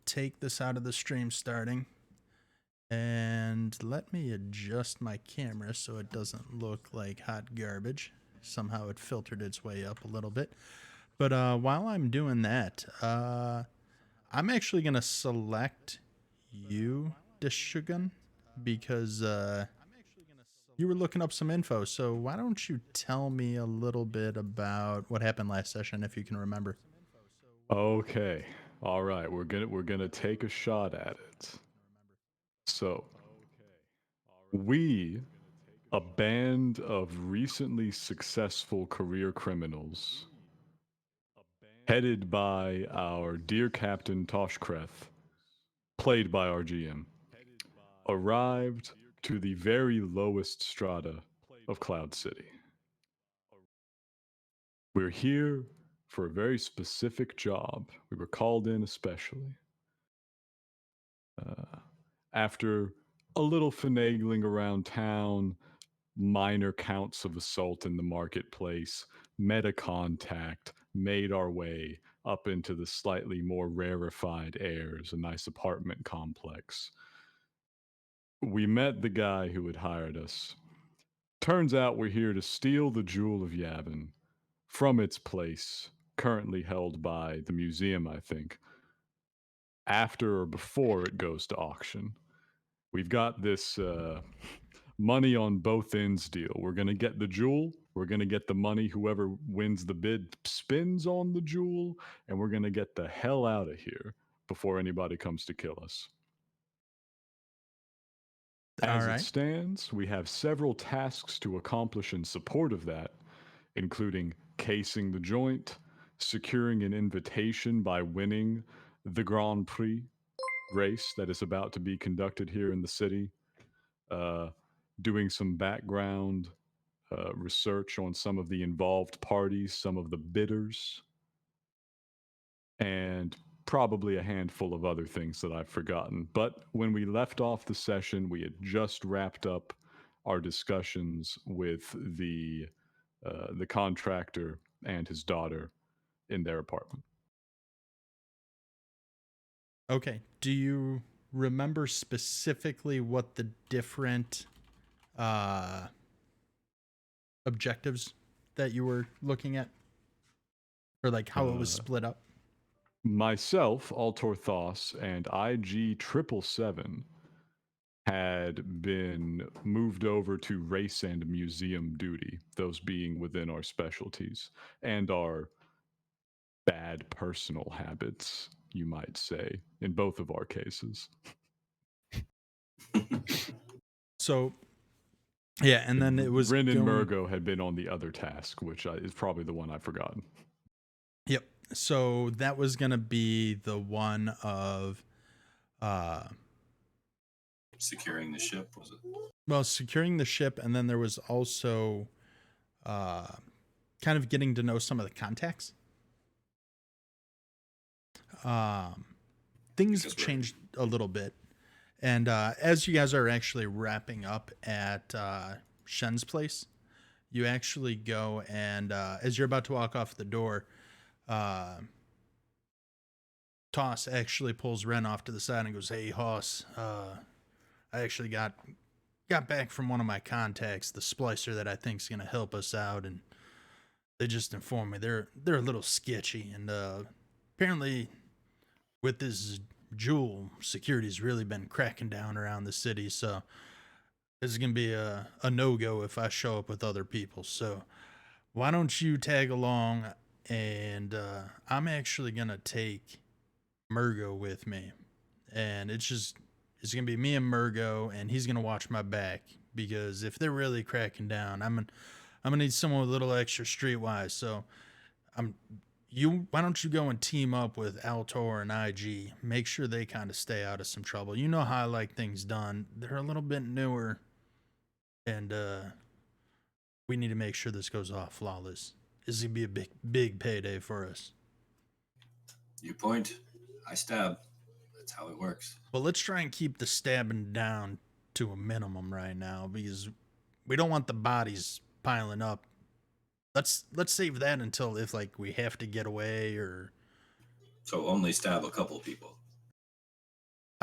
take this out of the stream starting. And let me adjust my camera so it doesn't look like hot garbage. Somehow it filtered its way up a little bit. But while I'm doing that, I'm actually going to select you, Dishugun, because you were looking up some info. So why don't you tell me a little bit about what happened last session, if you can remember? Okay. All right. We're gonna take a shot at it. So we, a band of recently successful career criminals, headed by our dear Captain Toshkreth, played by our GM, arrived to the very lowest strata of Cloud City. We're here for a very specific job. We were called in especially. After a little finagling around town, minor counts of assault in the marketplace, met a contact, made our way up into the slightly more rarefied airs, a nice apartment complex. We met the guy who had hired us. Turns out we're here to steal the Jewel of Yavin from its place, currently held by the museum, I think, after or before it goes to auction. We've got this money on both ends deal. We're going to get the jewel. We're going to get the money. Whoever wins the bid spins on the jewel. And we're going to get the hell out of here before anybody comes to kill us. All As it right. stands, we have several tasks to accomplish in support of that, including casing the joint, securing an invitation by winning the Grand Prix race that is about to be conducted here in the city, uh, doing some background research on some of the involved parties, some of the bidders, and probably a handful of other things that I've forgotten. But when we left off the session, we had just wrapped up our discussions with the contractor and his daughter in their apartment. Okay. Do you remember specifically what the different uh, objectives that you were looking at, or like how it was Uh, split up? Myself, Altorthos, and IG 777 had been moved over to race and museum duty, those being within our specialties and our bad personal habits, you might say, in both of our cases. So yeah, and then it was Rin and going. Murgo had been on the other task, which is probably the one I've forgotten. Yep. So that was gonna be the one of uh Securing the ship, was it? well, securing the ship, and then there was also uh kind of getting to know some of the contacts. Um things have changed a little bit. And as you guys are actually wrapping up at Shen's place, you actually go and as you're about to walk off the door, uh, Toss actually pulls Ren off to the side and goes, "Hey, Hoss, I actually got back from one of my contacts, the splicer that I think's gonna help us out, and they just informed me they're a little sketchy, and apparently with this jewel, security's really been cracking down around the city, so this is gonna be a no-go if I show up with other people. So why don't you tag along, and I'm actually gonna take Murgo with me, and it's gonna be me and Murgo, and he's gonna watch my back because if they're really cracking down, I'm gonna need someone with a little extra streetwise. So I'm you. Why don't you go and team up with Altor and IG? Make sure they kind of stay out of some trouble. You know how I like things done. They're a little bit newer, and we need to make sure this goes off flawless. This is gonna be a big payday for us. You point, I stab. That's how it works. Well, let's try and keep the stabbing down to a minimum right now because we don't want the bodies piling up. Let's save that until if like we have to get away or So only stab a couple people.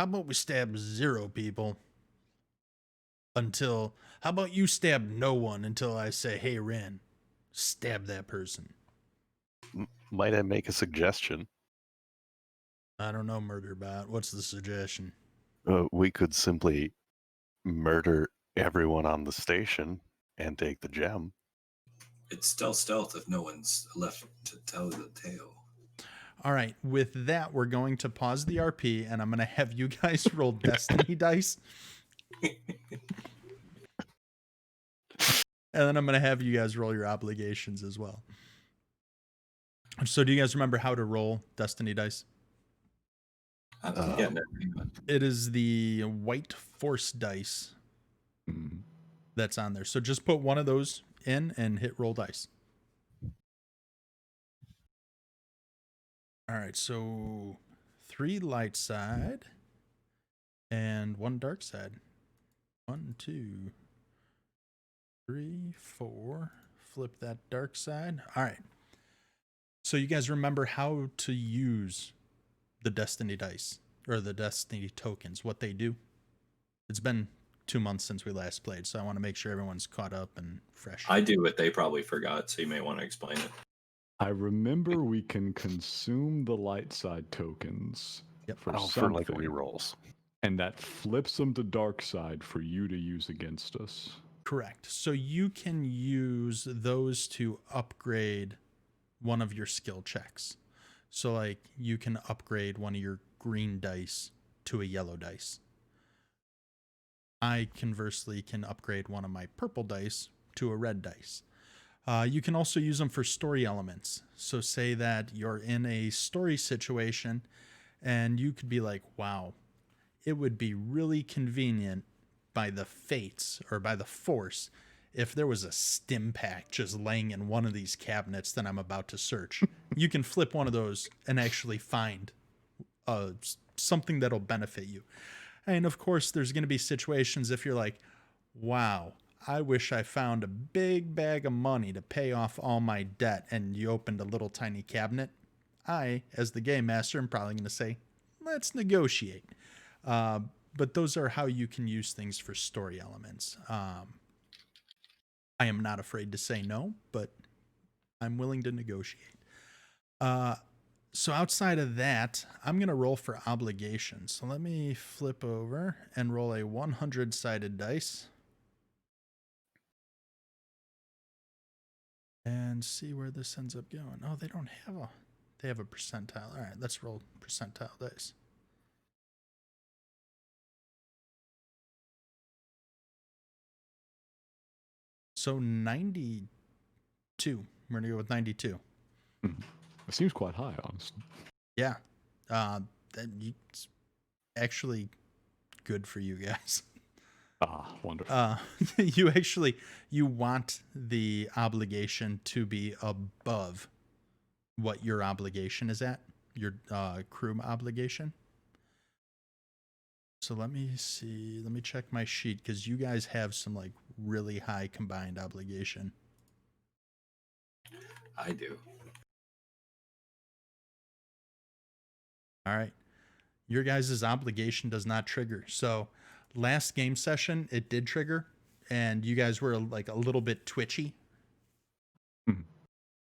How about we stab 0 people until... How about you stab no one until I say, hey, Ren, stab that person. Might I make a suggestion? I don't know, Murderbot. What's the suggestion? We could simply murder everyone on the station and take the gem. It's still stealth if no one's left to tell the tale. All right, with that, we're going to pause the RP, and I'm going to have you guys roll Destiny dice. And then I'm going to have you guys roll your obligations as well. So do you guys remember how to roll Destiny dice? I'm getting it. It is the white force dice Mhm. that's on there. So just put one of those in and hit roll dice. All right, so 3 light side and 1 dark side. 1, 2, 3, 4. Flip that dark side. All right. So you guys remember how to use the Destiny dice or the Destiny tokens, what they do? It's been 2 months since we last played, so I want to make sure everyone's caught up and fresh. I do what they probably forgot, so you may want to explain it. I remember we can consume the light side tokens for For something, like rerolls. and that flips them to dark side for you to use against us. Correct. So you can use those to upgrade one of your skill checks. So like you can upgrade one of your green dice to a yellow dice. I conversely can upgrade one of my purple dice to a red dice. You can also use them for story elements. So say that you're in a story situation and you could be like, wow, it would be really convenient by the fates or by the force if there was a stim pack just laying in one of these cabinets that I'm about to search. You can flip one of those and actually find something that'll benefit you. And of course, there's going to be situations if you're like, wow, I wish I found a big bag of money to pay off all my debt, and you opened a little tiny cabinet. I, as the game master, am probably going to say, let's negotiate. But those are how you can use things for story elements. I am not afraid to say no, but I'm willing to negotiate. So outside of that, I'm going to roll for obligation. So let me flip over and roll a 100-sided dice. And see where this ends up going. Oh, they don't have a... They have a percentile. All right, let's roll percentile dice. So 92. We're going to go with 92. It seems quite high, honestly. Yeah. It's actually good for you guys. Ah, wonderful. You want the obligation to be above what your obligation is at, your crew obligation. So let me see. Let me check my sheet because you guys have some like really high combined obligation. I do. All right. Your guys' obligation does not trigger. So last game session, it did trigger, and you guys were like a little bit twitchy.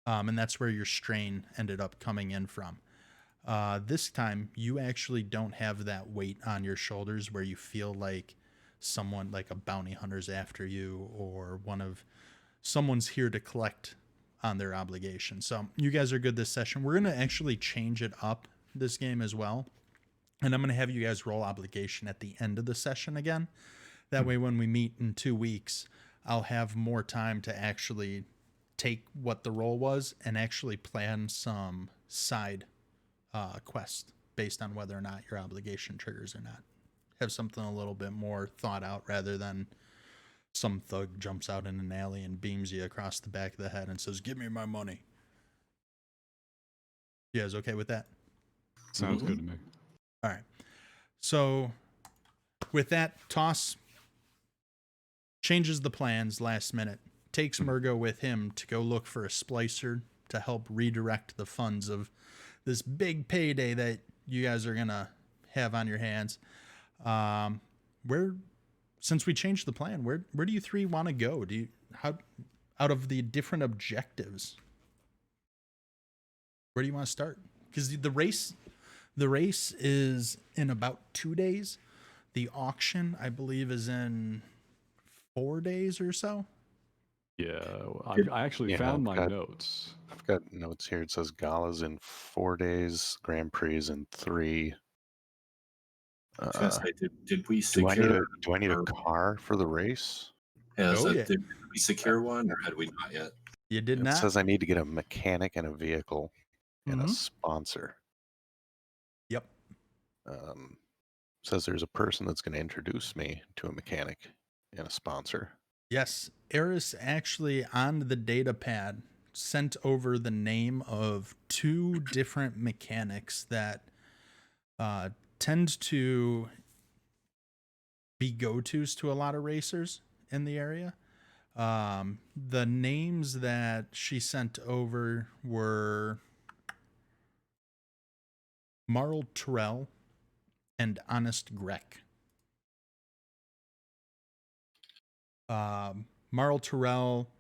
And that's where your strain ended up coming in from. This time, you actually don't have that weight on your shoulders where you feel like someone, like a bounty hunter's after you, or someone's here to collect on their obligation. So you guys are good this session. We're going to actually change it up this game as well. And I'm going to have you guys roll obligation at the end of the session again. That way, when we meet in 2 weeks, I'll have more time to actually take what the roll was and actually plan some side quest based on whether or not your obligation triggers or not. Have something a little bit more thought out rather than some thug jumps out in an alley and beams you across the back of the head and says, give me my money. You guys okay with that? Sounds good to me. All right. So with that, Toss changes the plans last minute, takes Murgo with him to go look for a splicer to help redirect the funds of this big payday that you guys are going to have on your hands. Where, since we changed the plan, where do you three want to go? Do you how out of the different objectives? Where do you want to start? Because the race is in about 2 days. The auction, I believe, is in 4 days or so. Yeah, Good. I actually Yeah, found I've my got- notes. I've got notes here. It says Gala's in 4 days, Grand Prix is in 3. I was gonna say, did we Do I need secure? a car for the race? Yeah, Oh, so yeah. did we secure one, or had we not yet? You did It not. says I need to get a mechanic and a vehicle and a Mhm. sponsor. Yep. Says there's a person that's going to introduce me to a mechanic and a sponsor. Yes, Eris actually on the data pad sent over the name of 2 different mechanics that tend to be go-tos to a lot of racers in the area. The names that she sent over were Marl Terrell and Honest Grek. Marl Terrell,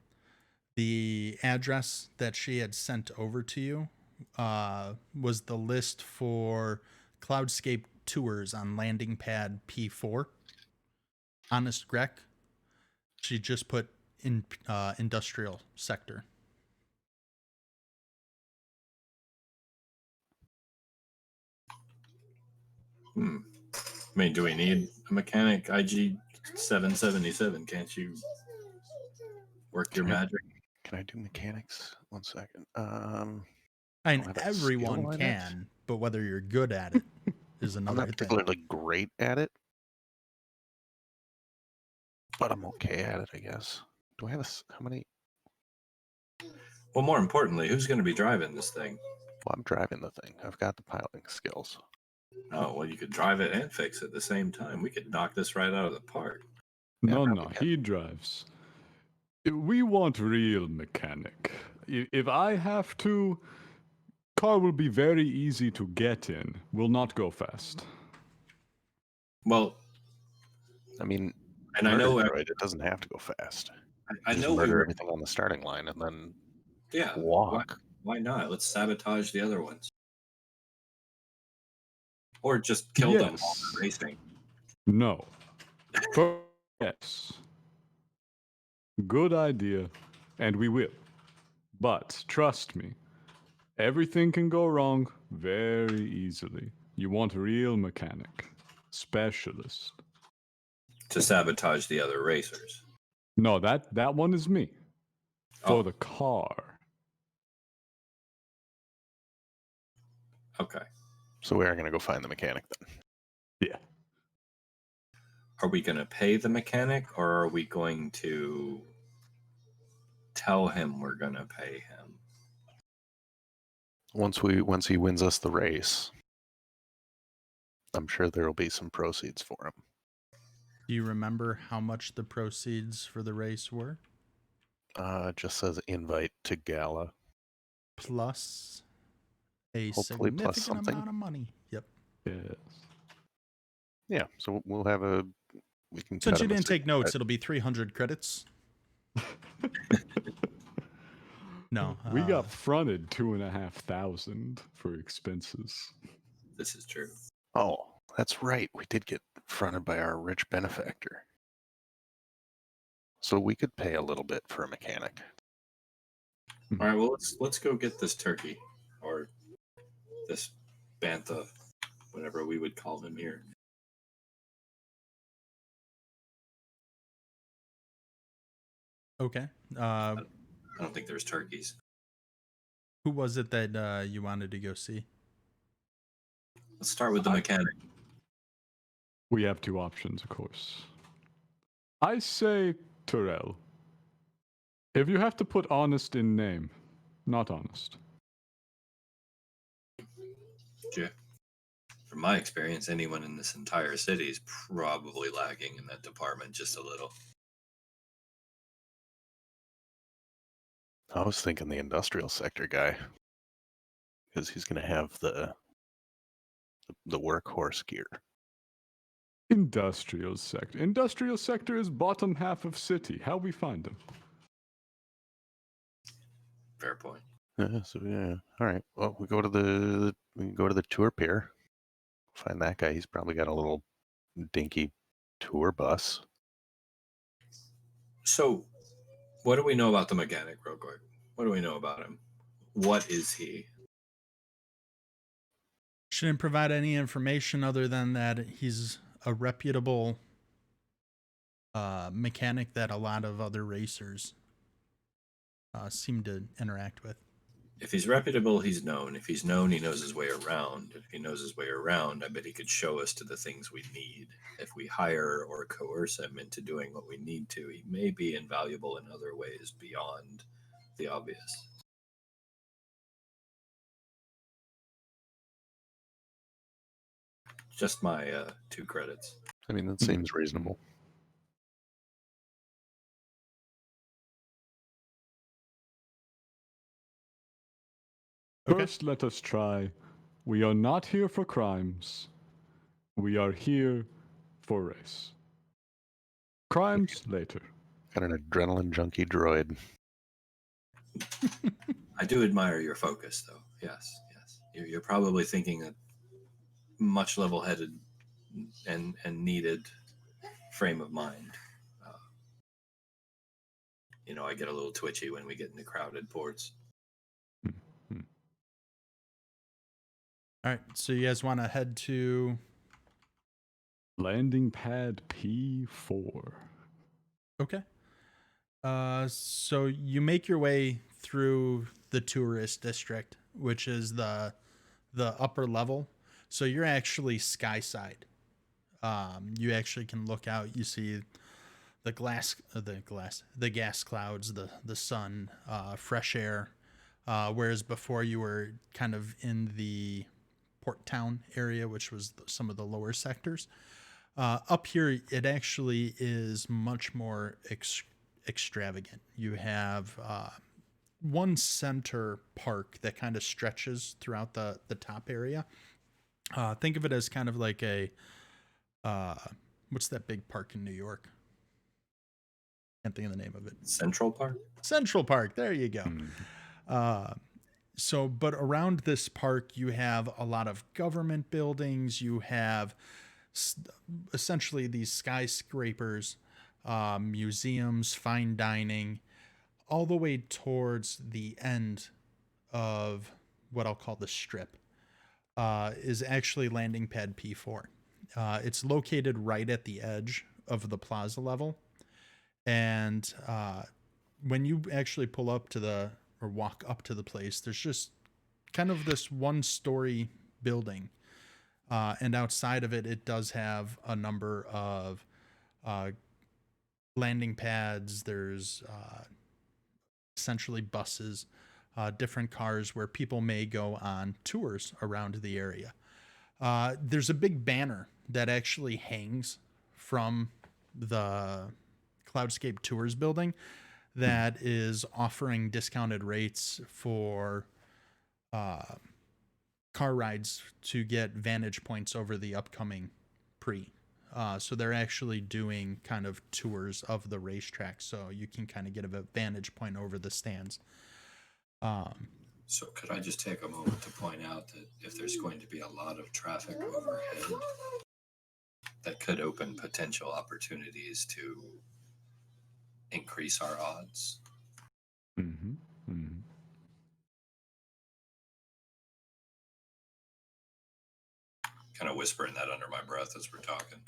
the address that she had sent over to you was the list for Cloudscape tours on landing pad P4. Honest Grek, she just put in industrial sector. I mean, do we need a mechanic? IG 777. Can't you work your magic? Can I do mechanics? 1 second. I mean, don't have a everyone skill in it. can, but whether you're good at it is I'm another not thing. particularly great at it, but I'm okay at it, I guess. Do I have how many? Well, more importantly, who's going to be driving this thing? Well, I'm driving the thing. I've got the piloting skills. Oh, well, you could drive it and fix it at the same time. We could knock this right out of the park. Yeah, No, probably can. he drives. We want real mechanic. If I have to, car will be very easy to get in. Will not go fast. Well, I mean, and I know, droid, it doesn't have to go fast. I Just know we murder were, everything on the starting line and then yeah. walk. Why not? Let's sabotage the other ones, or just kill them while Yes. they're racing. No. Yes. Good idea, and we will. But trust me, everything can go wrong very easily. You want a real mechanic, specialist. To sabotage the other racers. No, that one is me. For Oh. the car. Okay. So we are going to go find the mechanic then. Yeah. Are we going to pay the mechanic, or are we going to tell him we're going to pay him? Once he wins us the race, I'm sure there will be some proceeds for him. Do you remember how much the proceeds for the race were? It just says invite to gala. Plus a Hopefully plus significant something. amount of money. Yep. Yes. Yeah, so we'll have we can Since cut you him a didn't take signal. notes, it'll be 300 credits. No. We got fronted 2,500 for expenses. This is true. Oh, that's right. We did get fronted by our rich benefactor. So we could pay a little bit for a mechanic. All right, well, let's go get this turkey, or this bantha, whatever we would call him here. Okay. I don't think there's turkeys. Who was it that you wanted to go see? Let's start with the mechanic. We have two options, of course. I say Terrell. If you have to put honest in name, not honest. Yeah. From my experience, anyone in this entire city is probably lacking in that department just a little. I was thinking the industrial sector guy, because he's going to have the workhorse gear. Industrial sector. Industrial sector is bottom half of city. How we find them? Fair point. So yeah. All right. Well, we can go to the tour pier. Find that guy. He's probably got a little dinky tour bus. So, what do we know about the mechanic, real quick? What do we know about him? What is he? Shouldn't provide any information other than that he's a reputable mechanic that a lot of other racers seem to interact with. If he's reputable, he's known. If he's known, he knows his way around. If he knows his way around, I bet he could show us to the things we need. If we hire or coerce him into doing what we need to, he may be invaluable in other ways beyond the obvious. Just my 2 credits. I mean, that seems reasonable. Okay. First, let us try. We are not here for crimes. We are here for race. Crimes later. Got an adrenaline junkie droid. I do admire your focus, though. Yes, yes. You're probably thinking a much level-headed and needed frame of mind. I get a little twitchy when we get into crowded ports. All right, so you guys want to head to... Landing pad P4. Okay. So you make your way through the tourist district, which is the upper level. So you're actually sky side. You actually can look out. You see the gas clouds, the sun, fresh air. Whereas before you were kind of in the port town area, which was some of the lower sectors. Up here, it actually is much more extravagant. You have one center park that kind of stretches throughout the top area. Think of it as kind of like a what's that big park in New York? Can't think of the name of it. Central Park? Central Park. There you go. But around this park, you have a lot of government buildings. You have essentially these skyscrapers, museums, fine dining, all the way towards the end of what I'll call the strip, is actually landing pad P4. It's located right at the edge of the plaza level. And when you actually pull up to or walk up to the place, there's just kind of this 1-story building. And outside of it, it does have a number of landing pads. There's essentially buses, different cars where people may go on tours around the area. There's a big banner that actually hangs from the Cloudscape Tours building that is offering discounted rates for car rides to get vantage points over the upcoming Prix. So they're actually doing kind of tours of the racetrack, so you can kind of get a vantage point over the stands. So could I just take a moment to point out that if there's going to be a lot of traffic overhead, that could open potential opportunities to increase our odds? Mm-hmm. Mm-hmm. Kind of whispering that under my breath as we're talking.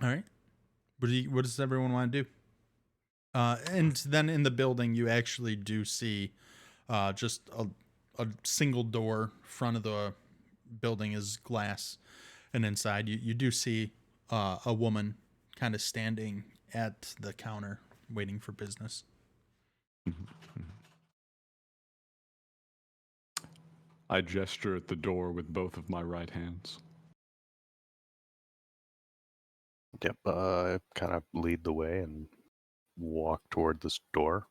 All right. What does everyone want to do? And then in the building, you actually do see just a single door. Front of the building is glass, and inside you do see a woman kind of standing at the counter waiting for business. I gesture at the door with both of my right hands. Yep. I kind of lead the way and walk toward this door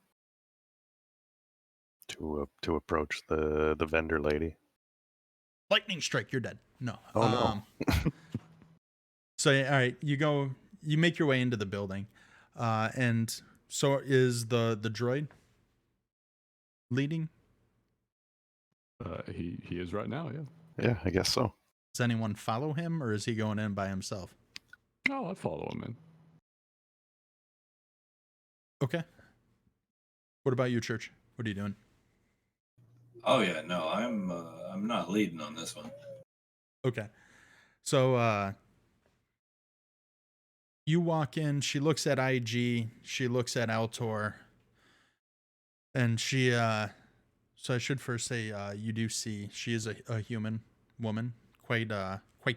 to approach the vendor lady. Lightning strike, you're dead. no. Oh, no. So all right, you make your way into the building, and so is the droid leading? He is right now. Yeah. Yeah, I guess so. Does anyone follow him, or is he going in by himself? Oh, I follow him in. Okay. What about you, Church? What are you doing? Oh yeah, no, I'm not leading on this one. Okay. So you walk in, she looks at IG, she looks at Altor, and she so I should first say you do see she is a human woman, quite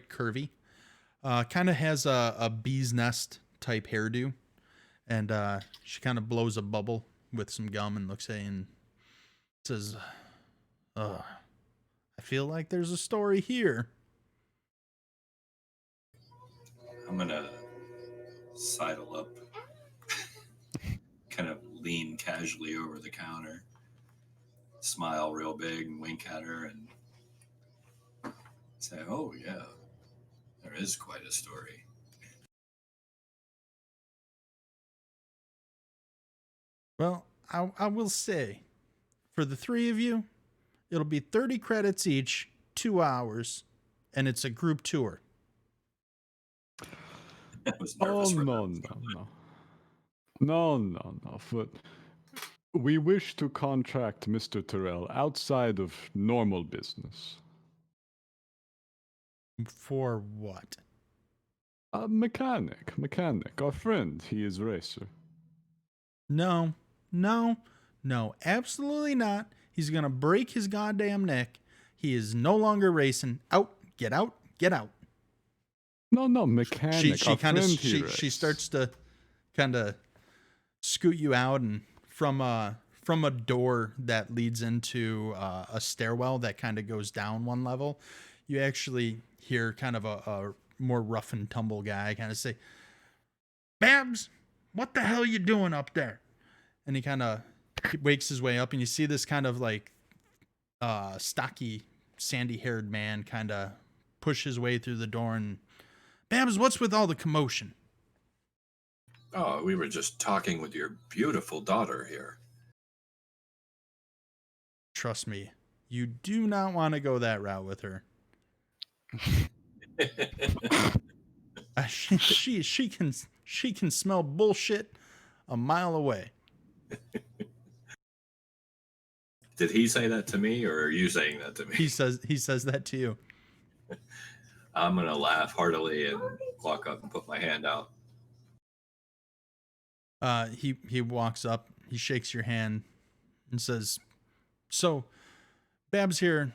curvy. Kind of has a bee's nest type hairdo, and she kind of blows a bubble with some gum and looks at you and says, I feel like there's a story here. I'm gonna sidle up, kind of lean casually over the counter, smile real big and wink at her and say, "Oh yeah, there is quite a story." Well, I will say, for the three of you, it'll be 30 credits each, 2 hours, and it's a group tour. I was Oh nervous for no, that. no, no, no, no, no. But we wish to contract Mr. Terrell outside of normal business. For what? A mechanic. Our friend. He is racer. No, no, no, absolutely not. He's going to break his goddamn neck. He is no longer racing. Out, get out, get out. No, mechanic. She Our kind of friend she starts to kind of scoot you out, and from a door that leads into a stairwell that kind of goes down one level, you actually hear kind of a more rough and tumble guy kind of say, "Babs, what the hell you doing up there?" And he kind of wakes his way up, and you see this kind of like stocky, sandy-haired man kind of push his way through the door. And Babs, what's with all the commotion? Oh, we were just talking with your beautiful daughter here. Trust me, you do not want to go that route with her. She can smell bullshit a mile away. Did he say that to me, or are you saying that to me? He says that to you. I'm gonna laugh heartily and walk up and put my hand out. He walks up, he shakes your hand, and says, "So, Babs here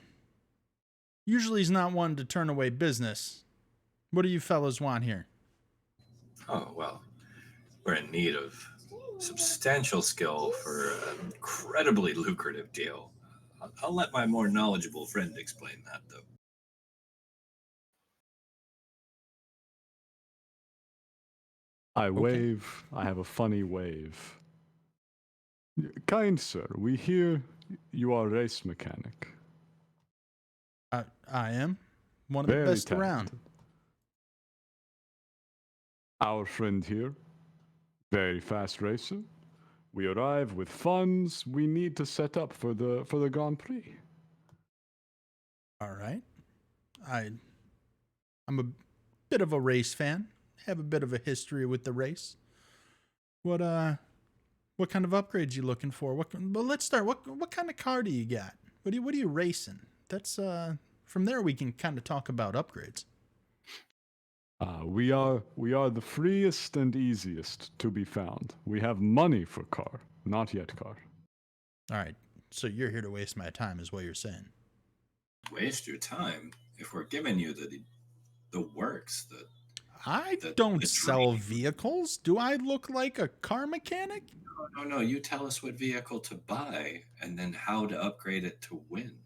usually is not one to turn away business. What do you fellas want here?" Oh well, we're in need of substantial skill for an incredibly lucrative deal. I'll let my more knowledgeable friend explain that, though. I wave. I have a funny wave. Kind sir, we hear you are a race mechanic. I am one of the Very best around. talented. Our friend here, very fast racer. We arrive with funds we need to set up for the Grand Prix. All right. I'm a bit of a race fan. Have a bit of a history with the race. What kind of upgrades you looking for? Well, let's start. What kind of car do you got? What are you racing? That's from there we can kind of talk about upgrades. We are the freest and easiest to be found. We have money for car, not yet car. All right. So you're here to waste my time, is what you're saying. Waste your time if we're giving you the works. I don't sell vehicles. Do I look like a car mechanic? No. You tell us what vehicle to buy and then how to upgrade it to win.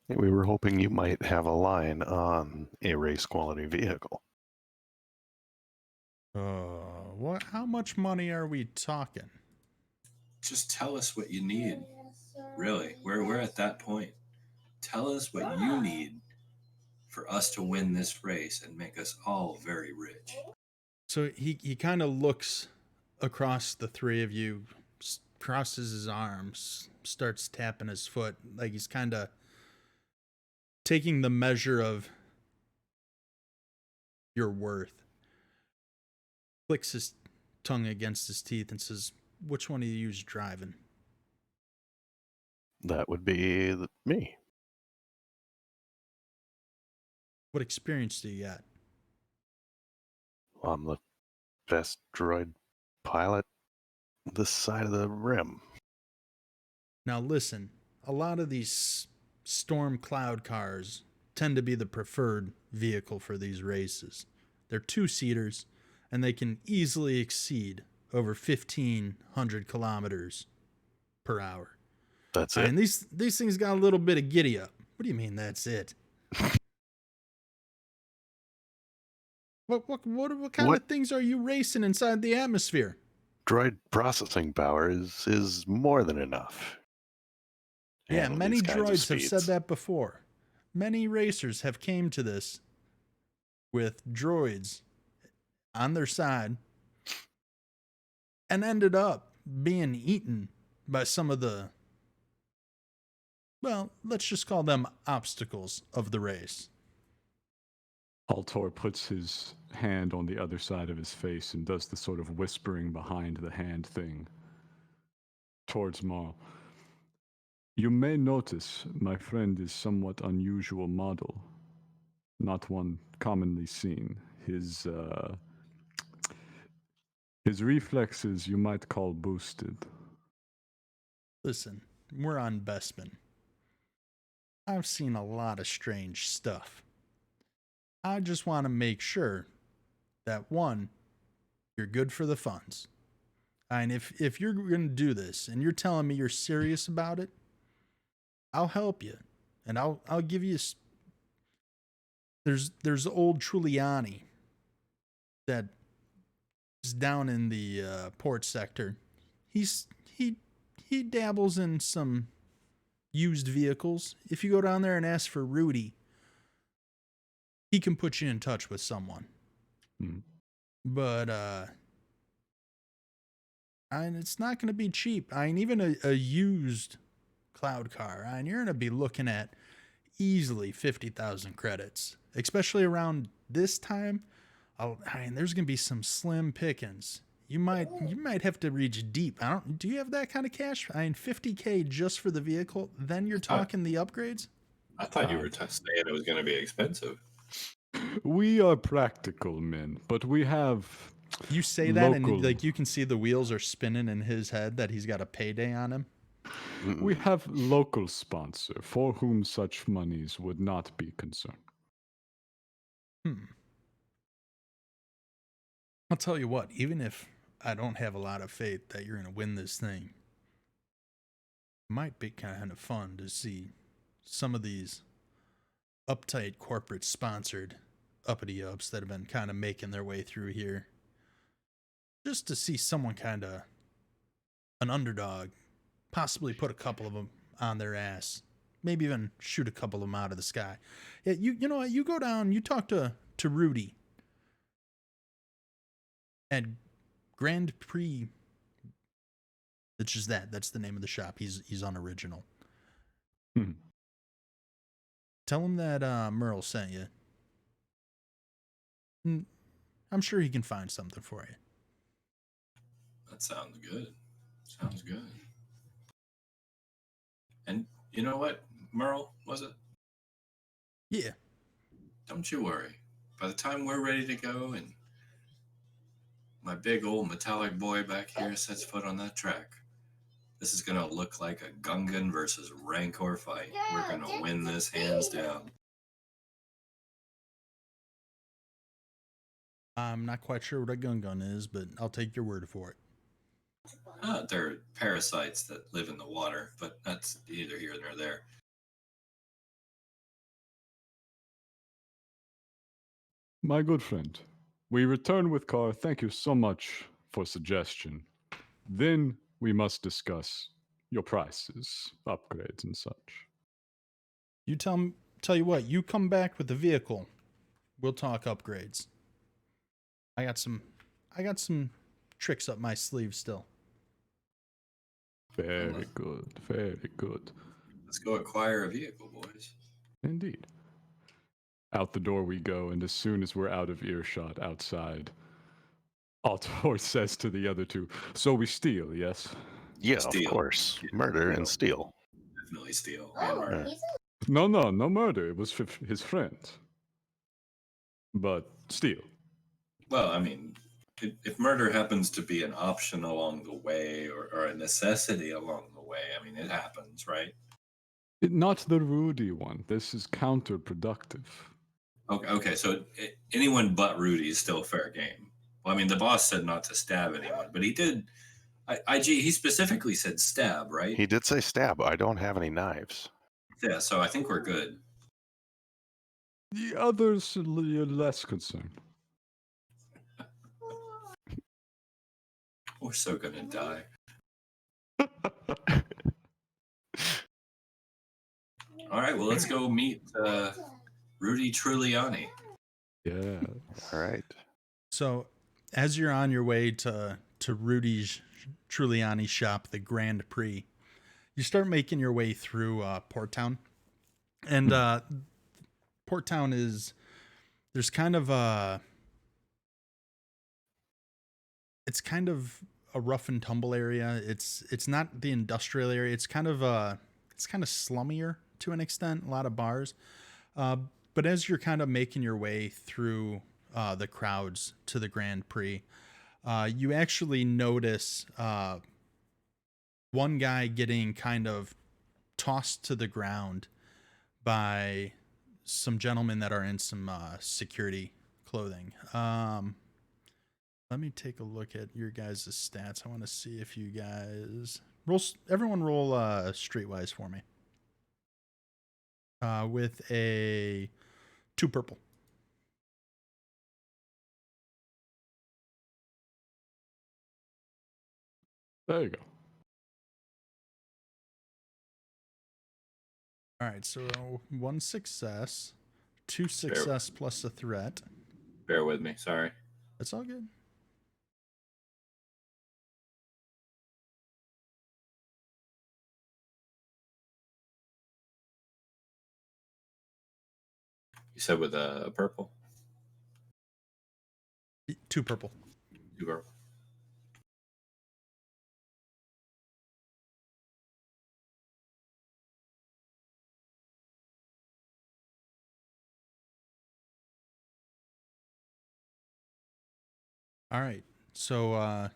We were hoping you might have a line on a race quality vehicle. What? How much money are we talking? Just tell us what you need. Really, we're at that point. Tell us what you need for us to win this race and make us all very rich. So he kind of looks across the three of you, crosses his arms, starts tapping his foot, like he's kind of taking the measure of your worth. Clicks his tongue against his teeth and says, "Which one of you is driving?" That would be me. What experience do you got? Well, I'm the best droid pilot this side of the rim. Now listen, a lot of these storm cloud cars tend to be the preferred vehicle for these races. They're two-seaters, and they can easily exceed over 1,500 kilometers per hour. That's it. And these things got a little bit of giddy up. What do you mean that's it? What kind What? of things are you racing inside the atmosphere? Droid processing power is more than enough. to Yeah, handle many these kinds of droids have said speeds. that before. Many racers have came to this with droids on their side and ended up being eaten by some of the, well, let's just call them obstacles of the race. Altor puts his hand on the other side of his face and does the sort of whispering behind the hand thing towards Marl. You may notice my friend is somewhat unusual model, not one commonly seen. His reflexes you might call boosted. Listen, we're on Bespin. I've seen a lot of strange stuff. I just want to make sure that, one, you're good for the funds. And if you're going to do this and you're telling me you're serious about it, I'll help you. And I'll give you there's old Truliani that is down in the port sector. He dabbles in some used vehicles. If you go down there and ask for Rudy, he can put you in touch with someone. But and it's not going to be cheap. I mean, even a used cloud car, and you're going to be looking at easily 50,000 credits, especially around this time. I mean, there's going to be some slim pickings. You might have to reach deep. Do you have that kind of cash? I mean, 50K just for the vehicle. Then you're talking the upgrades. I thought you were saying it was going to be expensive. We are practical men, but we have You say that, local... and like you can see the wheels are spinning in his head that he's got a payday on him. We have local sponsor for whom such monies would not be concerned. I'll tell you what, even if I don't have a lot of faith that you're going to win this thing, it might be kind of fun to see some of these uptight corporate sponsored uppity ups that have been kind of making their way through here. Just to see someone kind of an underdog possibly put a couple of them on their ass, maybe even shoot a couple of them out of the sky. Yeah, you know what? You go down, you talk to Rudy at Grand Prix. It's just that's the name of the shop. He's unoriginal. Tell him that Merle sent you. I'm sure he can find something for you. That sounds good. Sounds good. And you know what, Merle, was it? Yeah. Don't you worry. By the time we're ready to go and my big old metallic boy back here sets foot on that track, this is going to look like a Gungan versus Rancor fight. We're going to win this hands down. I'm not quite sure what a gun is, but I'll take your word for it. They're parasites that live in the water, but that's neither here nor there. My good friend, we return with car. Thank you so much for suggestion. Then we must discuss your prices, upgrades, and such. You tell tell you what, you come back with the vehicle. We'll talk upgrades. I got some tricks up my sleeve still. Very good, very good. Let's go acquire a vehicle, boys. Indeed. Out the door we go, and as soon as we're out of earshot outside, Altor says to the other two, "So we steal, yes?" Yeah, Steal. of course. Yeah, Murder and steal. Definitely steal. And murder. No, no murder. It was his friend. But steal. Well, I mean, if murder happens to be an option along the way or a necessity along the way, I mean, it happens, right? Not the Rudy one. This is counterproductive. Okay, so anyone but Rudy is still fair game. Well, I mean, the boss said not to stab anyone, but he did. IG, he specifically said stab, right? He did say stab. I don't have any knives. Yeah, so I think we're good. The others are less concerned. We're so gonna die. All right, well, let's go meet Rudy Truliani. Yeah. All right. So, as you're on your way to Rudy's Truliani shop, the Grand Prix, you start making your way through Port Town, and Port Town there's kind of it's kind of a rough and tumble area. It's not the industrial area. It's kind of slummier to an extent. A lot of bars. But as you're kind of making your way through the crowds to the Grand Prix, you actually notice one guy getting kind of tossed to the ground by some gentlemen that are in some security clothing. Let me take a look at your guys' stats. I want to see if you guys everyone roll streetwise for me. With a 2 purple. There you go. All right, so 1 success, 2 success plus a threat. Bear with me, sorry. That's all good. You said with a purple? 2 purple. 2 purple. All right. So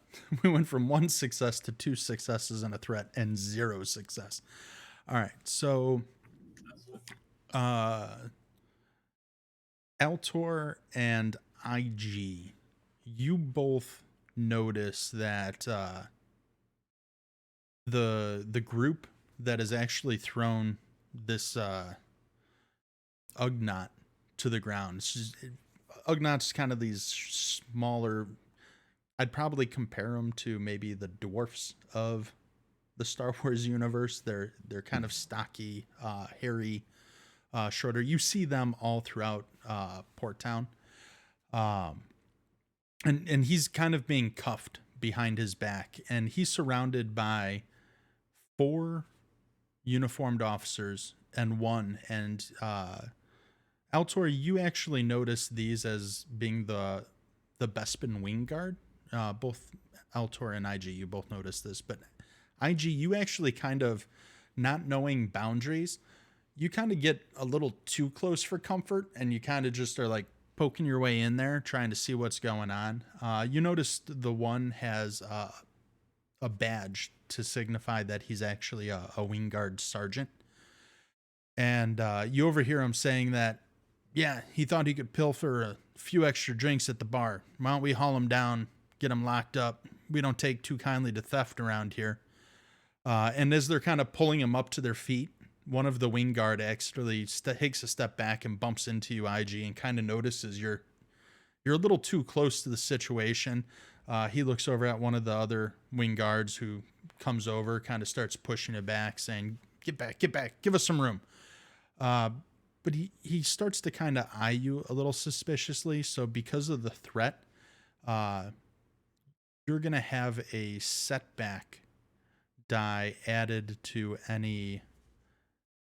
we went from 1 success to 2 successes and a threat and 0 success. All right. So Altor and IG, you both notice that the group that has actually thrown this Ugnaught to the ground. Ugnaught's kind of these smaller. I'd probably compare them to maybe the dwarfs of the Star Wars universe. They're kind of stocky, hairy, shorter. You see them all throughout Port Town, and he's kind of being cuffed behind his back, and he's surrounded by 4 uniformed officers and 1. And Altor, you actually notice these as being the Bespin Wing Guard. Both Altor and IG, you both notice this, but IG, you actually kind of, not knowing boundaries, you kind of get a little too close for comfort, and you kind of just are like poking your way in there, trying to see what's going on. You noticed the one has a badge to signify that he's actually a Wingard sergeant. And you overhear him saying that, yeah, he thought he could pilfer a few extra drinks at the bar. Why don't we haul him down, get him locked up? We don't take too kindly to theft around here. And as they're kind of pulling him up to their feet, one of the Wingard actually takes a step back and bumps into you, IG, and kind of notices you're a little too close to the situation. He looks over at one of the other Wingguards who comes over, kind of starts pushing it back, saying, get back, give us some room. but he starts to kind of eye you a little suspiciously. So because of the threat, uh, you're gonna have a setback die added to any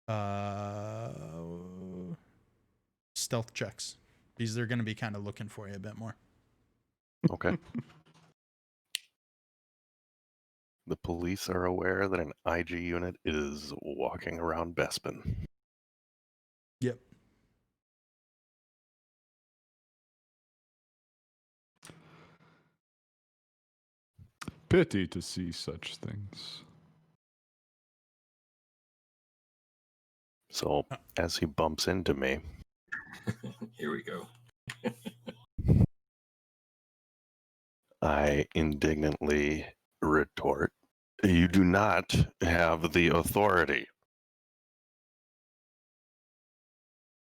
uh, stealth checks because they're gonna be kind of looking for you a bit more. Okay. The police are aware that an IG unit is walking around Bespin. Yep. Pity to see such things. So as he bumps into me, Here we go. I indignantly retort, "You do not have the authority."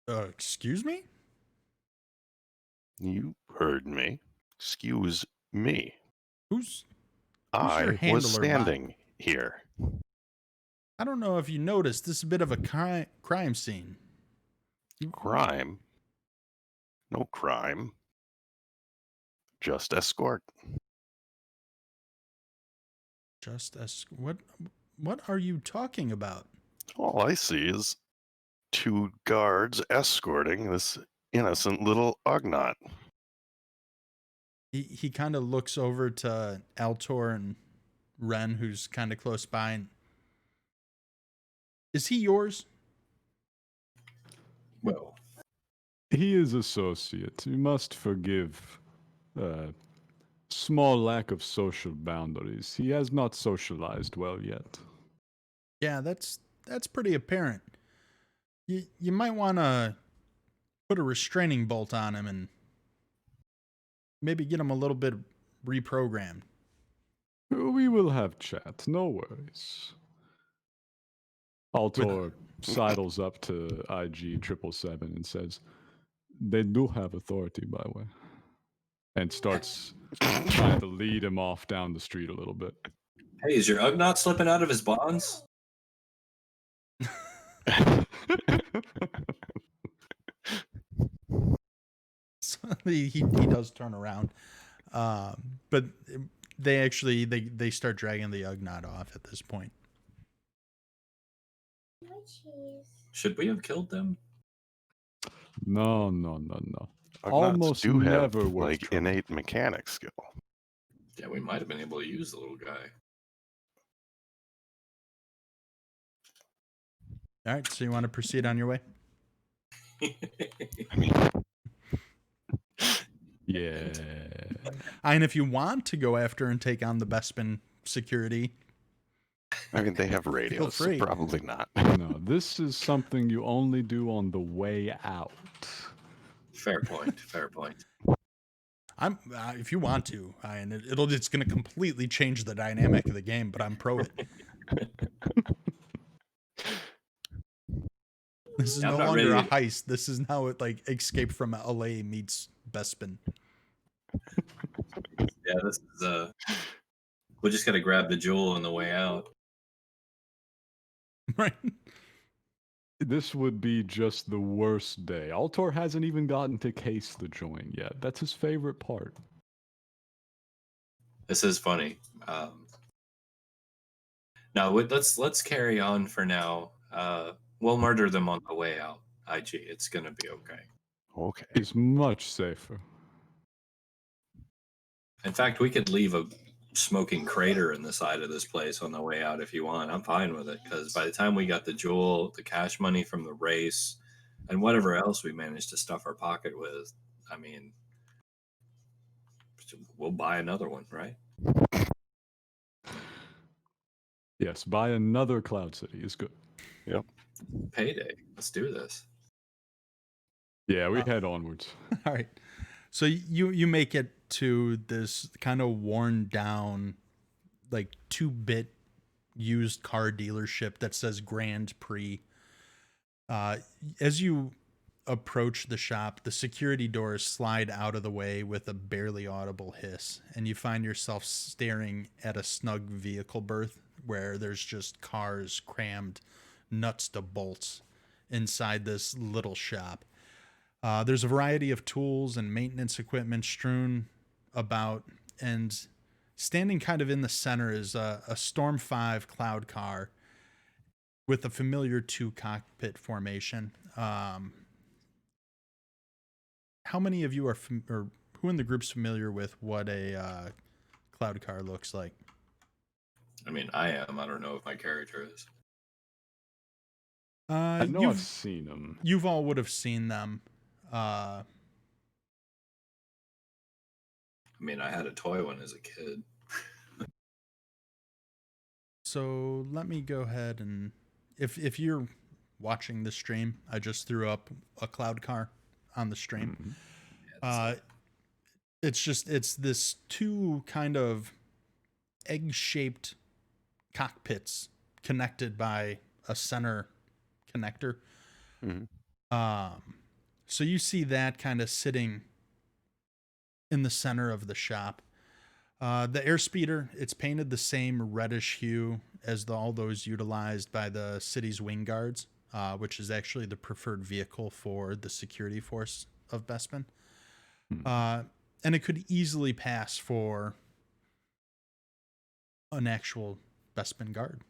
Excuse me? You heard me. Excuse me. Who's your I was handler, Bob? standing here. I don't know if you noticed, this is a bit of a crime scene. Crime? No crime. Just escort. Just as what are you talking about? All I see is 2 guards escorting this innocent little Ugnaught. He kind of looks over to Altor and Ren, who's kind of close by. And, is he yours? Well, He is associate. You must forgive small lack of social boundaries. He has not socialized well yet. Yeah, that's pretty apparent. You might want to put a restraining bolt on him and maybe get him a little bit reprogrammed. We will have chat, no worries. Altor sidles up to IG 777 and says, "They do have authority, by the way." And starts trying to lead him off down the street a little bit. hey, is your Ugnaught slipping out of his bonds? So he does turn around, but they actually they start dragging the Ugnaught off at this point. Should we have killed them? No. Ugnaughts Almost do have never worth like trouble. innate mechanic skill. Yeah, we might have been able to use the little guy. All right, so you want to proceed on your way? I mean, Yeah. And if you want to go after and take on the Bespin security, they have radios, so free. probably not. No, this is something you only do on the way out. Fair point. Fair point. I'm if you want to, and it's going to completely change the dynamic of the game, but I'm pro it. This is Yeah, I'm no not longer a ready to- heist. This is now like Escape from LA meets Bespin. Yeah, this is we just gotta grab the jewel on the way out. Right? This would be just the worst day. Altor hasn't even gotten to case the joint yet. That's his favorite part. This is funny. Now let's carry on for now. We'll murder them on the way out. IG, it's gonna be okay. Okay. It's much safer. In fact, we could leave a smoking crater in the side of this place on the way out if you want. I'm fine with it because by the time we got the jewel, the cash money from the race, and whatever else we managed to stuff our pocket with, I mean, we'll buy another one, right? Yes, buy another Cloud City is good. Yep. Payday. Let's do this. Yeah, we head onwards. All right. So you make it to this kind of worn down, like 2-bit used car dealership that says Grand Prix. As you approach the shop, the security doors slide out of the way with a barely audible hiss, and you find yourself staring at a snug vehicle berth where there's just cars crammed nuts to bolts. inside this little shop. There's a variety of tools and maintenance equipment strewn about, and standing kind of in the center is a Storm 5 cloud car with a familiar 2 cockpit formation. How many of you are, or who in the group's familiar with what a cloud car looks like? I mean, I am. I don't know if my character is. I know I've seen them. You've all would have seen them. I mean, I had a toy one as a kid. So let me go ahead and if you're watching the stream, I just threw up a cloud car on the stream. Mhm. It's this 2 kind of egg-shaped cockpits connected by a center connector. Mhm. So you see that kind of sitting in the center of the shop. The airspeeder, it's painted the same reddish hue as all those utilized by the city's wing guards, which is actually the preferred vehicle for the security force of Bespin. And it could easily pass for an actual Bespin guard.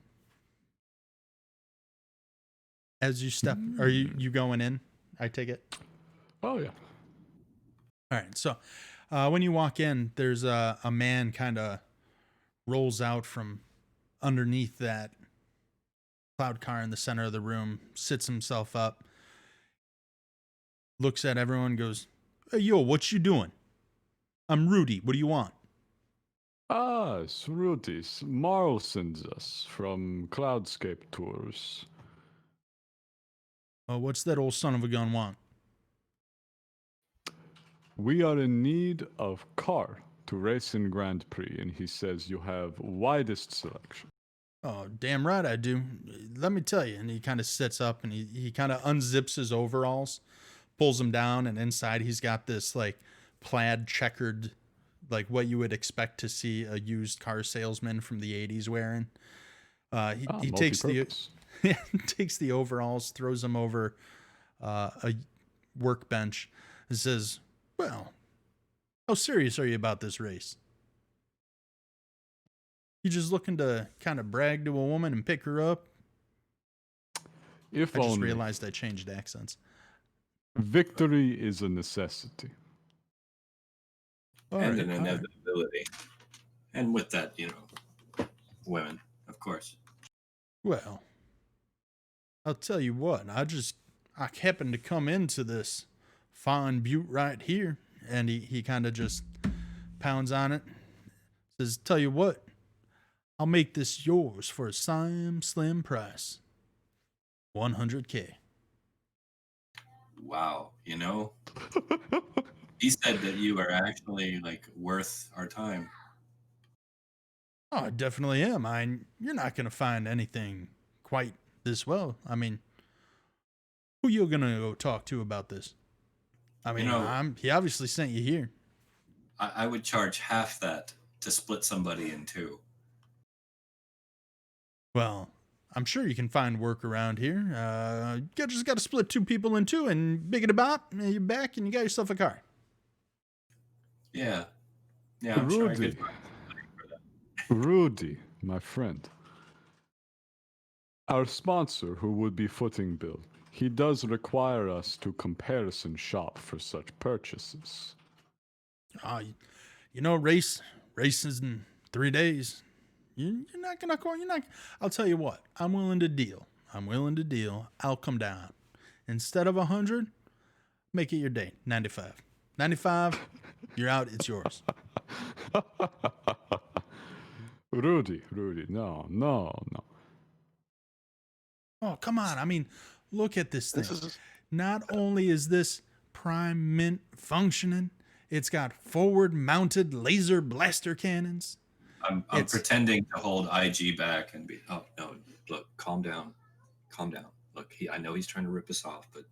As you step, are you going in? I take it. Oh yeah. All right. So when you walk in, there's a man kind of rolls out from underneath that cloud car in the center of the room, sits himself up, looks at everyone, goes, "Hey, yo, what you doing? I'm Rudy. What do you want?" Ah, it's Rudy's. Marl sends us from Cloudscape Tours. What's that old son of a gun want? We are in need of car to race in Grand Prix, and he says you have widest selection. Oh, damn right I do. Let me tell you. And he kind of sits up and he kind of unzips his overalls, pulls them down, and inside he's got this like plaid checkered, like what you would expect to see a used car salesman from the 80s wearing. He takes takes the overalls, throws them over a workbench, and says, "Well, how serious are you about this race? You just looking to kind of brag to a woman and pick her up?" If I just only. realized I changed accents. Victory is a necessity. And an inevitability. And with that, women, of course. Well, I'll tell you what, I happened to come into this fine butte right here, and he kind of just pounds on it, says, "Tell you what, I'll make this yours for a slim price. 100K. Wow, he said that you are actually worth our time. Oh, I definitely am. You're not going to find anything quite this well. I mean, who you going to go talk to about this? I mean, he obviously sent you here. I would charge half that to split somebody in 2. Well, I'm sure you can find work around here. You just got to split 2 people in 2 and big it about, and you're back and you got yourself a car. Yeah, I'm sure I could. Rudy, my friend. Our sponsor, who would be footing bill, he does require us to comparison shop for such purchases. Races in 3 days. You're not gonna call. You're not. I'll tell you what. I'm willing to deal. I'll come down. Instead of 100, make it your day. 95. 95. You're out. It's yours. Rudy, no. Oh, come on. I mean, look at this thing. Not only is this prime mint functioning, it's got forward mounted laser blaster cannons. I'm pretending to hold IG back and be, oh, no, look, calm down. Look, I know he's trying to rip us off, but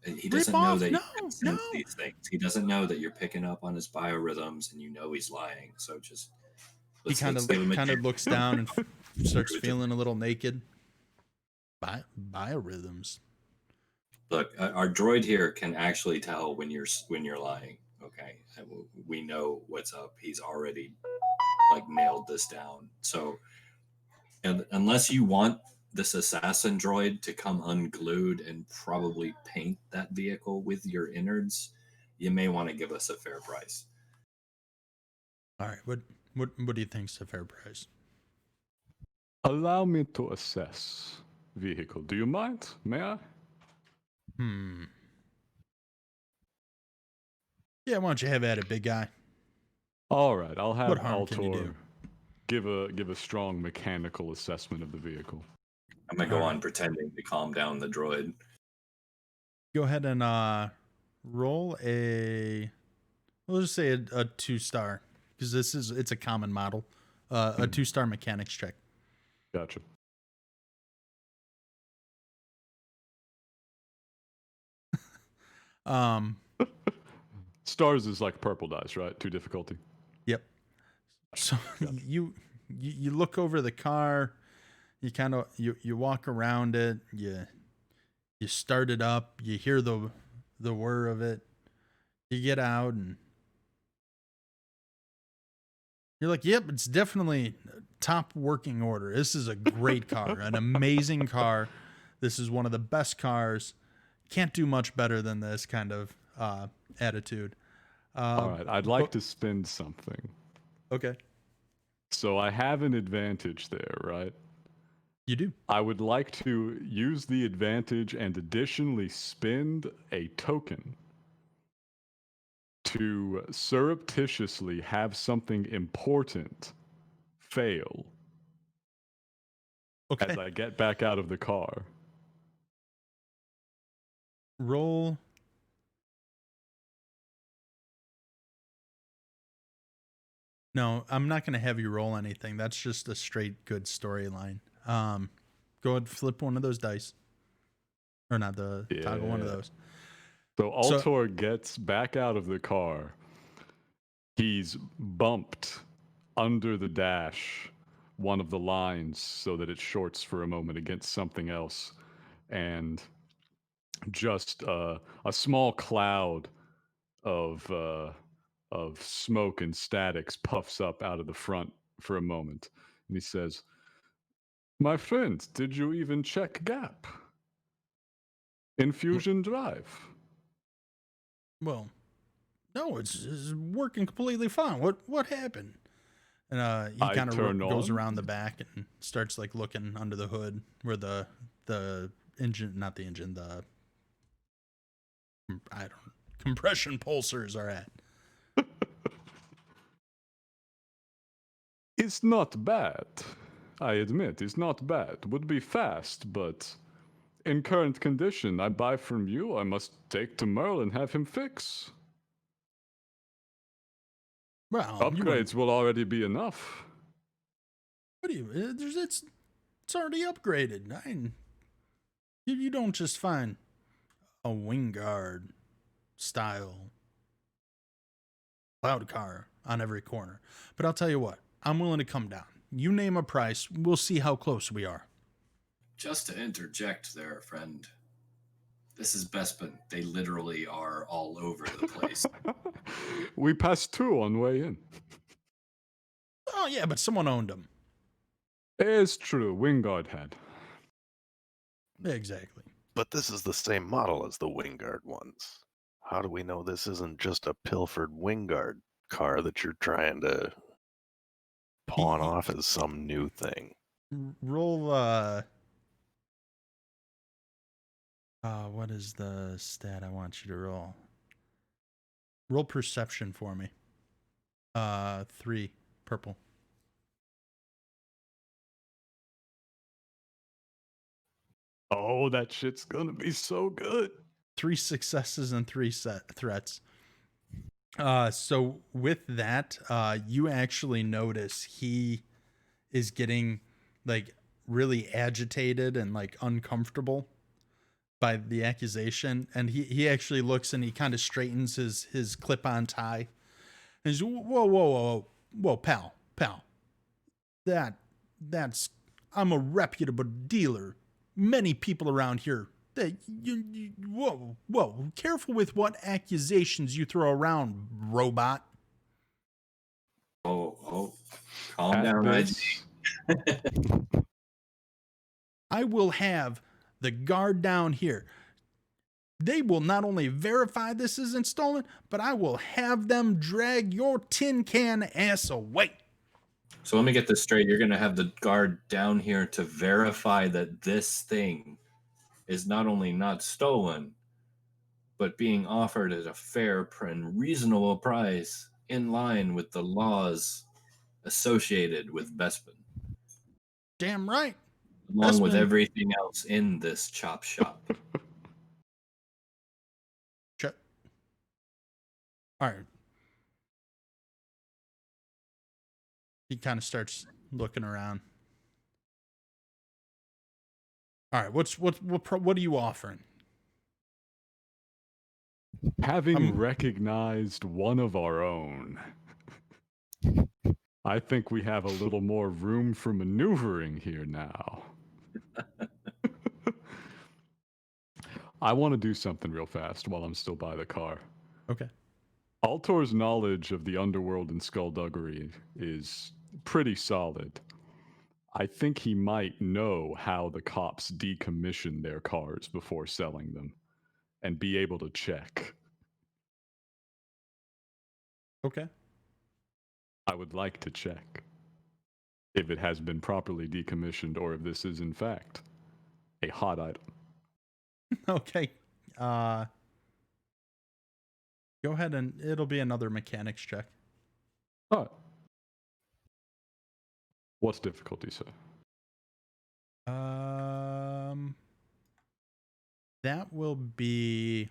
he doesn't know that you can sense these things. He doesn't know that you're picking up on his biorhythms and he's lying. So just, he kind of looks down and starts feeling a little naked. Biorhythms. Look, our droid here can actually tell when you're lying. Okay, and we know what's up. He's already like nailed this down. So, unless you want this assassin droid to come unglued and probably paint that vehicle with your innards, you may want to give us a fair price. All right, what do you think's a fair price? Allow me to assess vehicle. Do you mind? May I? Yeah, why don't you have at it, big guy? All right, I'll What have harm can you Altor do? give a strong mechanical assessment of the vehicle. I'm gonna go All on right. pretending to calm down the droid. Go ahead and roll a. We'll just say a 2-star because it's a common model. A 2-star mechanics check. Gotcha. Stars is like purple dice, right? 2 difficulty. Yep. So you look over the car, you kind of you walk around it, you start it up, you hear the whir of it, you get out and you're like, yep, it's definitely top working order. This is a great car, an amazing car. This is one of the best cars. Can't do much better than this kind of attitude. All right, I'd like to spend something. Okay. So I have an advantage there, right? You do. I would like to use the advantage and additionally spend a token to surreptitiously have something important fail Okay. as I get back out of the car. Roll. No, I'm not going to have you roll anything. That's just a straight good storyline. Go ahead, flip one of those dice. Or not the toggle one of those. So Altor gets back out of the car. He's bumped under the dash one of the lines so that it shorts for a moment against something else. And just a small cloud of smoke and statics puffs up out of the front for a moment. And he says, "My friend, did you even check gap? Infusion drive." Well, no, it's working completely fine. What happened? And he kind of goes around the back and starts like looking under the hood where the engine, not the engine, the compression pulsers are at. It's not bad. I admit, it's not bad. Would be fast, but in current condition, I buy from you, I must take to Merle and have him fix. Well, upgrades will already be enough. What do you? It's already upgraded. You don't just find a Wingard style cloud car on every corner. But I'll tell you what, I'm willing to come down. You name a price, we'll see how close we are. Just to interject there, friend. This is Bespin. They literally are all over the place. We passed 2 on way in. Oh yeah, but someone owned them. It's true, Wingard had. Exactly. But this is the same model as the Wingard ones. How do we know this isn't just a pilfered Wingard car that you're trying to pawn off as some new thing? Roll, what is the stat I want you to roll? Roll perception for me. 3, purple. Oh, that shit's gonna be so good. 3 successes and 3 threats. So with that, you actually notice he is getting like really agitated and like uncomfortable by the accusation, and he actually looks and he kind of straightens his clip-on tie. And he's, whoa, pal. That's I'm a reputable dealer. Many people around here Whoa. Careful with what accusations you throw around, robot. Oh, calm At down, this, I will have the guard down here. They will not only verify this isn't stolen, but I will have them drag your tin can ass away. So let me get this straight. You're going to have the guard down here to verify that this thing is not only not stolen, but being offered at a fair and reasonable price in line with the laws associated with Bespin, Damn right. along with Bespin. everything else in this chop shop. All right. He kind of starts looking around. All right, what are you offering? having recognized one of our own, I think we have a little more room for maneuvering here now. I want to do something real fast while I'm still by the car. Okay. Altor's knowledge of the underworld and skullduggery is pretty solid. I think he might know how the cops decommission their cars before selling them and be able to check. Okay. I would like to check if it has been properly decommissioned or if this is in fact a hot item. Okay. Go ahead and it'll be another mechanics check. All right. What's difficulty, sir? That will be.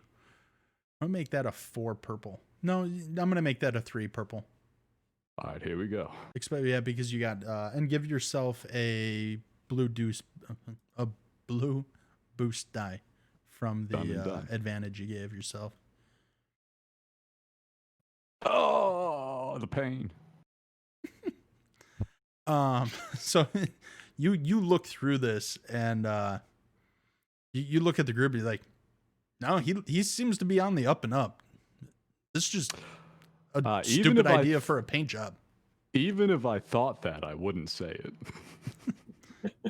I'm gonna make that a 4 purple. No, I'm gonna make that a 3 purple. All right, here we go. Because you got and give yourself a blue boost die from the advantage you gave yourself. Oh, the pain. So you look through this and you look at the group and you're like, no, he seems to be on the up and up. This is just a stupid idea for a paint job. Even if I thought that, I wouldn't say it.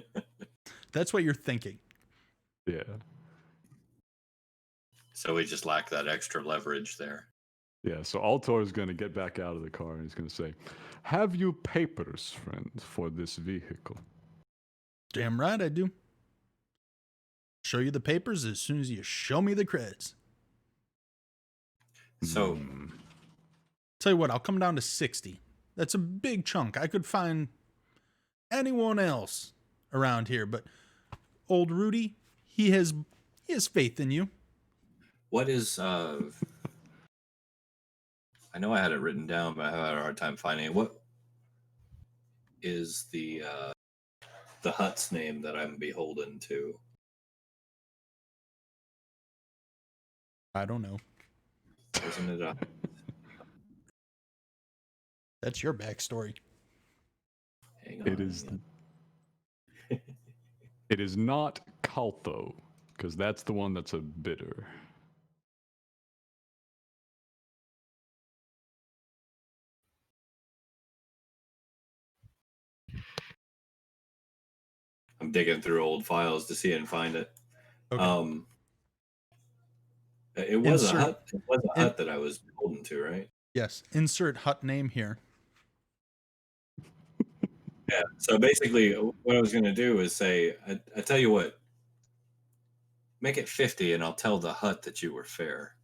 That's what you're thinking. Yeah. So we just lack that extra leverage there. Yeah, so Altor is going to get back out of the car and he's going to say, have you papers, friend, for this vehicle? Damn right I do. Show you the papers as soon as you show me the creds. So, Tell you what, I'll come down to 60. That's a big chunk. I could find anyone else around here, but old Rudy, he has faith in you. what is I know I had it written down, but I had a hard time finding it. What is the hut's name that I'm beholden to? I don't know. Isn't it a That's your backstory. hang on? It is. It is not Kaltho, because that's the one that's a bitter. I'm digging through old files to see and find it. Okay. It was Insert- a hut. It was a hut that I was beholden to, right? Yes. Insert hut name here. Yeah. So basically, what I was going to do is say, I tell you what, make it 50, and I'll tell the hut that you were fair.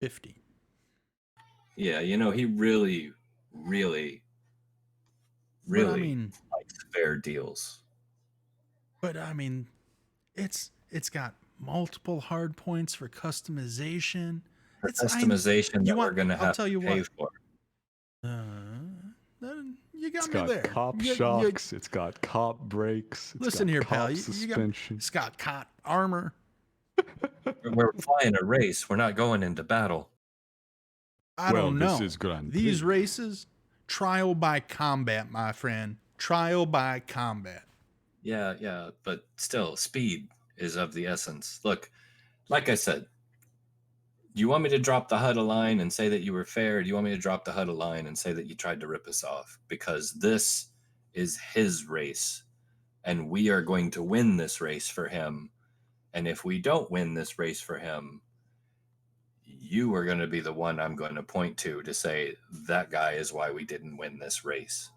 50. Yeah, you know, he really, really, really But I mean, likes fair deals. It's got multiple hard points for customization. For It's customization that we're going to have tell you to pay what. for. You got It's me got there. cop shocks. It's got cop brakes. It's Listen got here, cop pal. suspension. It's got cop armor. We're flying a race. We're not going into battle. I don't know. This is Grand These Prix. races, trial by combat, my friend. Trial by combat. Yeah, but still, speed is of the essence. Look, like I said, do you want me to drop the HUD a line and say that you were fair? Or do you want me to drop the HUD a line and say that you tried to rip us off? Because this is his race, and we are going to win this race for him. And if we don't win this race for him, you are going to be the one I'm going to point to say that guy is why we didn't win this race.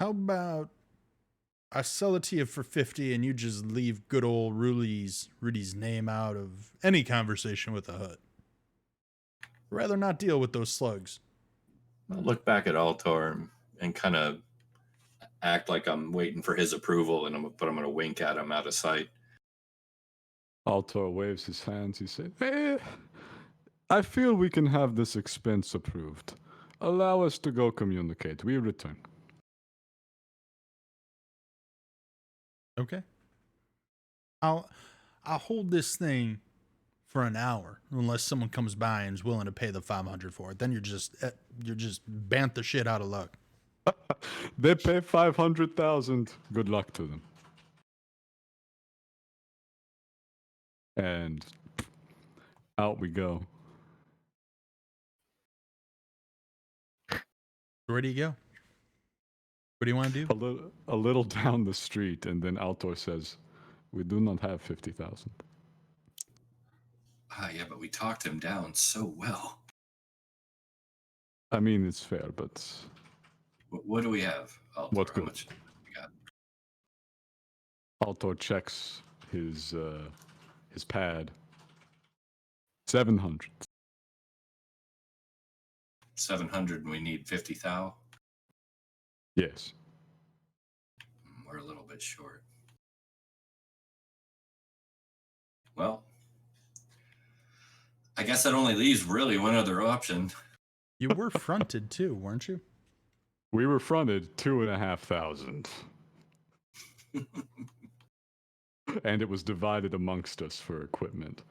How about I sell it to you for 50 and you just leave good old Rudy's name out of any conversation with the HUD? Rather not deal with those slugs. I'll look back at Altor and kind of act like I'm waiting for his approval, but I'm going to wink at him out of sight. Altor waves his hands. He said, I feel we can have this expense approved. Allow us to go communicate. We return. Okay. I'll hold this thing for an hour unless someone comes by and is willing to pay the 500 for it. Then you're just bant the shit out of luck. They pay 500,000. Good luck to them. And out we go. Where do you go? What do you want to do? A little down the street, and then Altor says, "We do not have 50,000." Yeah, but we talked him down so well. I mean, it's fair, but what do we have? Altor? What How good? much we got? Altor checks his pad. 700. 700, and we need 50,000. Yes. We're a little bit short. Well, I guess that only leaves really one other option. You were fronted too, weren't you? We were fronted 2,500. And it was divided amongst us for equipment.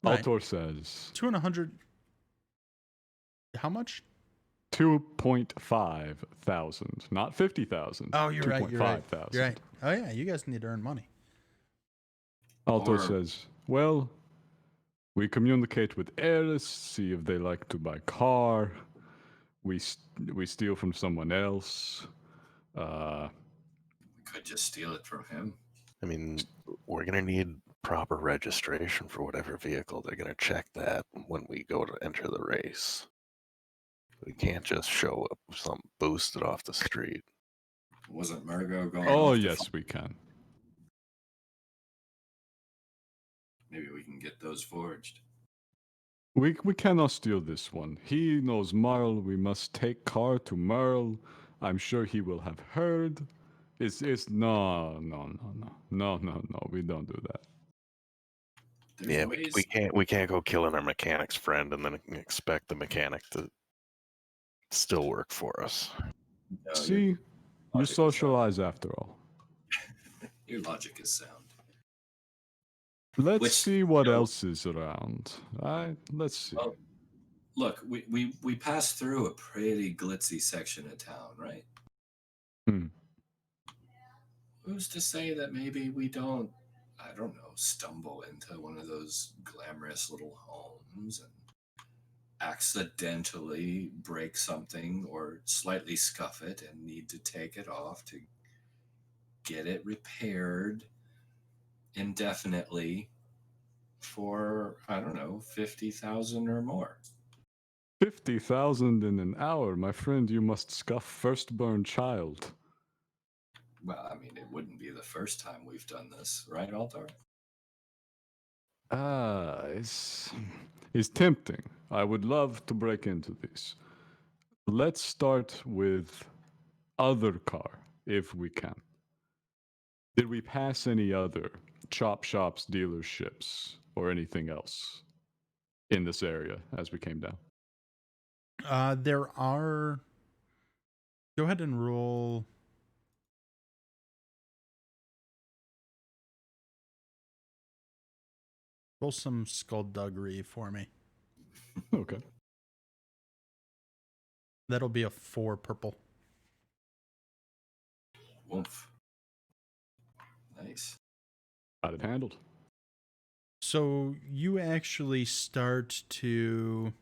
Right. Altor says 200. How much? 2.5 thousand, not 50,000. Oh, you're right. You're right. 2.5 You're right. Oh yeah, you guys need to earn money. Altor says, well, we communicate with heirs, see if they like to buy car. We steal from someone else. We could just steal it from him. I mean, we're going to need proper registration for whatever vehicle. They're going to check that when we go to enter the race. We can't just show up with something boosted off the street. Wasn't Margot going Oh, off yes, we can. Maybe we can get those forged. We cannot steal this one. He knows Merle. We must take car to Merle. I'm sure he will have heard. It's no. We don't do that. There's Yeah, we can't go killing our mechanic's friend and then expect the mechanic to still work for us. No, See, you socialize after all. Your logic is sound. Let's see what else is around. Let's see. Well, look, we passed through a pretty glitzy section of town, right? Who's to say that maybe we don't, I don't know, stumble into one of those glamorous little homes and accidentally break something or slightly scuff it and need to take it off to get it repaired indefinitely for, I don't know, 50,000 or more. 50,000 in an hour, my friend. You must scuff firstborn child. Well, I mean, it wouldn't be the first time we've done this, right, Altar? It's tempting. I would love to break into this. Let's start with other car, if we can. Did we pass any other chop shops, dealerships, or anything else in this area as we came down? There are. Go ahead and roll. Roll some skullduggery for me. Okay. That'll be a 4 purple. Woof. Nice. Got it handled. So you actually start to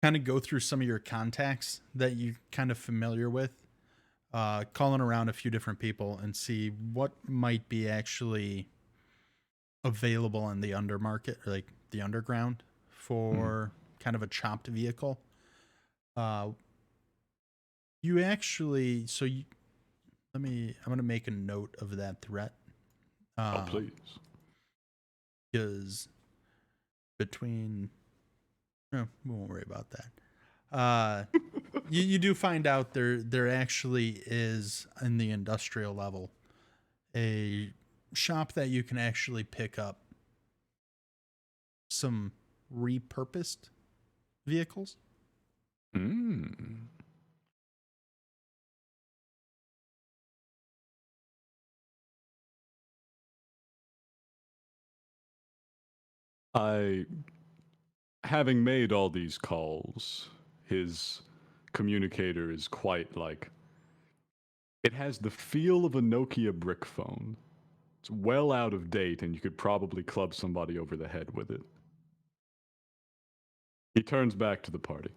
kind of go through some of your contacts that you're kind of familiar with, calling around a few different people and see what might be actually available in the undermarket, like the underground, for kind of a chopped vehicle. You actually, so you, I'm going to make a note of that threat. Oh, please. Because between, no, we won't worry about that. You do find out there actually is, in the industrial level, a shop that you can actually pick up some repurposed vehicles. Mm. Having made all these calls, his communicator is quite like, it has the feel of a Nokia brick phone. It's well out of date, and you could probably club somebody over the head with it. He turns back to the party.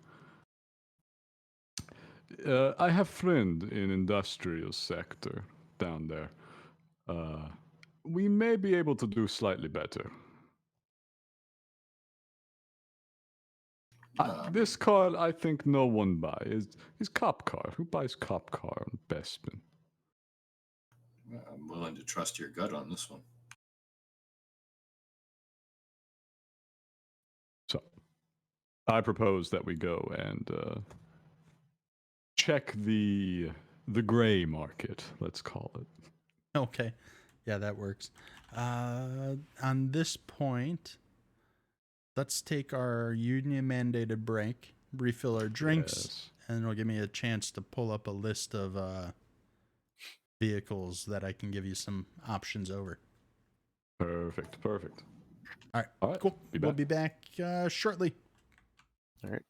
I have friend in industrial sector down there. We may be able to do slightly better. This car, I think no one buys. Is cop car. Who buys cop car on Bespin? I'm willing to trust your gut on this one. So, I propose that we go and check the gray market. Let's call it. Okay. Yeah, that works. On this point, let's take our union mandated break, refill our drinks, Yes. and it'll give me a chance to pull up a list of vehicles that I can give you some options over. Perfect. All right. Cool. We'll be back shortly. All right.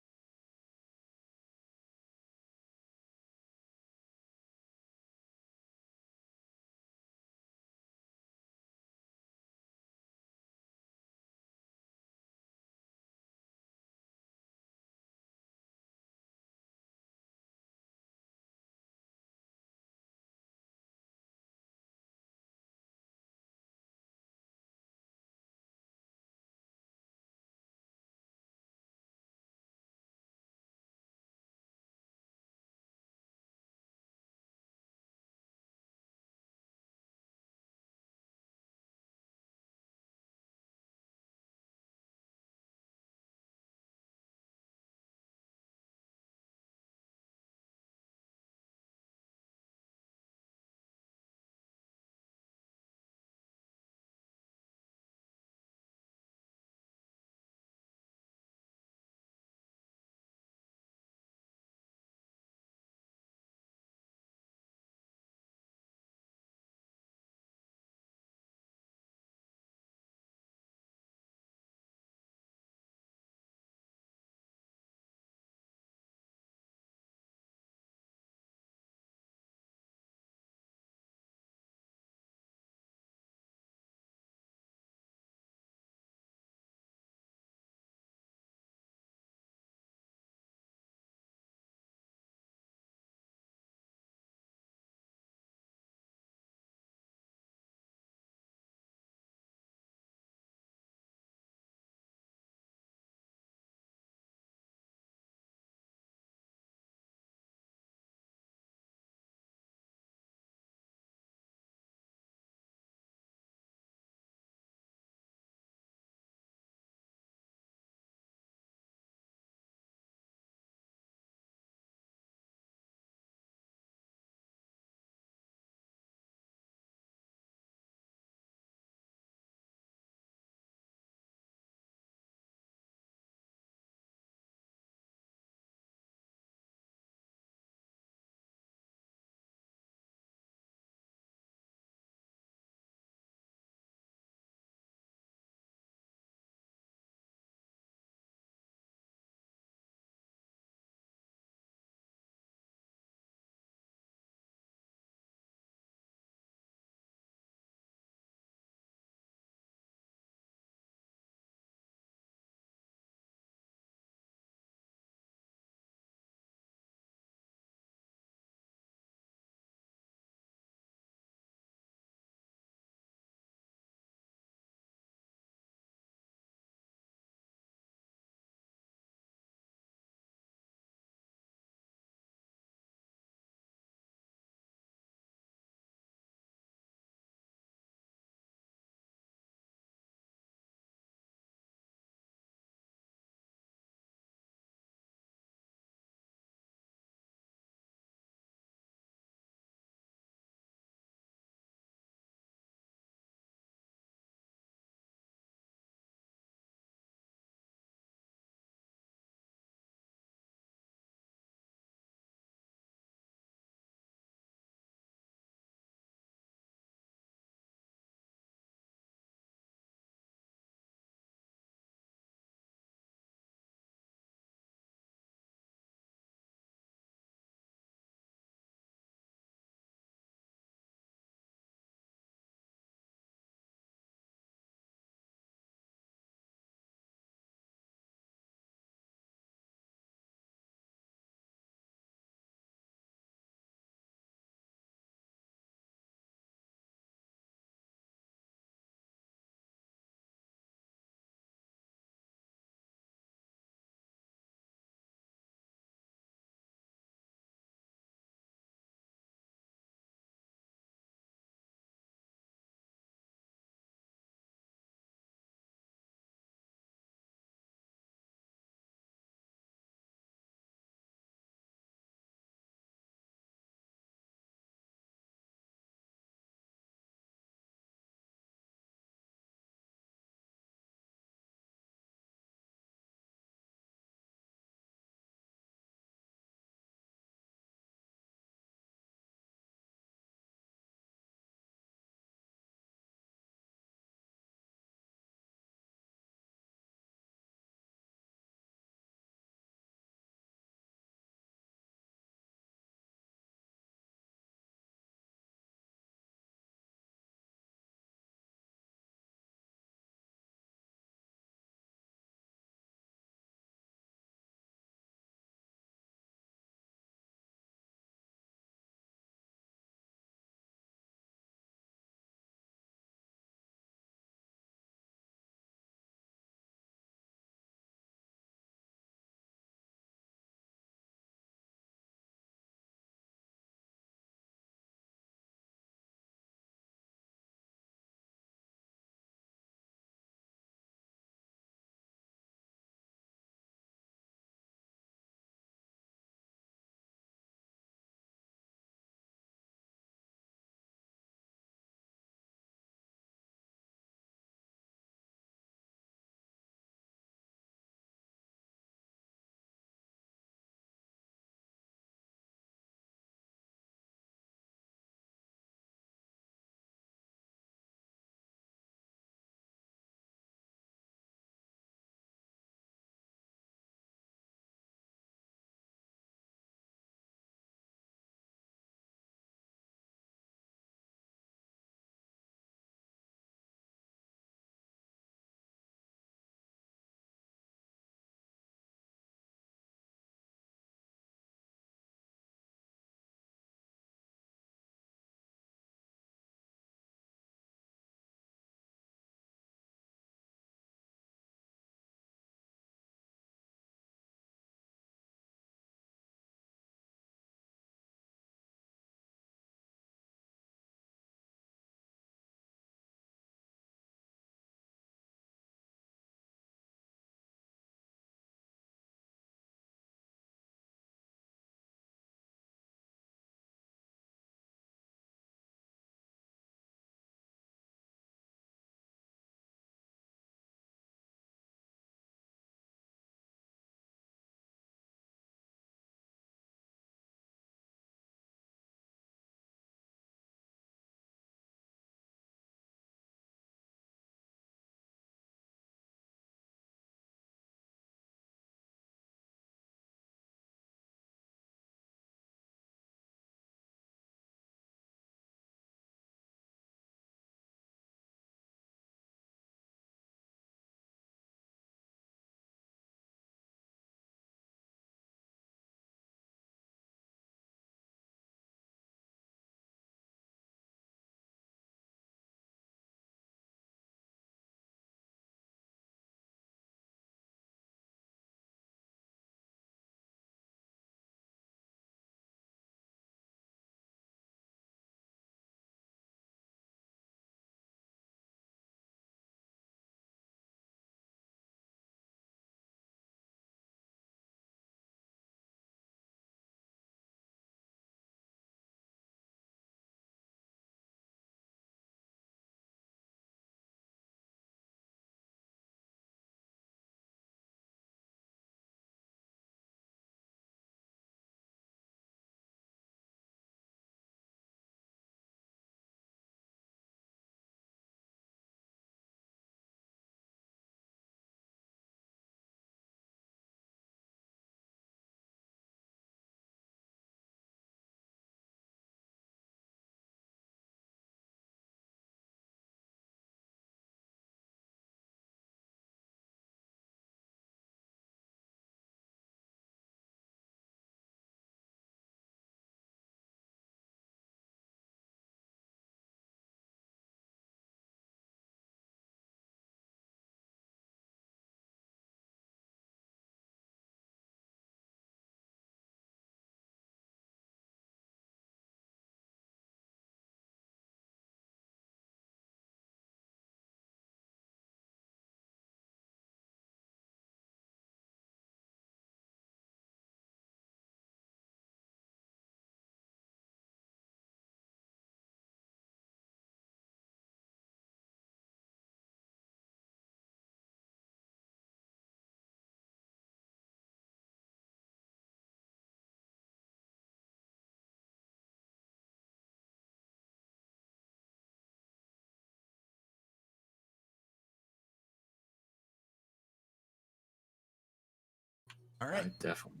All I right, definitely.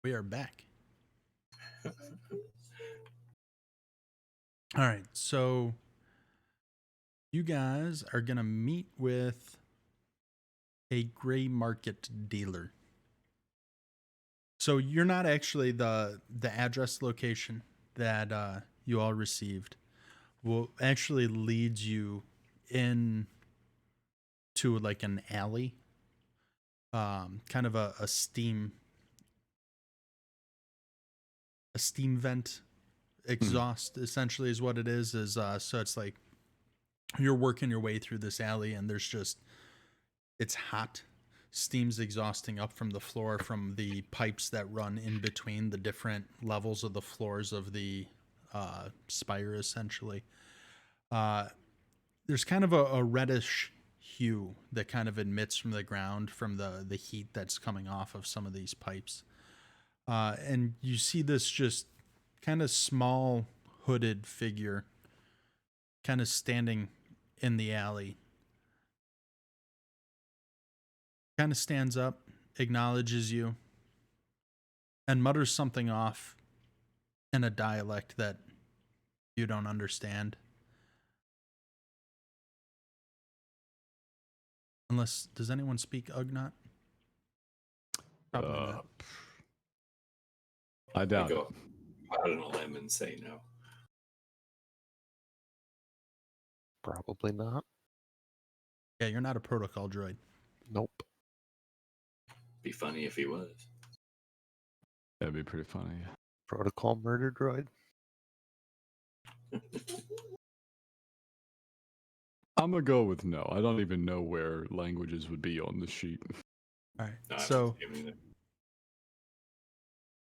we are back. All right, so you guys are gonna meet with a gray market dealer. So you're not actually the address location that you all received. Will actually leads you in to like an alley, kind of a steam vent exhaust essentially is what it is so it's like you're working your way through this alley and there's just it's hot, steam's exhausting up from the floor from the pipes that run in between the different levels of the floors of the spire essentially. There's kind of a reddish hue that kind of emits from the ground from the heat that's coming off of some of these pipes. And you see this just kind of small hooded figure kind of standing in the alley. Kind of stands up, acknowledges you, and mutters something off in a dialect that you don't understand. Unless, does anyone speak Ugnaught? Probably not. I I doubt it. go out on a limb and say no. Probably not. Yeah, you're not a protocol droid. Nope. Be funny if he was. That'd be pretty funny. Protocol murder droid? I'm gonna go with no. I don't even know where languages would be on the sheet. All right. No, I So don't see him either.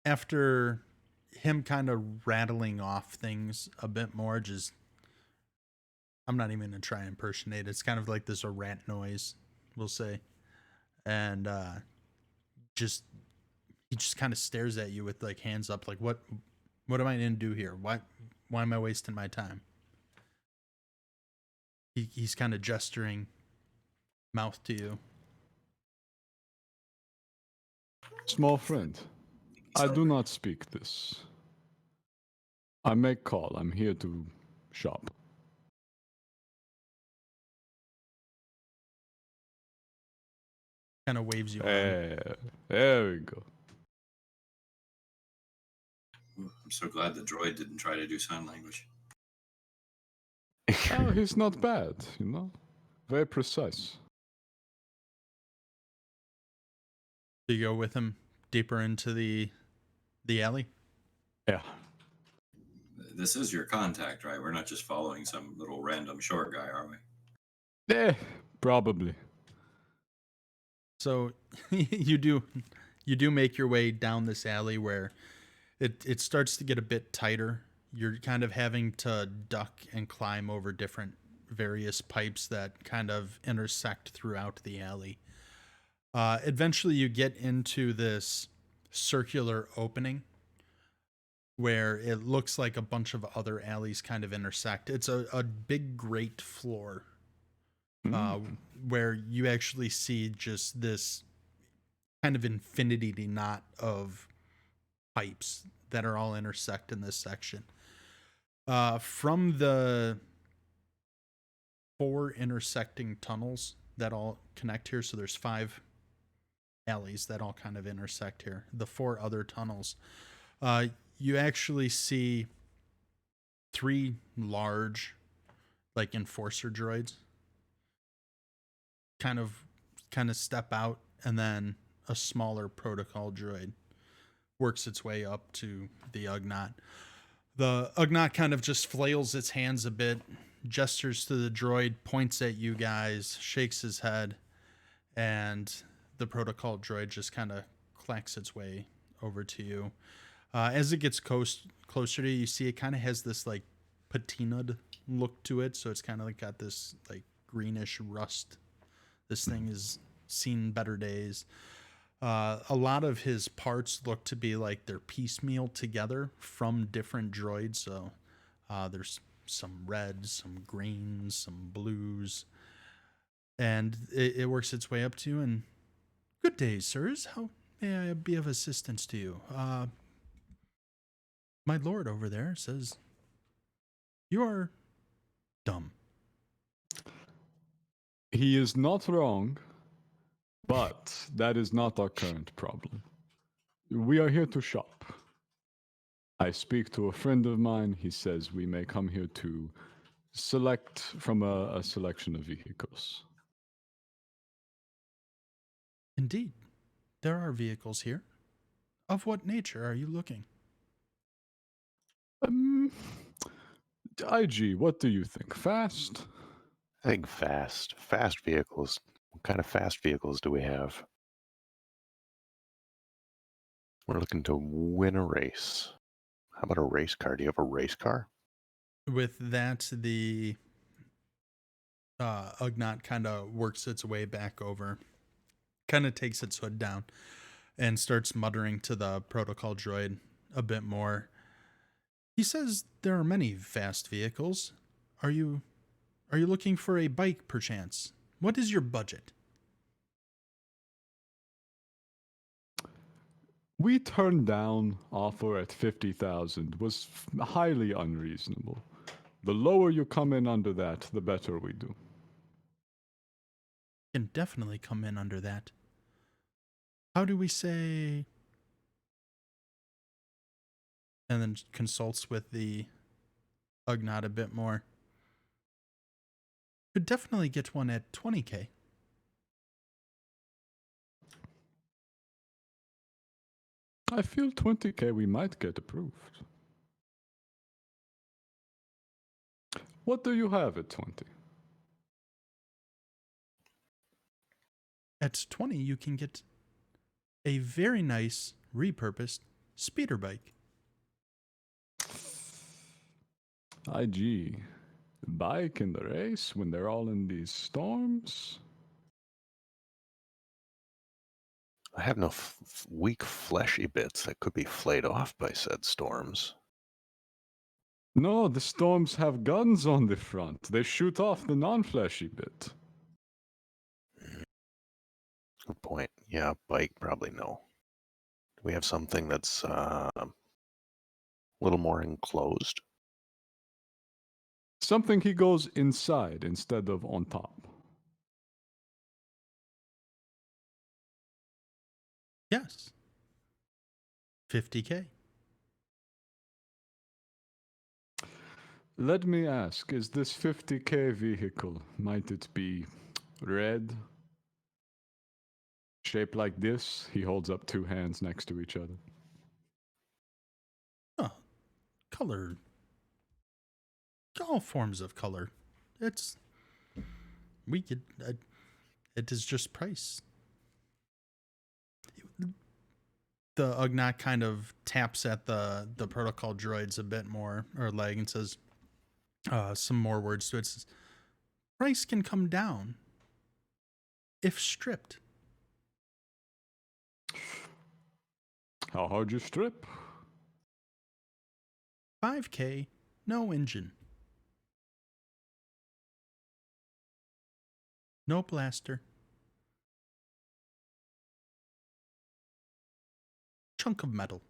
after him kind of rattling off things a bit more, just I'm not even gonna try and impersonate. It's kind of like this a rat noise, we'll say, and just he just kind of stares at you with like hands up, like what am I gonna do here? Why am I wasting my time? He's kind of gesturing, mouth to you. Small friend, I do not speak this. I make call. I'm here to shop. Kind of waves you on. There we go. I'm so glad the droid didn't try to do sign language. Oh, he's not bad, you know? Very precise. Do you go with him deeper into the alley? Yeah. This is your contact, right? We're not just following some little random short guy, are we? Probably. So you do make your way down this alley where it starts to get a bit tighter. You're kind of having to duck and climb over different various pipes that kind of intersect throughout the alley. Eventually, you get into this circular opening where it looks like a bunch of other alleys kind of intersect. It's a big grate floor where you actually see just this kind of infinity knot of pipes that are all intersect in this section. From the 4 intersecting tunnels that all connect here, so there's 5 alleys that all kind of intersect here. The 4 other tunnels, you actually see 3 large, like enforcer droids, kind of step out, and then a smaller protocol droid works its way up to the Ugnaught. The Ugnaught kind of just flails its hands a bit, gestures to the droid, points at you guys, shakes his head, and the protocol droid just kind of clacks its way over to you. As it gets closer to you, you see it kind of has this like patinaed look to it, so it's kind of like got this like greenish rust. This thing has seen better days. A lot of his parts look to be like they're piecemeal together from different droids. So there's some reds, some greens, some blues, and it works its way up to you. And good day, sirs. may I be of assistance to you? My lord over there says you're dumb. He is not wrong, but that is not our current problem. We are here to shop. I speak to a friend of mine. He says we may come here to select from a selection of vehicles. Indeed, there are vehicles here. Of what nature are you looking? Um, IG, what do you think? Fast? I think fast. Fast vehicles. What kind of fast vehicles do we have? We're looking to win a race. How about a race car? Do you have a race car? With that, the Ugnaught kind of works its way back over, kind of takes its hood down, and starts muttering to the protocol droid a bit more. He says there are many fast vehicles. Are you looking for a bike perchance? What is your budget? We turned down offer at 50,000 was highly unreasonable. The lower you come in under that, the better we do. Can definitely come in under that. How do we say? And then consults with the Ugnaught a bit more. Could definitely get one at 20K. I feel 20K we might get approved. What do you have at 20? At 20, you can get a very nice repurposed speeder bike. IG, bike in the race when they're all in these storms? I have no weak fleshy bits that could be flayed off by said storms. No, the storms have guns on the front. They shoot off the non-fleshy bit. Good point. Yeah, bike, probably no. Do we have something that's a little more enclosed? Something he goes inside instead of on top. Yes. 50K. Let me ask, is this 50K vehicle, might it be red? Shaped like this? He holds up two hands next to each other. Oh, color. All forms of color. It's. We could. It is just price. The Ugnaught kind of taps at the protocol droids a bit more, or leg, and says some more words to it. It says, price can come down if stripped. How hard you strip? 5K, no engine. No blaster. Chunk of metal.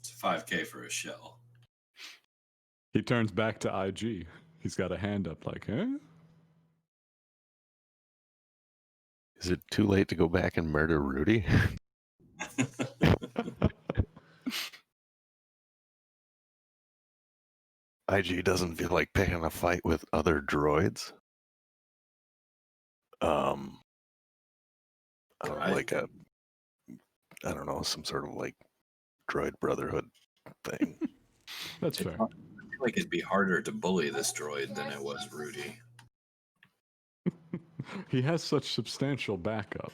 It's 5K for a shell. He turns back to IG. He's got a hand up like, huh? Is it too late to go back and murder Rudy? IG doesn't feel like picking a fight with other droids. Like a, I don't know, some sort of like droid brotherhood thing. That's fair. I feel like it'd be harder to bully this droid than it was Rudy. He has such substantial backup,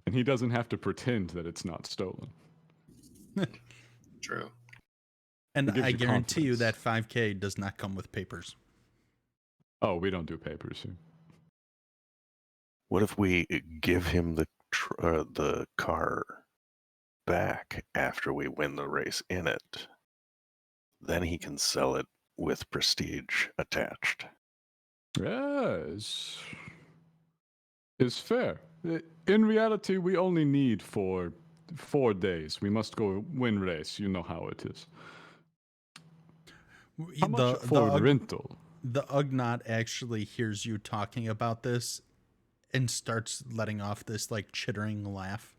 and he doesn't have to pretend that it's not stolen. True. And It gives I you guarantee you confidence. that 5K does not come with papers. Oh, we don't do papers here. What if we give him the car back after we win the race in it? Then he can sell it with prestige attached. Yes. Is fair. In reality, we only need for 4 days. We must go win race. You know how it is. How much for rental? The Ugnaught actually hears you talking about this and starts letting off this like chittering laugh.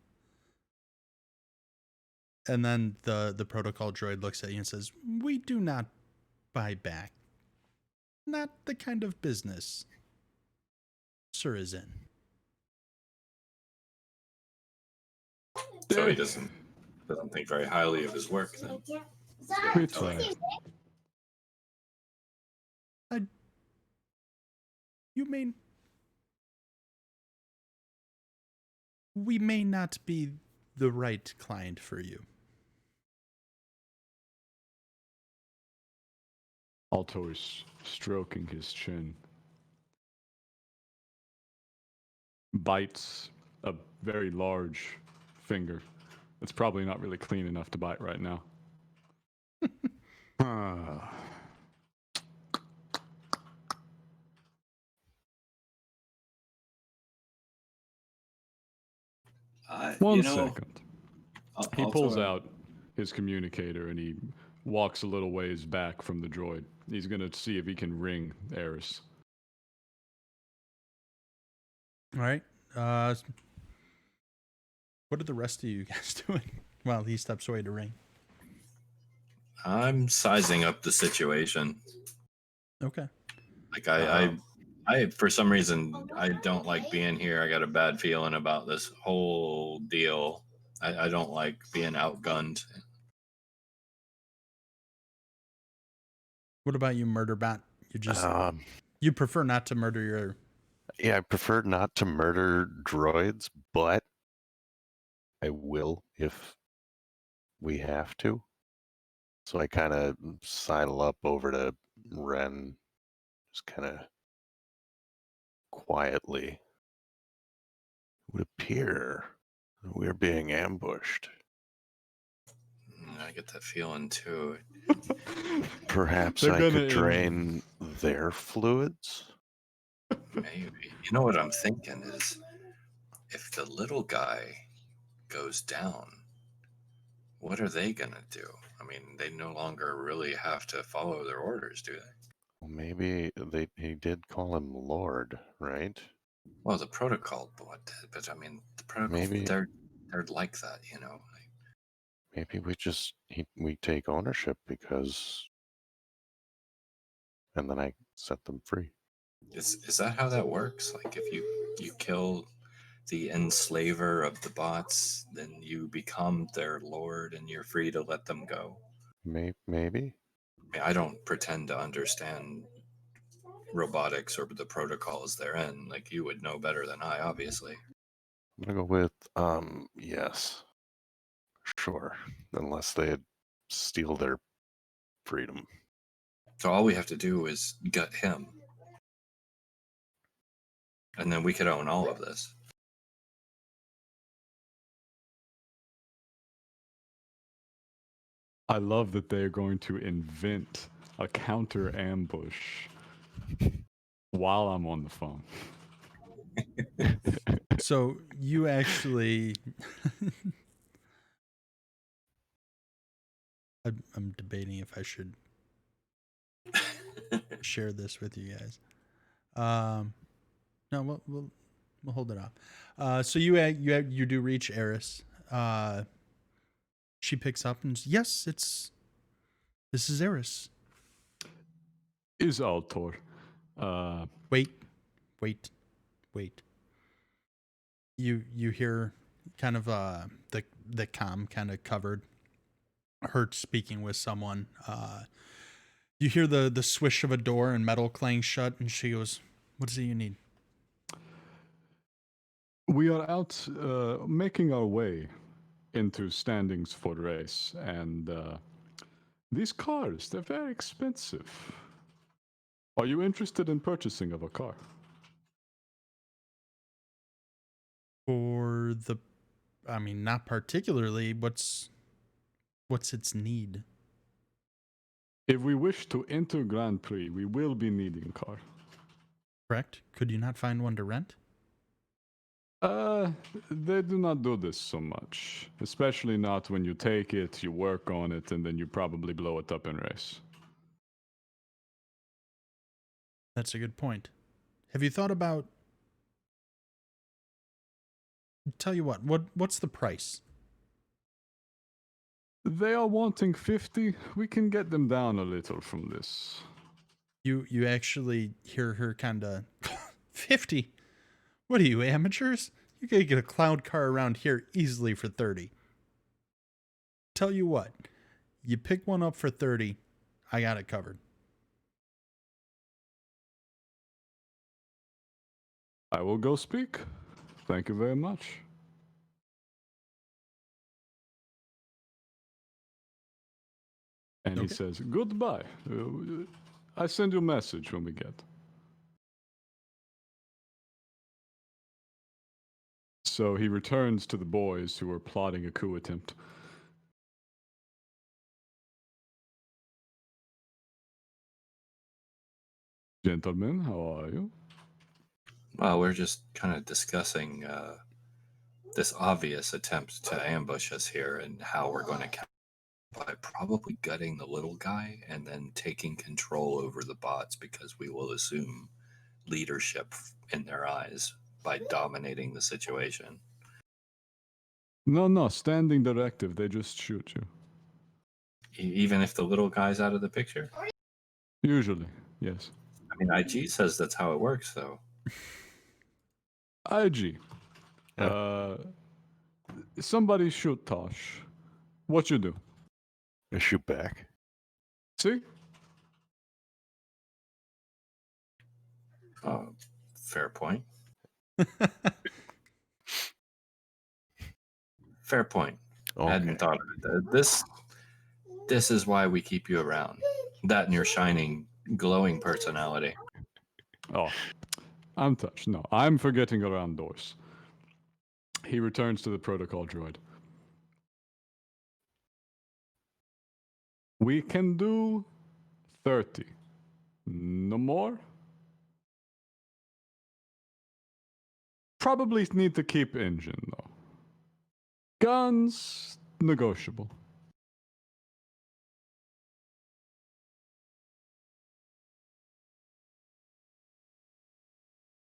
And then the protocol droid looks at you and says, "We do not buy back. Not the kind of business Sir is in." So he doesn't think very highly of his work then. We try. We may not be the right client for you. Alto is stroking his chin. Bites a very large finger. It's probably not really clean enough to bite right now. One second. He pulls out his communicator and he walks a little ways back from the droid. He's going to see if he can ring Eris. All right. What are the rest of you guys doing while he steps away to ring? I'm sizing up the situation. Okay. Like I for some reason I don't like being here. I got a bad feeling about this whole deal. I don't like being outgunned. What about you, Murderbot? You prefer not to murder your... Yeah, I prefer not to murder droids, but I will if we have to. So I kind of sidle up over to Ren, just kind of quietly. It would appear we're being ambushed. I get that feeling too. Perhaps I could drain their fluids? Maybe. You know what I'm thinking is, if the little guy goes down, what are they gonna do? I mean, they no longer really have to follow their orders, do they? Well, maybe he did call him Lord, right? Well, the protocol but I mean, the protocol, Maybe they're like that, you know. maybe we take ownership because, and then I set them free. Is that how that works? Like, if you kill the enslaver of the bots, then you become their lord and you're free to let them go? Maybe. I mean, I don't pretend to understand robotics or the protocols therein. Like, you would know better than I, obviously. I'm gonna go with yes. Sure. Unless they steal their freedom. So all we have to do is gut him. And then we could own all of this. I love that they're going to invent a counter ambush while I'm on the phone. So you actually... I'm debating if I should share this with you guys. No, we'll hold it off. So you do reach Eris. She picks up and yes, this is Eris. Is Altor. Wait. You hear kind of the comm kind of covered her speaking with someone. You hear the swish of a door and metal clang shut, and she goes, "What is it you need?" We are out making our way into standings for race, and these cars, they're very expensive. Are you interested in purchasing of a car? Not particularly. What's its need? If we wish to enter Grand Prix, we will be needing a car. Correct? Could you not find one to rent? They do not do this so much. Especially not when you take it, you work on it, and then you probably blow it up in race. That's a good point. Have you thought about? Tell you what's the price? They are wanting 50. We can get them down a little from this. You actually hear her kind of 50. What are you, amateurs? You could get a cloud car around here easily for 30. Tell you what, you pick one up for 30, I got it covered. I will go speak. Thank you very much. And he Okay. says, goodbye. I send you a message when we get. So he returns to the boys who are plotting a coup attempt. Gentlemen, how are you? Well, we're just kind of discussing this obvious attempt to ambush us here and how we're going to counter by probably gutting the little guy and then taking control over the bots because we will assume leadership in their eyes by dominating the situation. No, standing directive. They just shoot you. Even if the little guy's out of the picture? Usually, yes. I mean, IG says that's how it works, though. IG. Yeah. Somebody shoot Tosh. What you do? I shoot back. See? Fair point. Fair point. Okay. I hadn't thought of it. This is why we keep you around. That and your shining, glowing personality. Oh, I'm touched. No, I'm forgetting around doors. He returns to the protocol droid. We can do 30. No more? Probably need to keep engine, though. Guns, negotiable.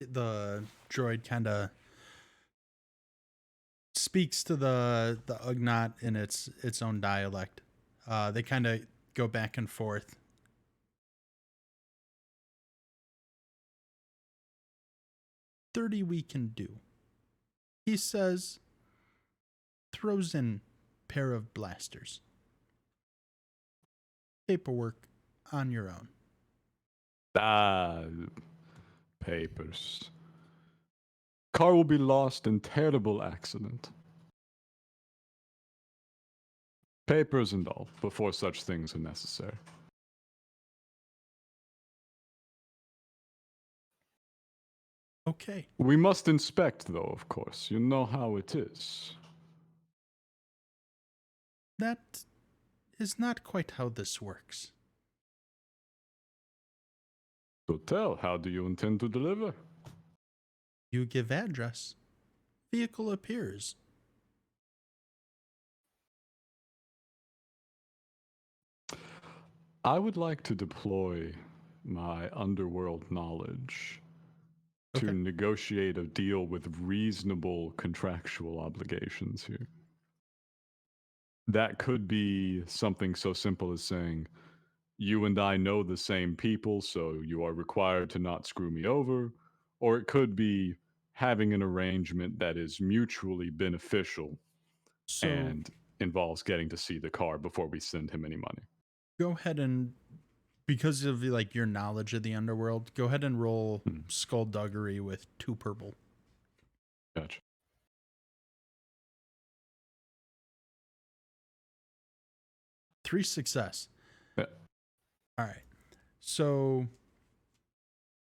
The droid kind of speaks to the Ugnaught in its own dialect. They kind of go back and forth. 30 we can do. He says, throws in pair of blasters. Paperwork on your own. Papers. Car will be lost in terrible accident. Papers and all, before such things are necessary. Okay. We must inspect, though, of course. You know how it is. That is not quite how this works. So tell, how do you intend to deliver? You give address. Vehicle appears. I would like to deploy my underworld knowledge to Okay. negotiate a deal with reasonable contractual obligations here. That could be something so simple as saying, you and I know the same people, so you are required to not screw me over. Or it could be having an arrangement that is mutually beneficial So and involves getting to see the car before we send him any money. go ahead and, because of like your knowledge of the underworld, go ahead and roll skullduggery with 2 purple. Gotcha. 3 success. Yeah. All right. So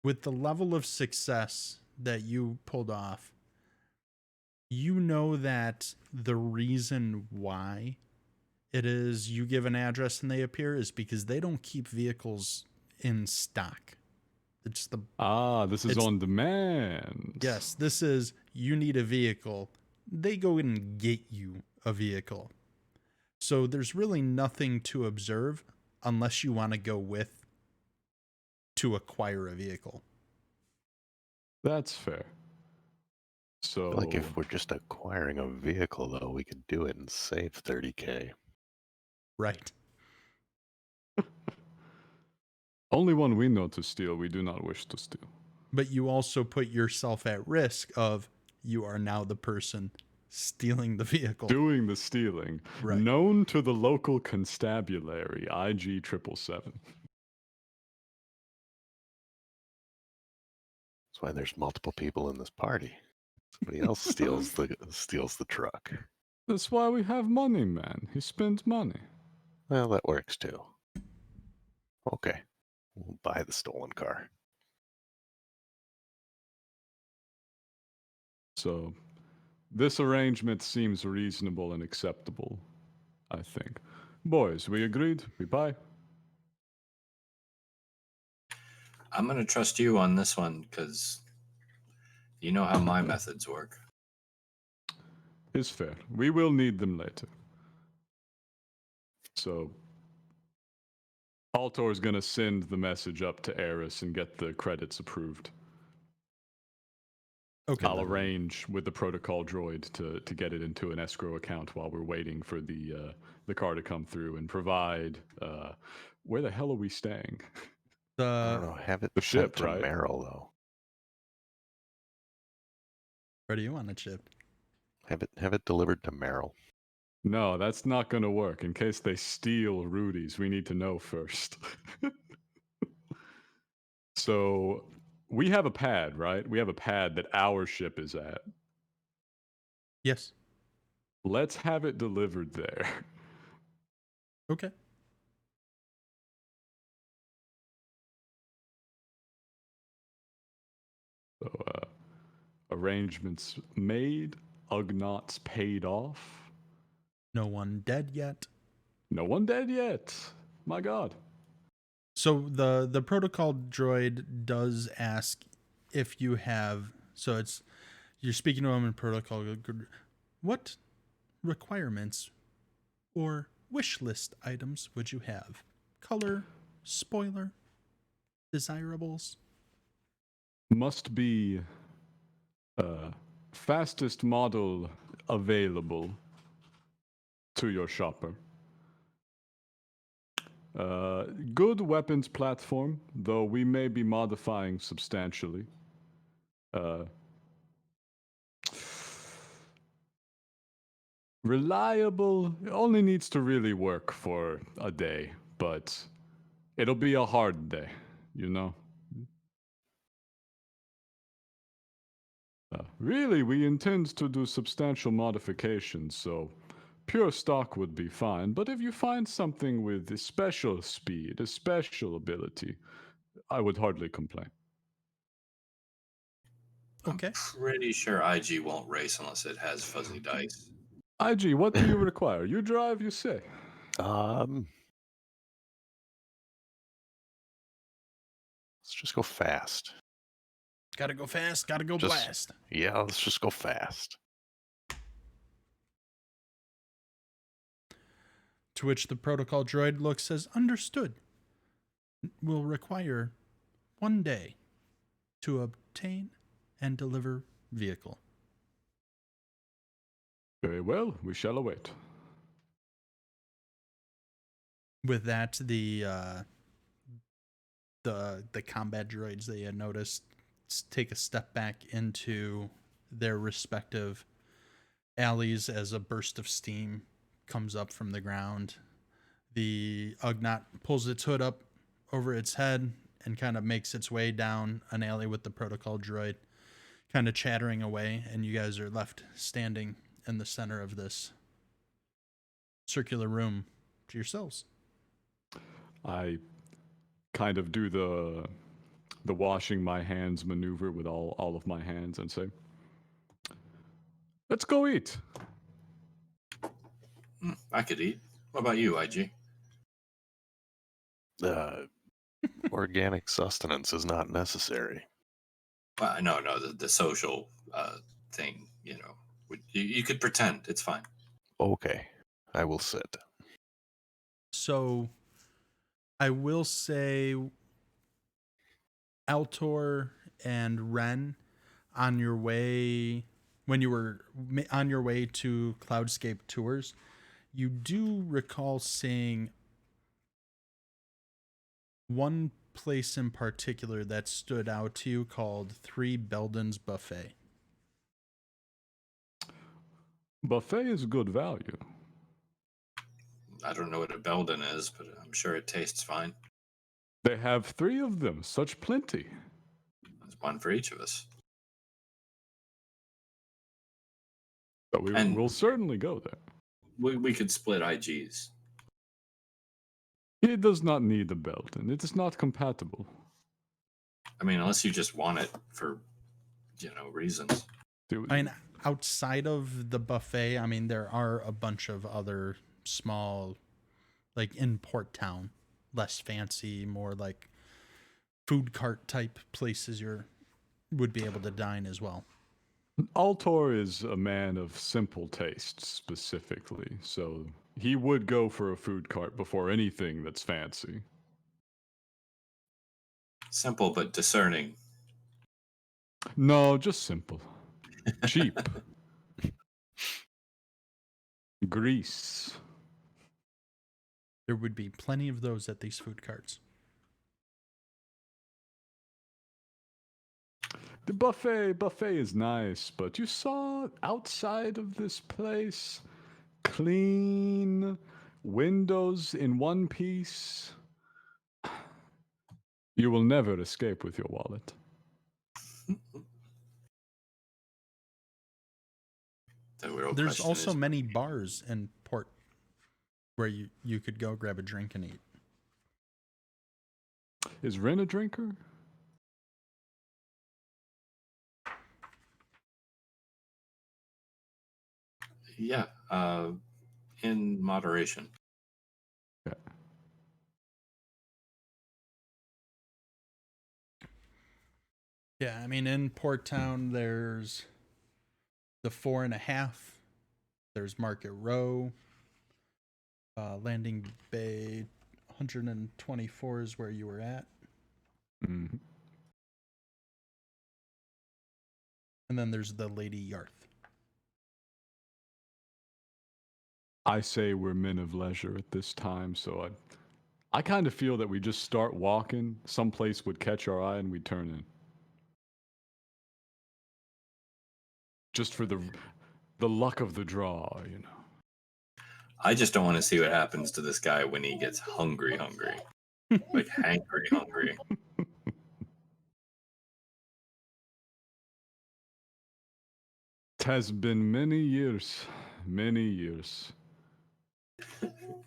with the level of success that you pulled off, you know that the reason why it is you give an address and they appear is because they don't keep vehicles in stock. It's the This is It's- on demand. yes, this is you need a vehicle. They go and get you a vehicle. So there's really nothing to observe unless you want to go with to acquire a vehicle. That's fair. So, I feel like if we're just acquiring a vehicle, though, we could do it and save 30K. Right. only one we know to steal, we do not wish to steal. But you also put yourself at risk of you are now the person stealing the vehicle. Doing the stealing, Right. known to the local constabulary, IG 777. That's why there's multiple people in this party. Somebody else steals the truck. That's why we have money, man. He spends money. Well, that works too. Okay, we'll buy the stolen car. So, this arrangement seems reasonable and acceptable, I think. Boys, we agreed? We buy? I'm going to trust you on this one because you know how my methods work. Is fair. We will need them later. So, Altor is going to send the message up to Eris and get the credits approved. Okay. I'll arrange with the protocol droid to get it into an escrow account while we're waiting for the car to come through and provide. Where the hell are we staying? I don't know. Have it the sent ship, to right? Merrill, though. Where do you want it shipped? Have it delivered to Merrill. No, that's not going to work. In case they steal Rudy's, we need to know first. So, we have a pad, right? We have a pad that our ship is at. Yes. Let's have it delivered there. Okay. So, arrangements made, Ugnaughts paid off. No one dead yet. No one dead yet. My God. So the protocol droid does ask if you have. So it's you're speaking to him in protocol. What requirements or wish list items would you have? Color, spoiler, desirables. Must be fastest model available to your shopper. Good weapons platform, though we may be modifying substantially. Reliable, only needs to really work for a day, but it'll be a hard day, you know? Really, we intend to do substantial modifications, so pure stock would be fine, but if you find something with a special speed, a special ability, I would hardly complain. Okay. I'm pretty sure IG won't race unless it has fuzzy dice. IG, what do you require? You drive, you say. Let's just go fast. Gotta go fast. Gotta go blast. Yeah, let's just go fast. To which the protocol droid looks as understood. Will require 1 day to obtain and deliver vehicle. Very well, we shall await. With that, the combat droids that you had noticed take a step back into their respective alleys as a burst of steam comes up from the ground. The Ugnaught pulls its hood up over its head and kind of makes its way down an alley with the protocol droid, kind of chattering away, and you guys are left standing in the center of this circular room to yourselves. I kind of do the washing my hands maneuver with all of my hands and say, let's go eat. I could eat. What about you, IG? Organic sustenance is not necessary. No, the social thing, you could pretend. It's fine. Okay, I will sit. So I will say Altor and Ren, on your way, when you were on your way to Cloudscape Tours, you do recall seeing one place in particular that stood out to you called Three Belden's Buffet. Buffet is good value. I don't know what a Belden is, but I'm sure it tastes fine. They have 3 of them, such plenty. There's one for each of us. But we And- will certainly go there. We could split IGs. It does not need the Belden. It is not compatible. I mean, unless you just want it for, reasons. Dude, I mean, outside of the buffet, I mean, there are a bunch of other small, like in Port Town, less fancy, more like food cart type places would be able to dine as well. Altor is a man of simple tastes, specifically, so he would go for a food cart before anything that's fancy. Simple but discerning. No, just simple. Cheap. Grease. There would be plenty of those at these food carts. The buffet is nice, but you saw outside of this place, clean, windows in one piece. You will never escape with your wallet. There's also many bars in Port where you could go grab a drink and eat. Is Ren a drinker? Yeah, in moderation. Yeah. Yeah, I mean, in Port Town, there's the 4.5. There's Market Row. Landing Bay 124 is where you were at. Mm-hmm. And then there's the Lady Yarth. I say we're men of leisure at this time, so I kind of feel that we just start walking, someplace would catch our eye, and we'd turn in. Just for the luck of the draw, I just don't want to see what happens to this guy when he gets hungry. Like hangry. It has been many years.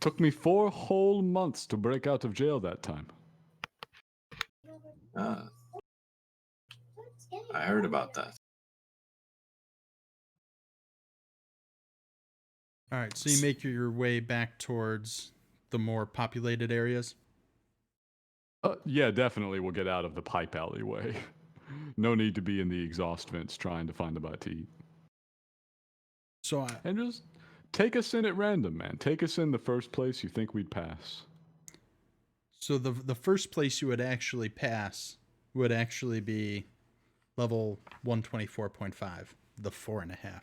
Took me 4 whole months to break out of jail that time. I heard about that. All right, so you make your way back towards the more populated areas. Yeah, definitely we'll get out of the pipe alleyway. No need to be in the exhaust vents trying to find a bite to eat. So and just take us in at random, man. Take us in the first place you think we'd pass. So the first place you would actually pass would actually be level 124.5, the 4.5.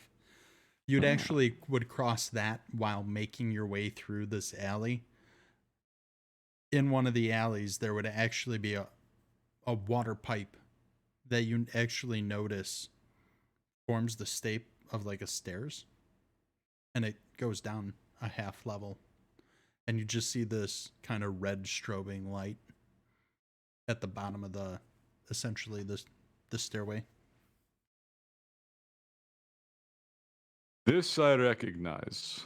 You'd actually would cross that while making your way through this alley. In one of the alleys, there would actually be a water pipe that you actually notice forms the shape of like a stairs. And it goes down a half level. And you just see this kind of red strobing light at the bottom of essentially the stairway. This I recognize.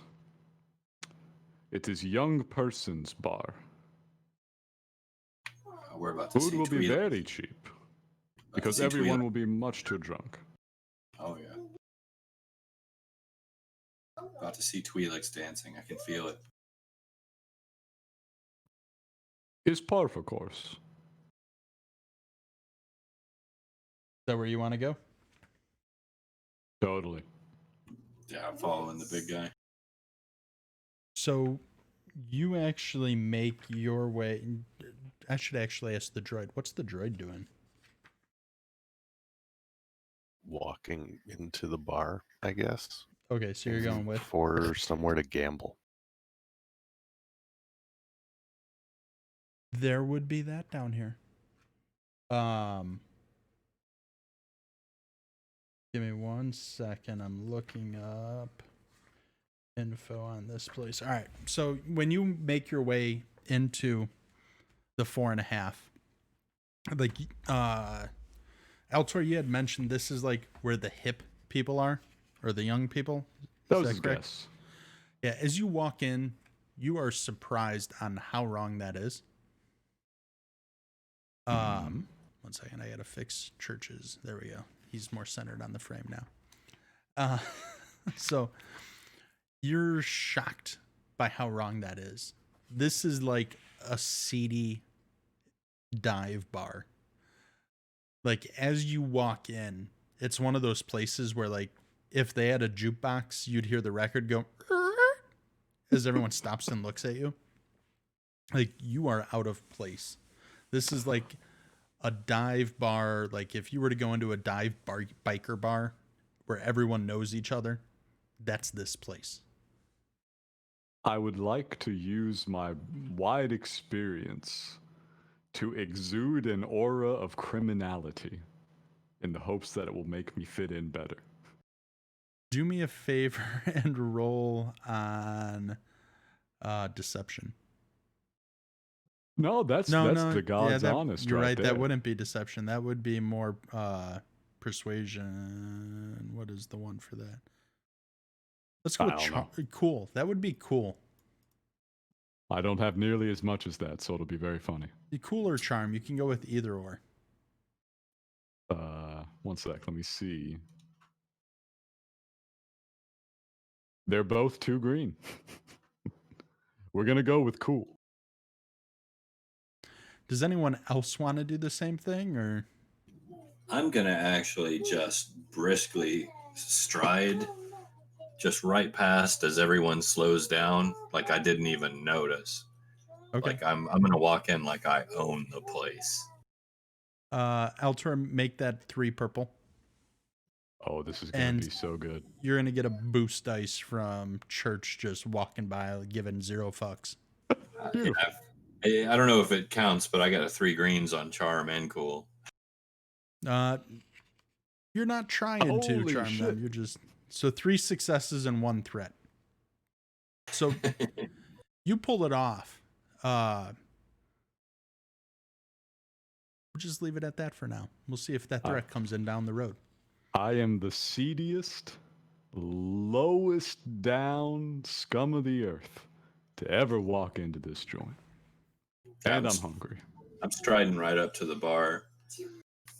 It is Young Person's Bar. We're about to Food see will be Tweedle. very cheap. Because everyone will be much too drunk. Oh, yeah. About to see Twi'leks dancing. I can feel it. Is par for course. that where you want to go? Totally. Yeah, I'm following the big guy. So you actually make your way. I should actually ask the droid. What's the droid doing? Walking into the bar, I guess. Okay, so you're going with. For somewhere to gamble. There would be that down here. Give me 1 second. I'm looking up info on this place. All right. So when you make your way into the 4.5, like, Altor, you had mentioned this is like where the hip people are, or the young people. That Is was that his correct? guess. Yeah. As you walk in, you are surprised on how wrong that is. 1 second. I gotta fix churches. There we go. He's more centered on the frame now. So you're shocked by how wrong that is. This is like a seedy dive bar. Like, as you walk in, it's one of those places where, like, if they had a jukebox, you'd hear the record go as everyone stops and looks at you. Like, you are out of place. This is like a dive bar. Like, if you were to go into a dive bar, biker bar where everyone knows each other, that's this place. I would like to use my wide experience to exude an aura of criminality in the hopes that it will make me fit in better. Do me a favor and roll on deception. No, that's No, the God's honest you're right. there. That wouldn't be deception. That would be more persuasion. What is the one for that? Let's go I with don't know. cool. That would be cool. I don't have nearly as much as that, so it'll be very funny. The cool or charm. You can go with either or. 1 sec, let me see. They're both 2 green. We're gonna go with cool. Does anyone else want to do the same thing, or? I'm going to actually just briskly stride just right past as everyone slows down, like I didn't even notice. Okay. Like I'm going to walk in like I own the place. Altor, make that 3 purple. Oh, this is gonna And be so good. you're gonna get a boost dice from Church just walking by, giving 0 fucks. Beautiful. I don't know if it counts, but I got a 3 greens on charm and cool. You're not trying to Holy charm shit. them. You're just 3 successes and 1 threat. So you pull it off. We'll just leave it at that for now. We'll see if that threat comes in down the road. I am the seediest, lowest down scum of the earth to ever walk into this joint. And I'm hungry. I'm striding right up to the bar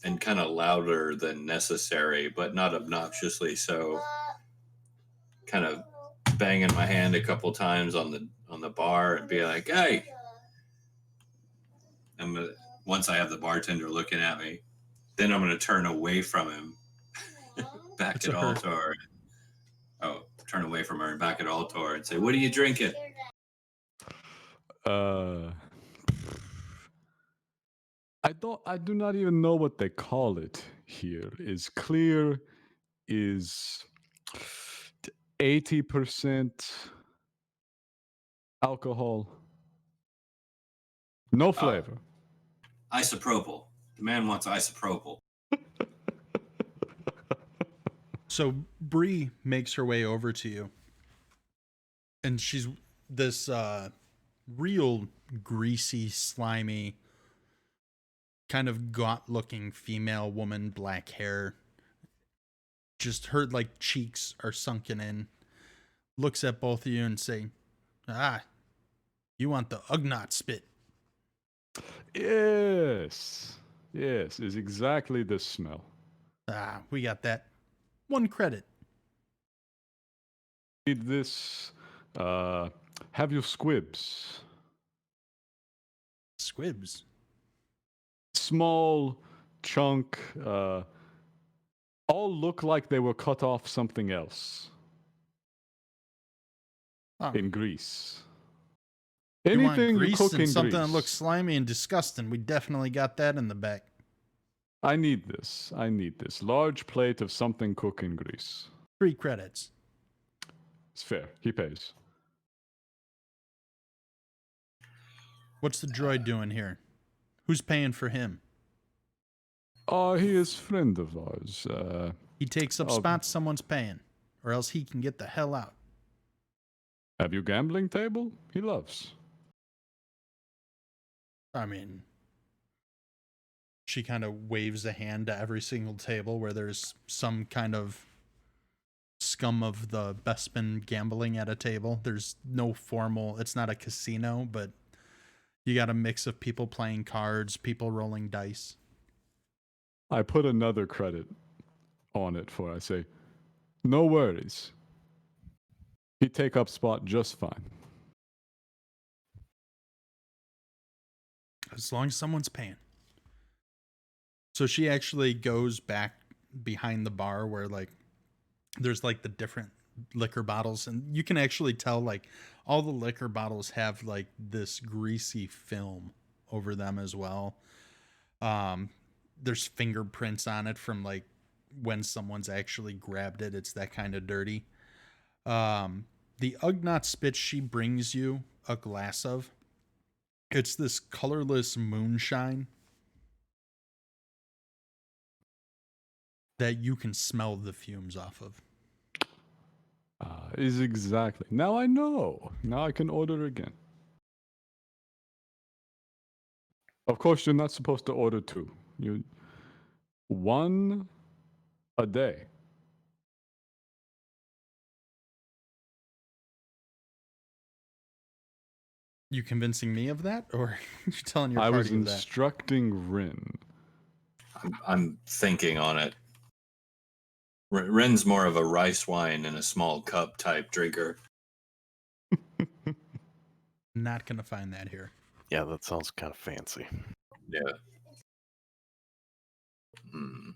and kind of louder than necessary, but not obnoxiously so. Kind of banging my hand a couple times on the bar and be like, "Hey!" Once I have the bartender looking at me, then I'm gonna turn away from him, back It's at a her. Altor. Turn away from her and back at Altor and say, "What are you drinking?" I do not even know what they call it here. Is clear is 80% alcohol. No flavor. Isopropyl. The man wants isopropyl. So Bree makes her way over to you, and she's this real greasy, slimy, kind of gaunt-looking female woman, black hair. Just her like cheeks are sunken in. Looks at both of you and say, "Ah, you want the Ugnaught spit?" Yes, is exactly the smell. Ah, we got that. 1 credit. Need this. Have your squibs. Squibs. Small chunk, all look like they were cut off something else Oh, in Greece. you want Anything you grease cook and in something Greece. that looks slimy and disgusting? We definitely got that in the back. I need this. I need this. Large plate of something cooked in Greece. 3 credits. It's fair. He pays. What's the droid doing here? Who's paying for him? He is friend of ours. He takes up Oh. spots someone's paying, or else he can get the hell out. Have you gambling table? He loves. I mean, she kind of waves a hand to every single table where there's some kind of scum of the Bespin gambling at a table. There's no formal, it's not a casino, but you got a mix of people playing cards, people rolling dice. I put another credit on it for I say, no worries. He take up spot just fine. As long as someone's paying. So she actually goes back behind the bar where like there's like the different liquor bottles, and you can actually tell like all the liquor bottles have like this greasy film over them as well. There's fingerprints on it from like when someone's actually grabbed it. It's that kind of dirty. The Ugnaught Spitz she brings you a glass of. It's this colorless moonshine that you can smell the fumes off of. Is exactly. Now I know. Now I can order again. Of course, you're not supposed to order 2. You 1 a day. You convincing me of that, or you telling your I party was of that? instructing Rin. I'm thinking on it. Ren's more of a rice wine in a small cup type drinker. Not gonna find that here. Yeah, that sounds kind of fancy. Yeah. Hmm.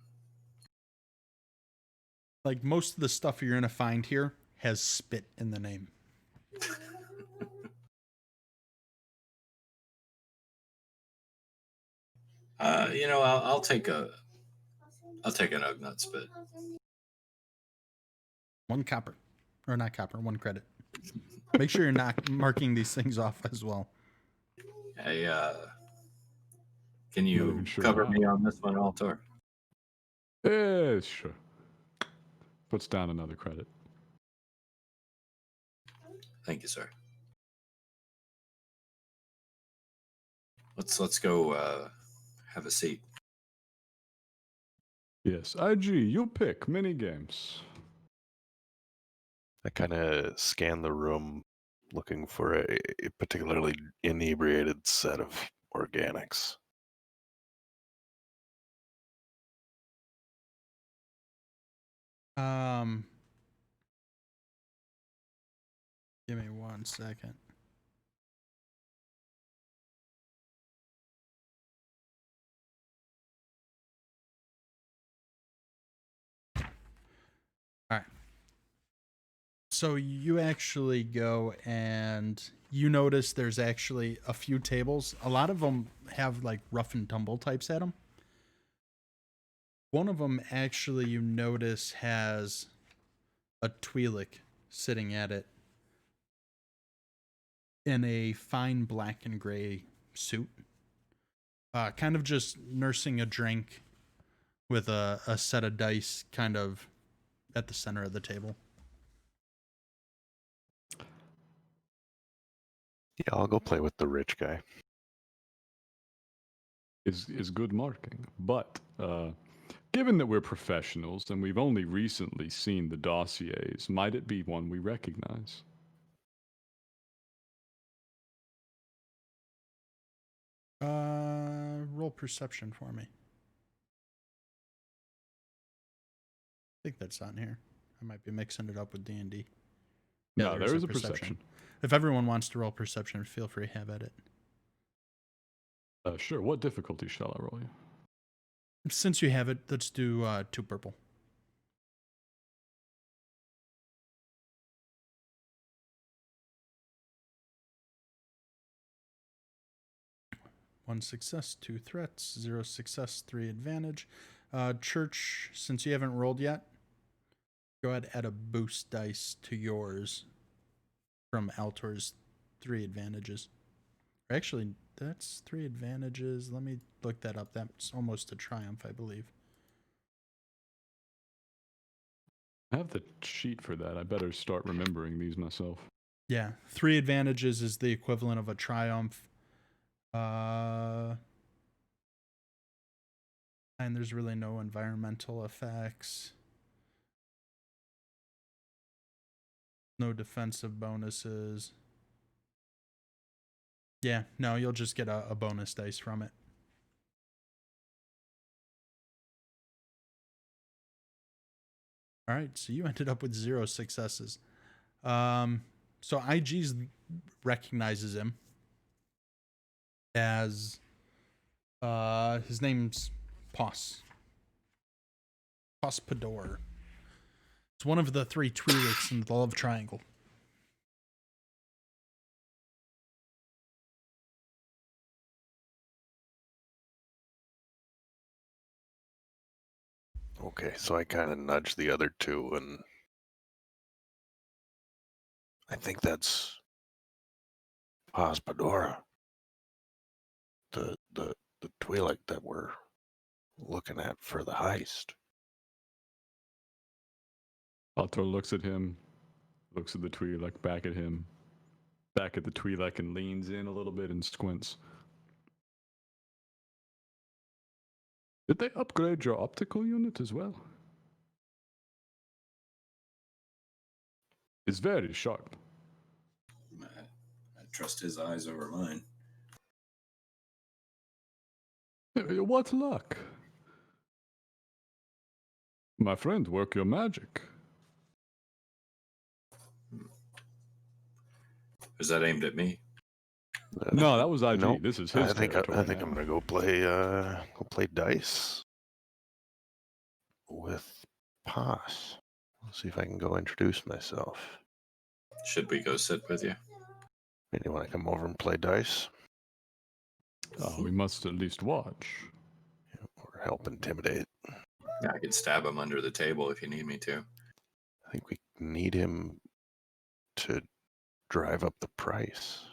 Like most of the stuff you're gonna find here has spit in the name. I'll take an Ugnut Spit. 1 copper, or not copper, 1 credit. Make sure you're not marking these things off as well. Hey, can Not you even sure cover how. me on this one, Altor? Yeah, sure. Puts down another credit. Thank you, sir. Let's go have a seat. Yes, IG, you pick mini games. I kind of scan the room looking for a particularly inebriated set of organics. Give me 1 second. All right. So you actually go and you notice there's actually a few tables. A lot of them have like rough and tumble types at them. One of them actually you notice has a Twi'lek sitting at it in a fine black and gray suit. Kind of just nursing a drink with a set of dice kind of at the center of the table. Yeah, I'll go play with the rich guy. Is good marking. But given that we're professionals and we've only recently seen the dossiers, might it be one we recognize? Roll perception for me. I think that's on here. I might be mixing it up with D&D. Yeah, No, there is a perception. If everyone wants to roll perception, feel free to have at it. Sure. What difficulty shall I roll you? Since you have it, let's do 2 purple. 1 success, 2 threats, 0 success, 3 advantage. Church, since you haven't rolled yet, go ahead and add a boost dice to yours from Altor's 3 advantages. Or actually, that's 3 advantages. Let me look that up. That's almost a triumph, I believe. I have the sheet for that. I better start remembering these myself. Yeah, 3 advantages is the equivalent of a triumph. And there's really no environmental effects. No defensive bonuses. Yeah, no, you'll just get a bonus dice from it. All right, so you ended up with 0 successes. So IG's recognizes him as his name's Poss. Pospador. It's one of the 3 Twi'leks in the love triangle. Okay, so I kind of nudged the other two, and I think that's Pospadora, the Twi'lek that we're looking at for the heist. Altor looks at him, looks at the Twi'lek, back at him, back at the Twi'lek, and leans in a little bit and squints. Did they upgrade your optical unit as well? It's very sharp. I trust his eyes over mine. What luck? My friend, work your magic. Is that aimed at me? No, that was IG. Nope. This is his territory. I think I'm gonna go play dice with Poss. Let's see if I can go introduce myself. Should we go sit with you? Maybe you want to come over and play dice We must at least watch. or help intimidate? Yeah, I could stab him under the table if you need me to. I think we need him to drive up the price.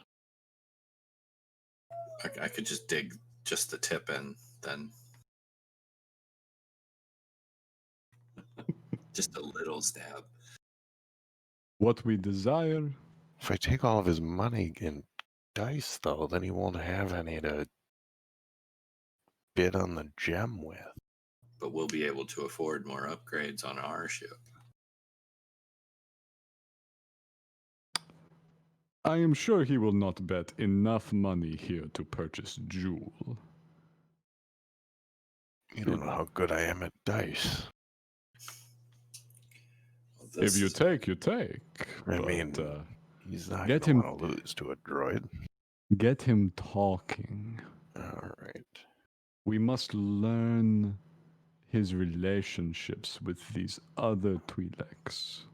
I could just dig just the tip in, then. Just a little stab. What we desire. If I take all of his money in dice, though, then he won't have any to bid on the gem with. But we'll be able to afford more upgrades on our ship. I am sure he will not bet enough money here to purchase Jewel. You don't know how good I am at dice. Well, If you take, you take. I But, mean, he's not get going him- to want to lose to a droid. get him talking. All right. We must learn his relationships with these other Twi'leks.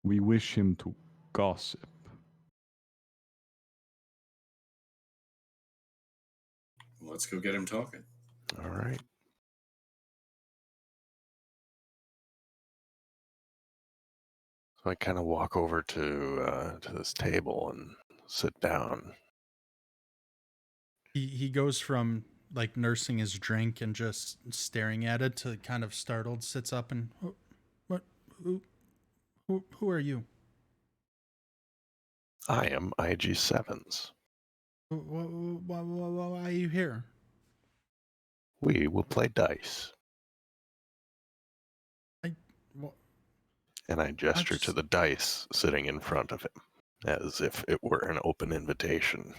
We wish him to gossip. Let's go get him talking. All right. So I kind of walk over to this table and sit down. He goes from like nursing his drink and just staring at it to kind of startled, sits up and what who are you? I am IG7s. Why are you here? We will play dice. What? And I gesture to just- the dice sitting in front of him as if it were an open invitation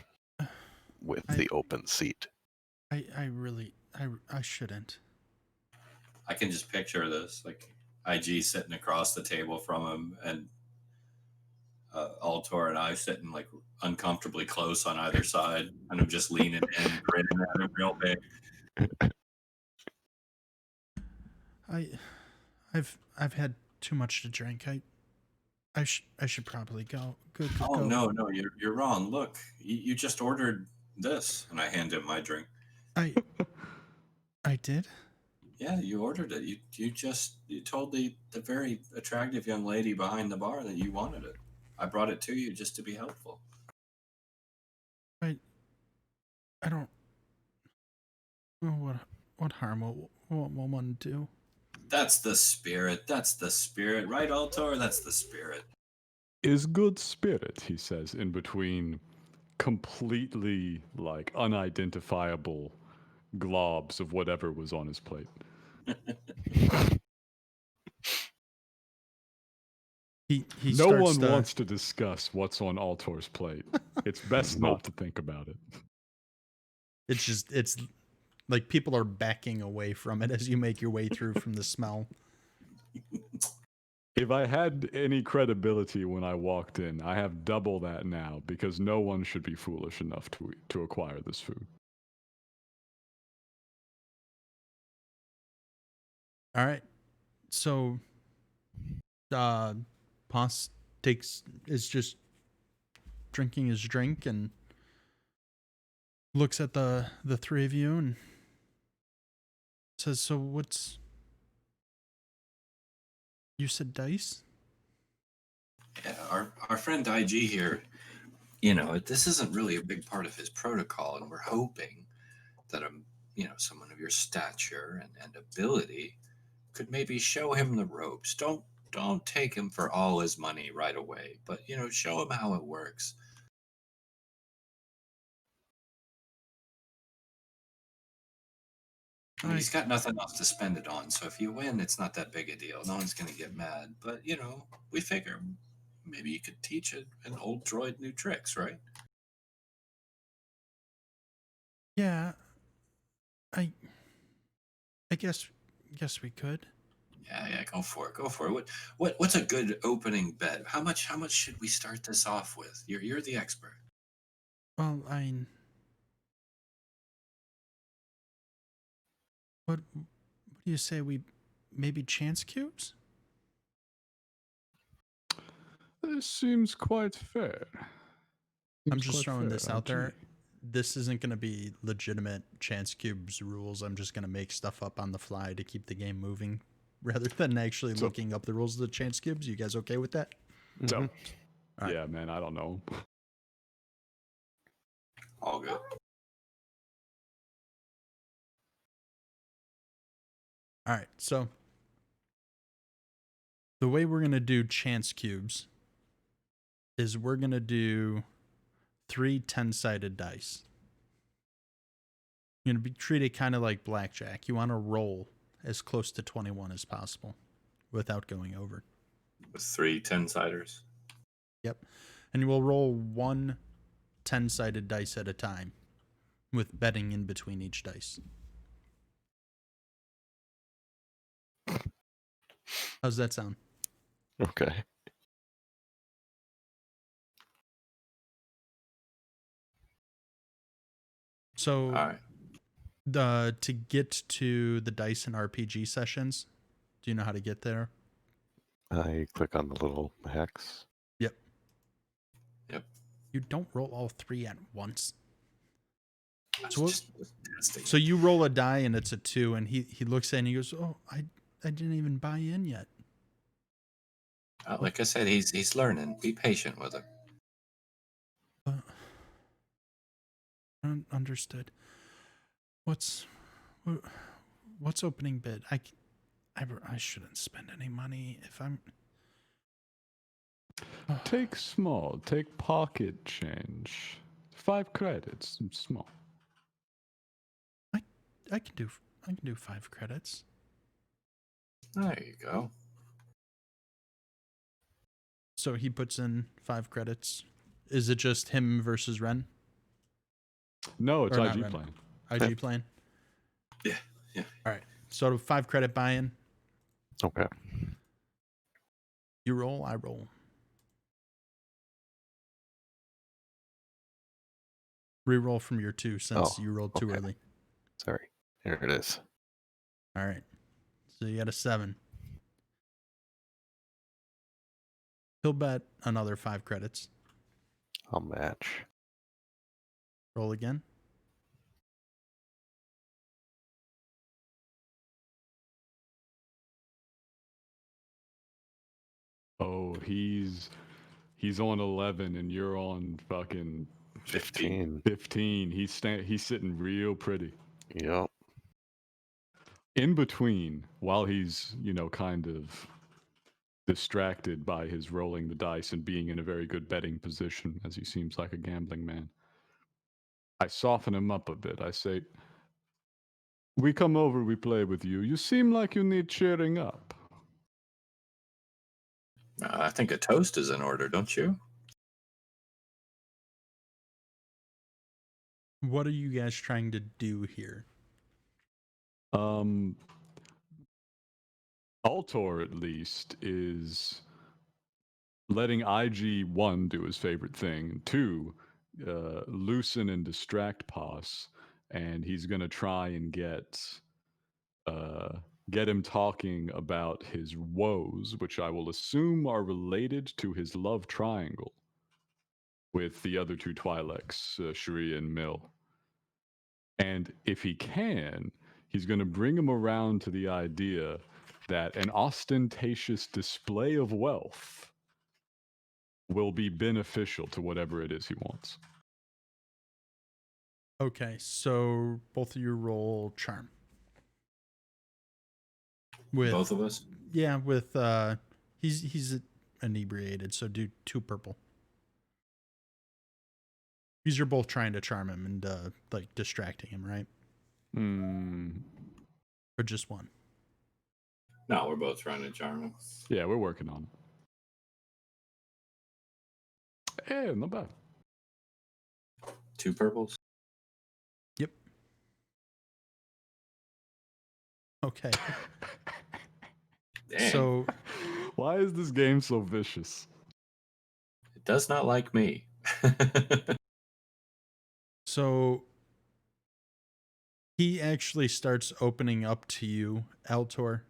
with the open seat. I really I shouldn't. I can just picture this, like IG sitting across the table from him, and Altor and I sitting like uncomfortably close on either side, and I'm just leaning in, grinning at him real big. I've had too much to drink. I should probably go. Go. Oh no, you're wrong. Look, you just ordered this, and I hand him my drink. I did. Yeah, you ordered it. You told the very attractive young lady behind the bar that you wanted it. I brought it to you just to be helpful. I don't. Oh, what harm will one do? That's the spirit. That's the spirit, right, Altor? That's the spirit. Is good spirit, he says, in between completely like unidentifiable globs of whatever was on his plate. He No starts one to, wants to discuss what's on Altor's plate. It's best not to think about it. It's like people are backing away from it as you make your way through from the smell. If I had any credibility when I walked in, I have double that now because no one should be foolish enough to acquire this food. All right. So Pos is just drinking his drink and looks at the three of you and says, "So what's?" You said dice? Yeah, our friend IG here, this isn't really a big part of his protocol, and we're hoping that someone of your stature and ability could maybe show him the ropes. Don't take him for all his money right away, but show him how it works. I mean, he's got nothing else to spend it on, so if you win, it's not that big a deal. No one's going to get mad. But, we figure maybe you could teach an old droid new tricks, right? Yeah. I guess we could. Yeah, go for it. Go for it. What's a good opening bet? How much should we start this off with? You're the expert. Well, what do you say we maybe chance cubes? This seems quite fair. I'm just throwing this out there. This isn't going to be legitimate chance cubes rules. I'm just going to make stuff up on the fly to keep the game moving rather than actually looking up the rules of the chance cubes. You guys okay with that? Don't. Right. Yeah, man, I don't know. All good. All right. So the way we're going to do chance cubes is we're going to do 3 10-sided dice. You're going to be treated kind of like blackjack. You want to roll as close to 21 as possible without going over. With 3 10-siders. Yep. And you will roll 1 10-sided dice at a time with betting in between each dice. How's that sound? Okay. So All right. to get to the dice and RPG sessions, do you know how to get there? I click on the little hex. Yep. Yep. You don't roll all 3 at once. So, just testing. So you roll a die and it's a 2, and he looks at it and he goes, "Oh, I didn't even buy in yet." Like I said, he's learning. Be patient with him. Understood. What's opening bid? I shouldn't spend any money if I'm. Take small. Take pocket change. 5 credits. Small. I can do 5 credits. There you go. So he puts in 5 credits. Is it just him versus Ren? No, it's Or not IG Ren. playing. IG playing? Yeah. All right. So 5 credit buy-in. Okay. You roll, I roll. Reroll from your 2 since you rolled too early. Sorry. Here it is. All right. So you got a 7. He'll bet another 5 credits. I'll match. Roll again. Oh, he's on 11 and you're on fucking 15. 15. He's sitting real pretty. Yep. In between, while he's, kind of distracted by his rolling the dice and being in a very good betting position, as he seems like a gambling man, I soften him up a bit. I say, "We come over, we play with you. You seem like you need cheering up." I think a toast is in order, don't you? What are you guys trying to do here? Altor, at least, is letting IG1 do his favorite thing, and 2, loosen and distract Poss, and he's going to try and get him talking about his woes, which I will assume are related to his love triangle with the other 2 Twi'leks, Sharia and Mill. And if he can, he's going to bring him around to the idea that an ostentatious display of wealth will be beneficial to whatever it is he wants. Okay, so both of you roll charm. With Both of us? Yeah, with he's inebriated, so do 2 purple. Because you're both trying to charm him and like distracting him, right? Or just one? No, we're both trying to charm him. Yeah, we're working on it. Yeah, not bad. 2 purples? Yep. Okay. Dang. So Why is this game so vicious? It does not like me. So he actually starts opening up to you, Altor.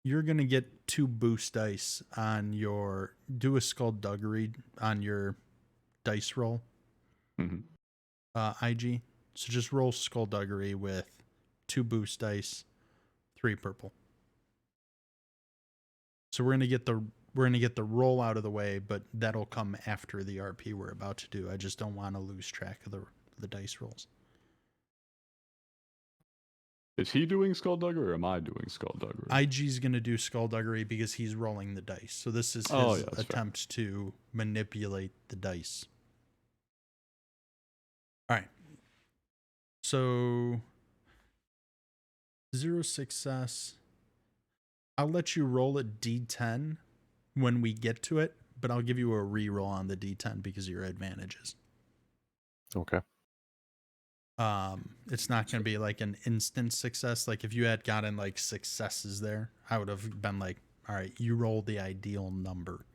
You're gonna get 2 boost dice on your do a skullduggery on your dice roll. IG. So just roll skullduggery with 2 boost dice, 3 purple. So we're gonna get the roll out of the way, but that'll come after the RP we're about to do. I just don't want to lose track of the dice rolls. Is he doing skullduggery or am I doing skullduggery? IG's gonna do skullduggery because he's rolling the dice. So this is his attempt to manipulate the dice. All right. So 0 success. I'll let you roll a D10 when we get to it, but I'll give you a reroll on the D10 because of your advantages. Okay. It's not going to be like an instant success. Like if you had gotten like successes there, I would have been like, all right, you roll the ideal number.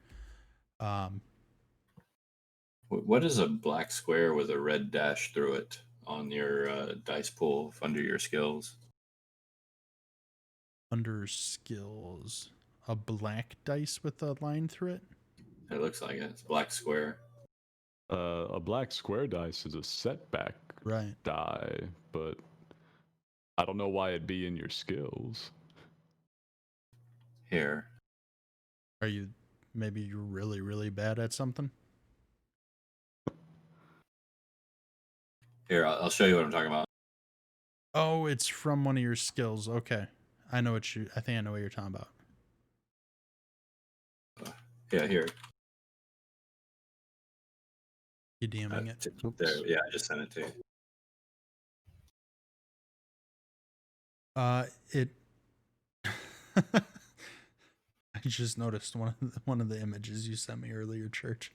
What is a black square with a red dash through it on your dice pool under your skills? Under skills, a black dice with a line through it? It looks like it. It's a black square. A black square dice is a setback die, but I don't know why it'd be in your skills. Here. Are you, maybe you're really, really bad at something? Here, I'll show you what I'm talking about. Oh, it's from one of your skills. Okay. I think I know what you're talking about. Yeah, here. You DMing it? There, yeah, I just sent it to you. It. I just noticed one of the images you sent me earlier, Church.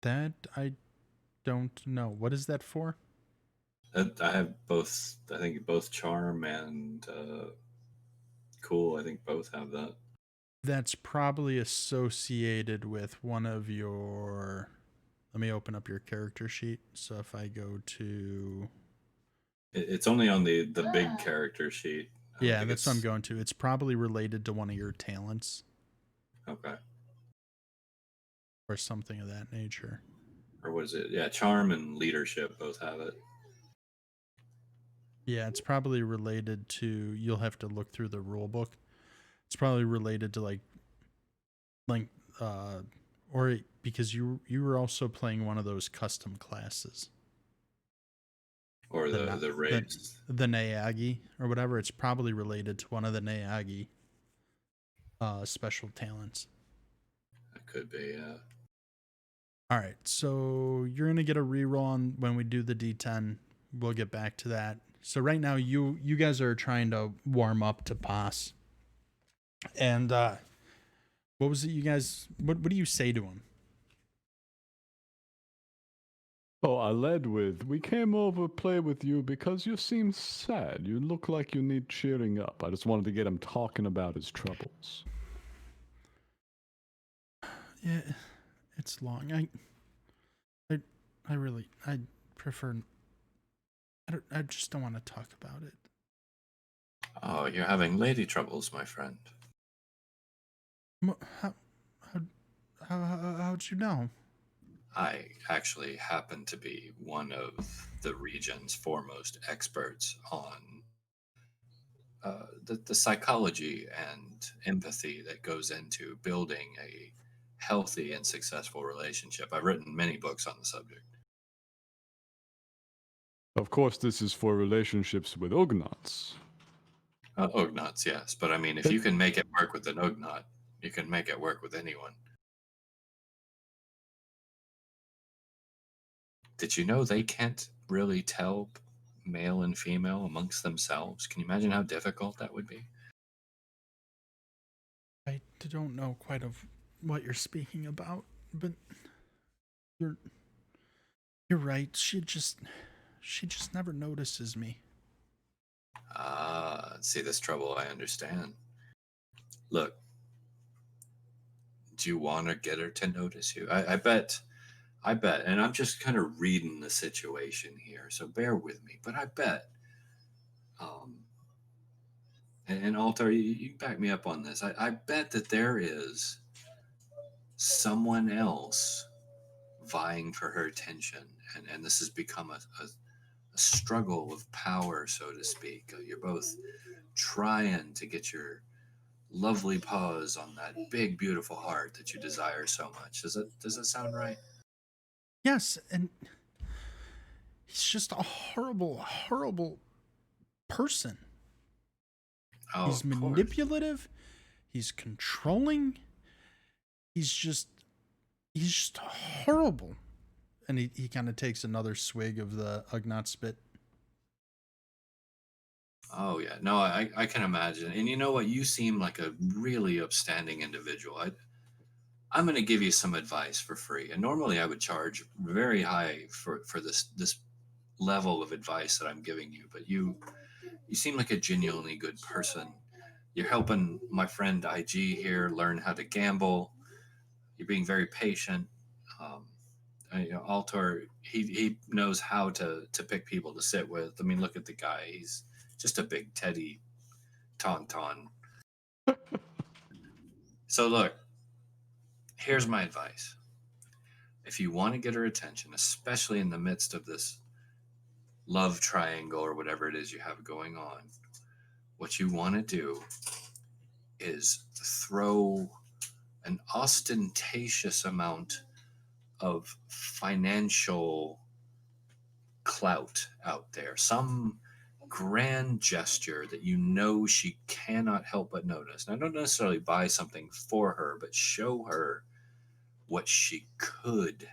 That I don't know. What is that for? I have both. I think both charm and cool. I think both have that. That's probably associated with one of your. Let me open up your character sheet. So if I go to. It's only on the big character sheet. Yeah, that's what I'm going to. It's probably related to one of your talents. Okay. Or something of that nature. Or what is it? Yeah, charm and leadership both have it. Yeah, it's probably related to. You'll have to look through the rule book. It's probably related to like uh, because you were also playing one of those custom classes, Or the the the race. the Naagi or whatever. It's probably related to one of the Naagi special talents. It could be. All right, so you're gonna get a reroll on when we do the D10. We'll get back to that. So right now, you guys are trying to warm up to Boss, and what was it? You guys, what do you say to him? Oh, I led with, we came over play with you because you seem sad. You look like you need cheering up. I just wanted to get him talking about his troubles. Yeah, it's long. I really I prefer. I just don't want to talk about it. Oh, you're having lady troubles, my friend. How how how'd you know? I actually happen to be one of the region's foremost experts on the psychology and empathy that goes into building a healthy and successful relationship. I've written many books on the subject. Of course, this is for relationships with Ugnaughts. Ugnaughts, yes, but I mean, if It, you can make it work with an Ugnaught, you can make it work with anyone. Did you know they can't really tell male and female amongst themselves? Can you imagine how difficult that would be? I don't know quite of what you're speaking about, but you're you're right. She just never notices me. Ah, see this trouble, I understand. Look, do you want to get her to notice you? I bet, and I'm just kind of reading the situation here, so bear with me. But I bet, um, and Altar, you back me up on this. I bet that there is someone else vying for her attention, and this has become a struggle of power, so to speak. You're both trying to get your lovely paws on that big, beautiful heart that you desire so much. Does that sound right? Yes, and he's just a horrible, horrible person. Oh, He's of course. manipulative. He's controlling. He's just he's just horrible. And he kind of takes another swig of the Ugnaught spit. Oh yeah, no, I can imagine. And you know what? You seem like a really upstanding individual. I'm going to give you some advice for free. And normally I would charge very high for this level of advice that I'm giving you, but you seem like a genuinely good person. You're helping my friend IG here learn how to gamble. You're being very patient. Um, Altor, he knows how to pick people to sit with. I mean, look at the guy. He's just a big Teddy tauntaun. So look, here's my advice. If you want to get her attention, especially in the midst of this love triangle or whatever it is you have going on, what you want to do is throw an ostentatious amount of financial clout out there, some grand gesture that you know she cannot help but notice. Now, don't necessarily buy something for her, but show her what she could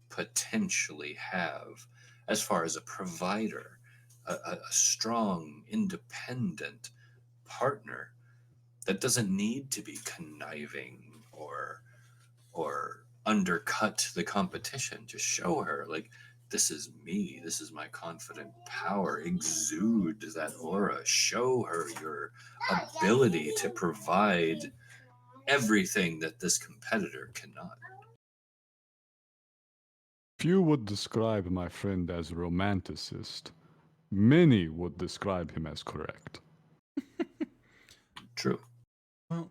potentially have as far as a provider, a strong, independent partner that doesn't need to be conniving or undercut the competition. Just show her like this is me. This is my confident power. Exude that aura. Show her your ability to provide everything that this competitor cannot. Few would describe my friend as a romanticist. Many would describe him as correct. True. Well,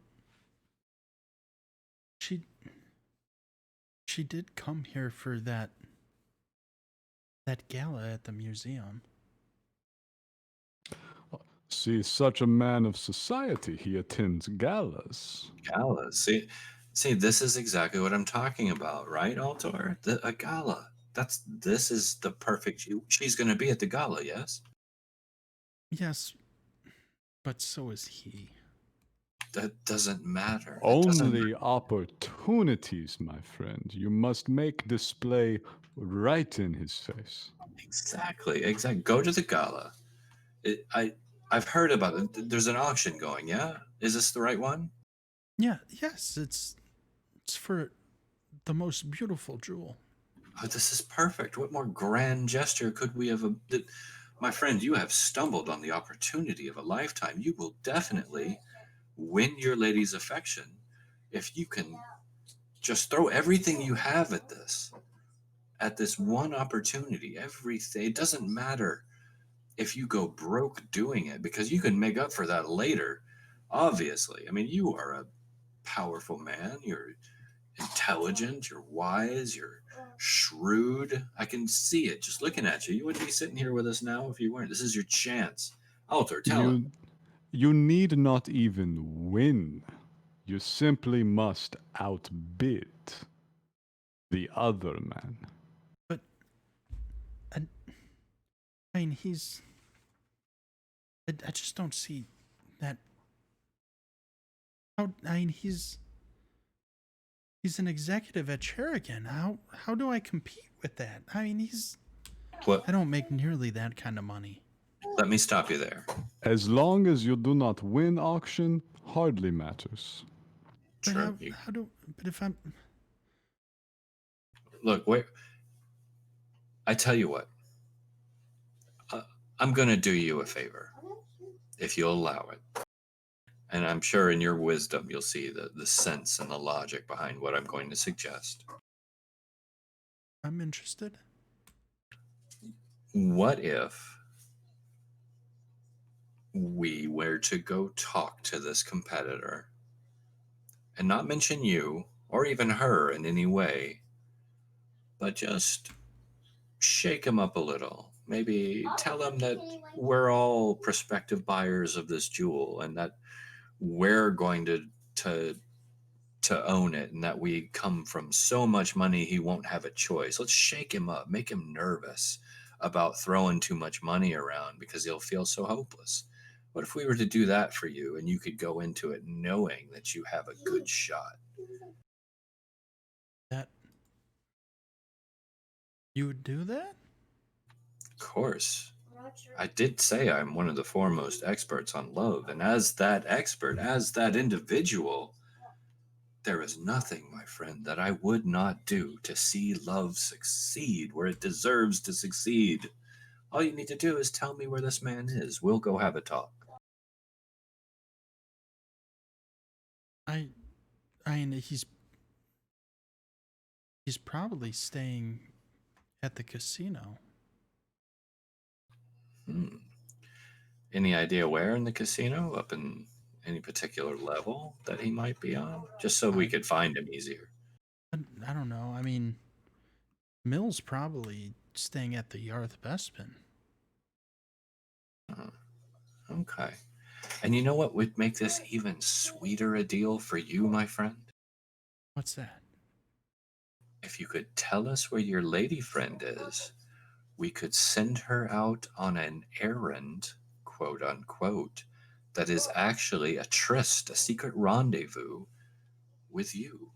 she she did come here for that gala at the museum. See, such a man of society, he attends galas. Gala. See, this is exactly what I'm talking about, right, Altor? A gala. This is the perfect. She's going to be at the gala, yes. Yes, but so is he. That doesn't matter. That doesn't Only opportunities, my friend. You must make display right in his face. exactly. Go to the gala. I've heard about it. There's an auction going. Yeah, is this the right one? Yeah, yes, it's for the most beautiful jewel. Oh, this is perfect. What more grand gesture could we have? My friend, you have stumbled on the opportunity of a lifetime. You will definitely win your lady's affection if you can just throw everything you have at this one opportunity. Everything. It doesn't matter if you go broke doing it because you can make up for that later. Obviously, I mean, you are a powerful man. You're intelligent. You're wise. You're shrewd. I can see it just looking at you. You wouldn't be sitting here with us now if you weren't. This is your chance. Alter, tell him. You need not even win. You simply must outbid the other man. But I, I mean, I just don't see that. How I mean, he's an executive at Sherigan. How do I compete with that? I mean, What? I don't make nearly that kind of money. Let me stop you there. As long as you do not win auction, hardly matters. But True. but if I'm Look, wait. I tell you what. I'm going to do you a favor, if you'll allow it. And I'm sure in your wisdom you'll see the sense and the logic behind what I'm going to suggest. I'm interested. What if we were to go talk to this competitor and not mention you or even her in any way, but just shake him up a little? Maybe tell him that we're all prospective buyers of this jewel and that we're going to own it and that we come from so much money he won't have a choice. Let's shake him up, make him nervous about throwing too much money around because he'll feel so hopeless. What if we were to do that for you and you could go into it knowing that you have a good shot? That you would do that? Of course. I did say I'm one of the foremost experts on love, and as that expert, as that individual, there is nothing, my friend, that I would not do to see love succeed where it deserves to succeed. All you need to do is tell me where this man is. We'll go have a talk. I mean, he's probably staying at the casino. Hmm. Any idea where in the casino? Up in any particular level that he might be on? Just so we could find him easier. I don't know. I mean, Mill's probably staying at the Yarth Bespin. Okay. And you know what would make this even sweeter a deal for you, my friend? What's that? If you could tell us where your lady friend is, we could send her out on an errand, quote unquote, that is actually a tryst, a secret rendezvous with you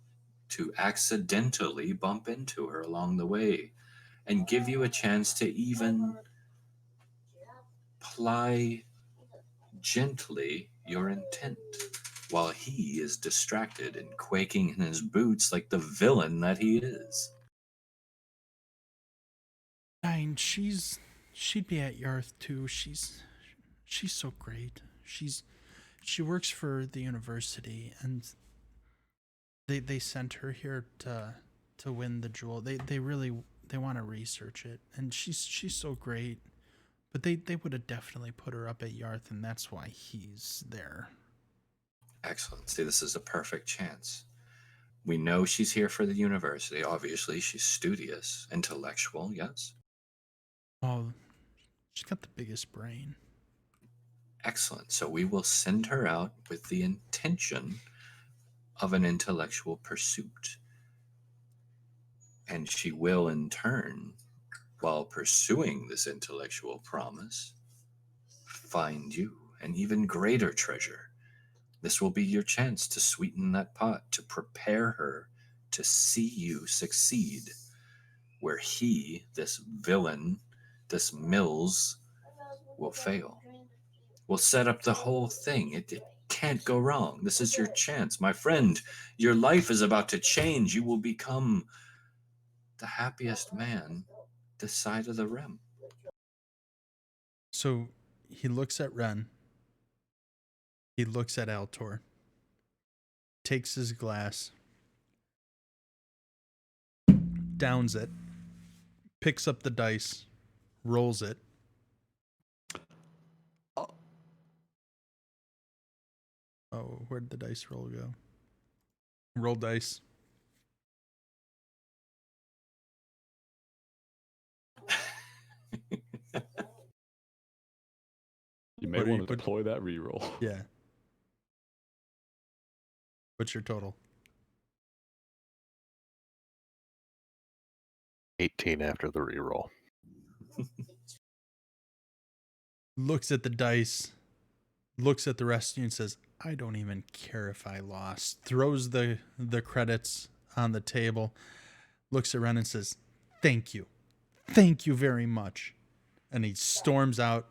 to accidentally bump into her along the way and give you a chance to even ply gently your intent while he is distracted and quaking in his boots like the villain that he is. I mean, she'd be at Yarth too. She's so great. She works for the university, and they sent her here to win the jewel. They really they want to research it, and she's so great. But they would have definitely put her up at Yarth, and that's why he's there. Excellent. See, this is a perfect chance. We know she's here for the university. Obviously, she's studious, intellectual, yes? Oh, she's got the biggest brain. Excellent. So we will send her out with the intention of an intellectual pursuit. And she will, in turn, while pursuing this intellectual promise, find you an even greater treasure. This will be your chance to sweeten that pot, to prepare her to see you succeed, where he, this villain, this Mills, will fail. We'll set up the whole thing. It can't go wrong. This is your chance. My friend, your life is about to change. You will become the happiest man this side of the rim. So he looks at Ren. He looks at Altor. Takes his glass. Downs it. Picks up the dice. Rolls it. Oh, where'd the dice roll go? Roll dice. You may What are want you- to deploy that reroll. Yeah. What's your total? 18 after the reroll. Looks at the dice. Looks at the rest of you and says, I don't even care if I lost. Throws the credits on the table. Looks around and says, thank you. Thank you very much. And he storms out,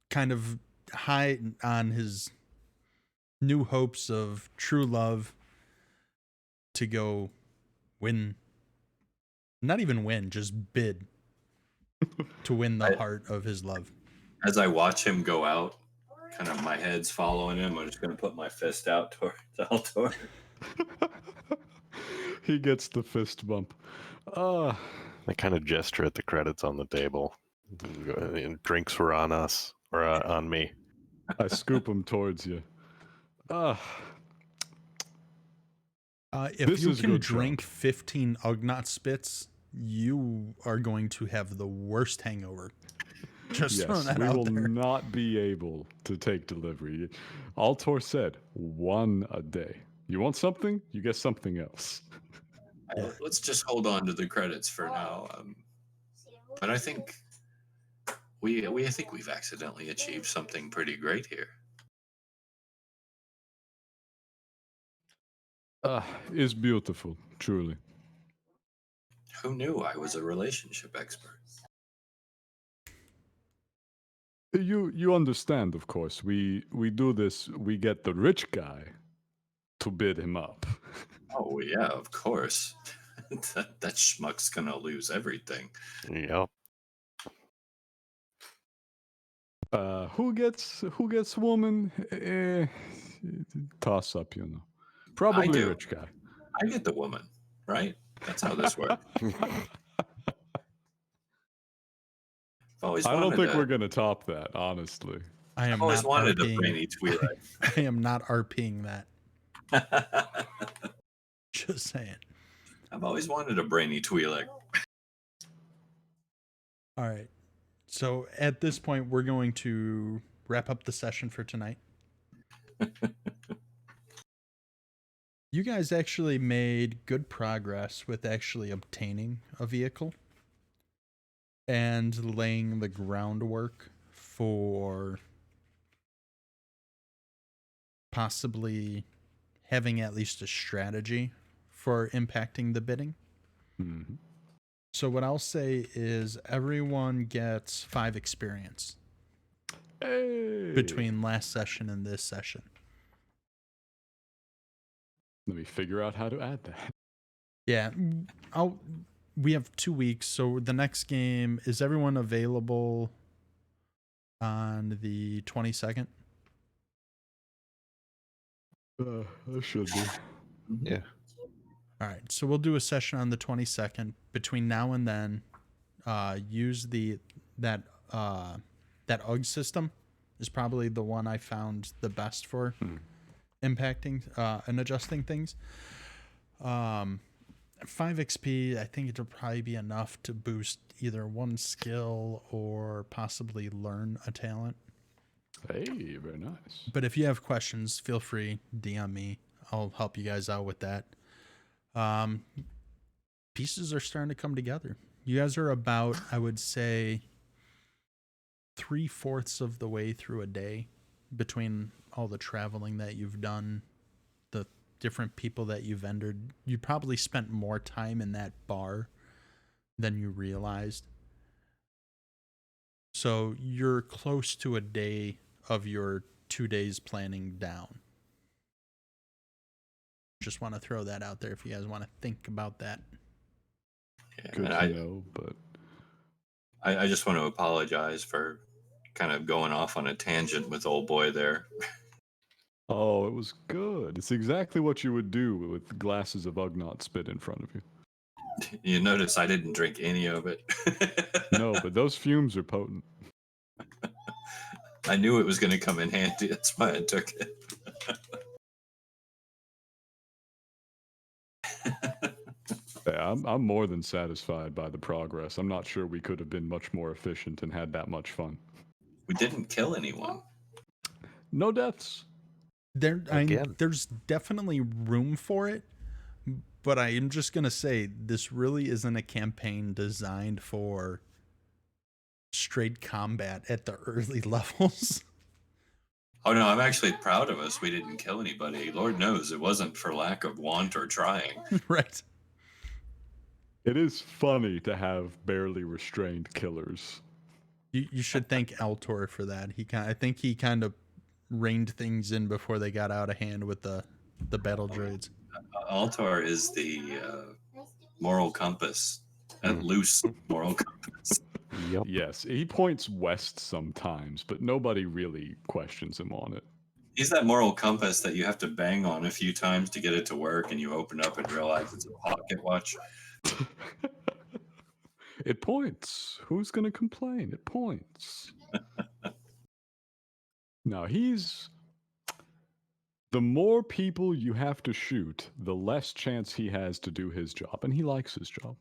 kind of high on his new hopes of true love, to go win. Not even win, just bid to win the heart of his love. As I watch him go out, kind of my head's following him. I'm just going to put my fist out towards Altor. He gets the fist bump. I kind of gesture at the credits on the table. And drinks were on us, or on me. I scoop him towards you. If This you is can good drink stuff. 15 Ugnaught spits, you are going to have the worst hangover. Just throwing Yes, that we out will there. not be able to take delivery. Altor said, one a day. You want something? You get something else. Yeah. Let's just hold on to the credits for now. But I think I think we've accidentally achieved something pretty great here. Is beautiful, truly. Who knew I was a relationship expert? You understand, of course. We do this. We get the rich guy to bid him up. Oh yeah, of course. that schmuck's gonna lose everything. Yep. Who gets woman? Toss up, you know. Probably do. rich guy. I get the woman, right? That's how this works. I don't think we're gonna top that, honestly. I am I've always not wanted a RPing. brainy Twi'lek. I am not RPing that. Just saying. I've always wanted a brainy Twi'lek. All right. So at this point, we're going to wrap up the session for tonight. You guys actually made good progress with actually obtaining a vehicle and laying the groundwork for possibly having at least a strategy for impacting the bidding. Mm-hmm. So what I'll say is everyone gets 5 experience Hey. between last session and this session. Let me figure out how to add that. Yeah, we have 2 weeks, so the next game, is everyone available on the 22nd? I should be. Yeah. All right, so we'll do a session on the 22nd. Between now and then, use that UG system is probably the one I found the best for impacting and adjusting things. 5 XP, I think it'll probably be enough to boost either one skill or possibly learn a talent. Hey, very nice. But if you have questions, feel free, DM me. I'll help you guys out with that. Pieces are starting to come together. You guys are about, I would say, 3/4 of the way through a day between all the traveling that you've done, the different people that you've entered. You probably spent more time in that bar than you realized. So you're close to a day of your 2 days planning down. Just want to throw that out there if you guys want to think about that. Yeah, Good and to know, but I just want to apologize for kind of going off on a tangent with old boy there. oh, it was good. It's exactly what you would do with glasses of Ugnaught spit in front of you. You notice I didn't drink any of it. No, but those fumes are potent. I knew it was going to come in handy. That's why I took it. Yeah, I'm more than satisfied by the progress. I'm not sure we could have been much more efficient and had that much fun. We didn't kill anyone. No deaths. Again. There's definitely room for it, but I am just gonna say this really isn't a campaign designed for straight combat at the early levels. Oh no, I'm actually proud of us. We didn't kill anybody. Lord knows it wasn't for lack of want or trying. Right. It is funny to have barely restrained killers. You should thank Altor for that. I think he kind of reined things in before they got out of hand with the battle droids. Altar is the moral compass, that loose moral compass. Yep. Yes, he points west sometimes, but nobody really questions him on it. He's that moral compass that you have to bang on a few times to get it to work, and you open up and realize it's a pocket watch. It points. Who's going to complain? It points. Now, the more people you have to shoot, the less chance he has to do his job, and he likes his job.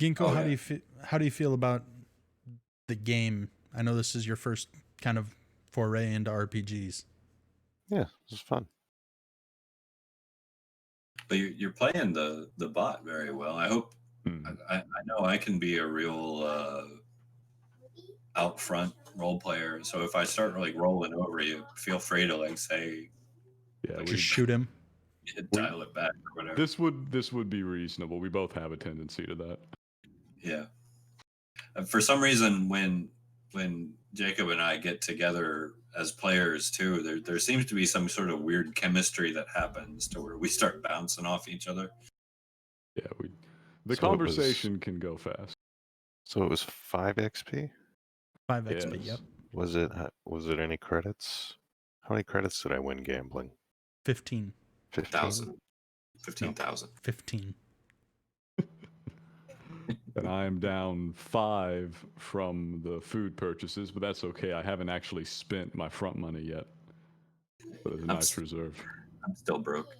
Ginkgo, Oh, how yeah. do you feel about the game? I know this is your first kind of foray into RPGs. Yeah, it was fun. But you're playing the bot very well. I hope. I know I can be a real out front role player. So if I start like rolling over you, feel free to like say, Yeah, like, Just shoot him. dial it back or whatever. this would be reasonable. We both have a tendency to that. Yeah. For some reason, when Jacob and I get together as players too, there seems to be some sort of weird chemistry that happens to where we start bouncing off each other. Yeah, the So conversation can go fast. So it was 5 XP? 5 XP, Yes. yep. Was it any credits? How many credits did I win gambling? 15. 15? 15,000. 15. And I am down 5 from the food purchases, but that's okay. I haven't actually spent my front money yet. But it's a nice reserve. I'm still broke.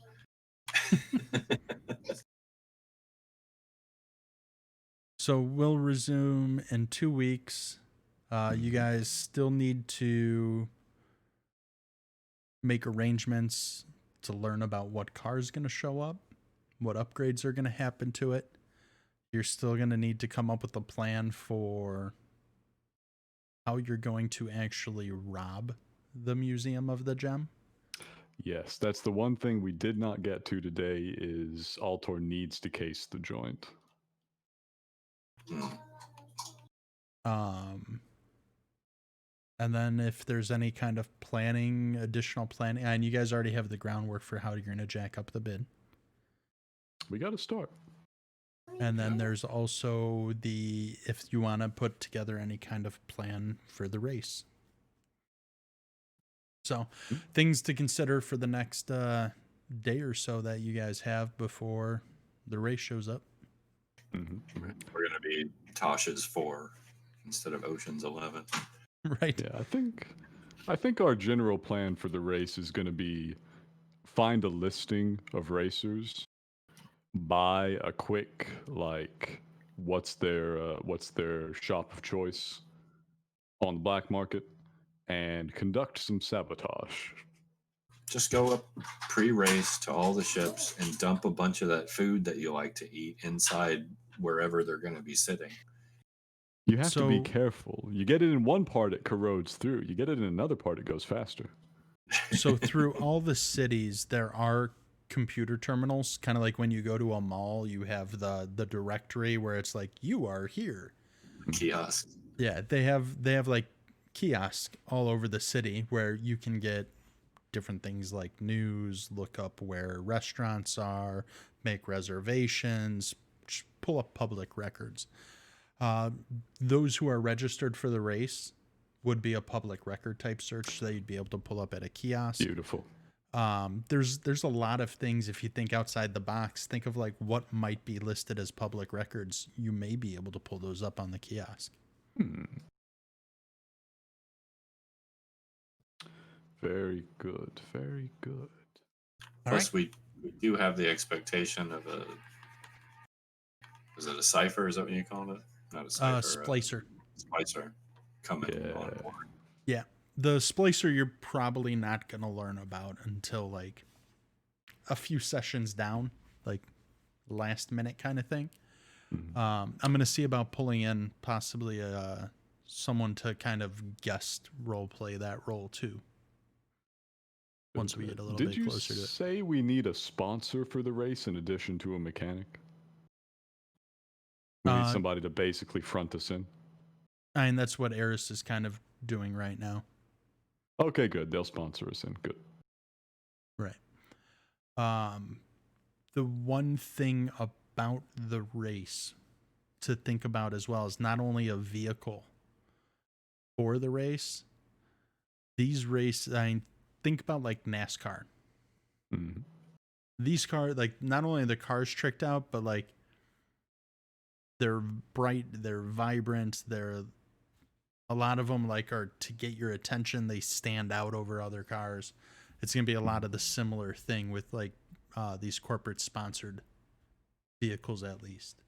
So we'll resume in 2 weeks. You guys still need to make arrangements to learn about what car is going to show up, what upgrades are going to happen to it. You're still going to need to come up with a plan for how you're going to actually rob the Museum of the Gem. Yes, that's the one thing we did not get to today is Altor needs to case the joint. And then if there's any kind of additional planning, and you guys already have the groundwork for how you're going to jack up the bid. We got to start. And then there's also if you want to put together any kind of plan for the race. So things to consider for the next day or so that you guys have before the race shows up. Mm-hmm. We're going to be Tasha's 4 instead of Ocean's 11. Right. Yeah, I think our general plan for the race is going to be find a listing of racers, buy a quick what's their shop of choice, on the black market and conduct some sabotage. Just go up pre-race to all the ships and dump a bunch of that food that you like to eat inside wherever they're going to be sitting. You have to be So- careful. You get it in one part, it corrodes through. You get it in another part, it goes faster. So through all the cities, there are computer terminals, kind of like when you go to a mall, you have the directory where it's like, you are here. Kiosks. Yeah, they have like kiosks all over the city where you can get different things like news, look up where restaurants are, make reservations, just pull up public records. Those who are registered for the race would be a public record type search that you'd be able to pull up at a kiosk. Beautiful. There's a lot of things, if you think outside the box, think of like what might be listed as public records. You may be able to pull those up on the kiosk. Very good. Very good. Plus, we do have the expectation of a. Is it a cipher? Is that what you call it? Not a cipher. Splicer. Splicer coming on board. Yeah. The splicer you're probably not going to learn about until like a few sessions down, like last minute kind of thing. I'm going to see about pulling in possibly someone to kind of guest role play that role too. Once we get a little bit closer to it. Did you say we need a sponsor for the race in addition to a mechanic? We need somebody to basically front us in. I mean, that's what Eris is kind of doing right now. Okay, good. They'll sponsor us in. Good. Right. The one thing about the race to think about as well is not only a vehicle for the race. These races, I mean, think about like NASCAR. Mm-hmm. These cars, like, not only are the cars tricked out, but like they're bright, they're vibrant, they're a lot of them like are to get your attention. They stand out over other cars. It's going to be a lot of the similar thing with like these corporate sponsored vehicles, at least.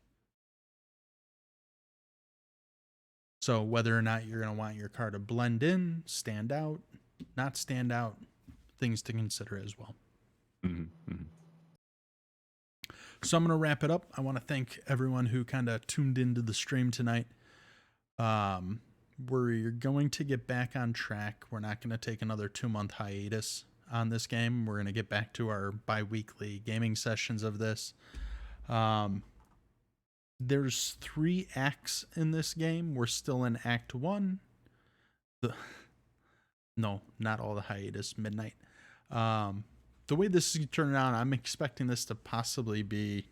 So whether or not you're going to want your car to blend in, stand out, not stand out, things to consider as well. Mm-hmm. Mm-hmm. So I'm going to wrap it up. I want to thank everyone who kind of tuned into the stream tonight. We're going to get back on track. We're not going to take another 2-month hiatus on this game. We're going to get back to our bi-weekly gaming sessions of this. There's 3 acts in this game. We're still in Act 1. No, not all the hiatus, midnight. The way this is turning out, I'm expecting this to possibly be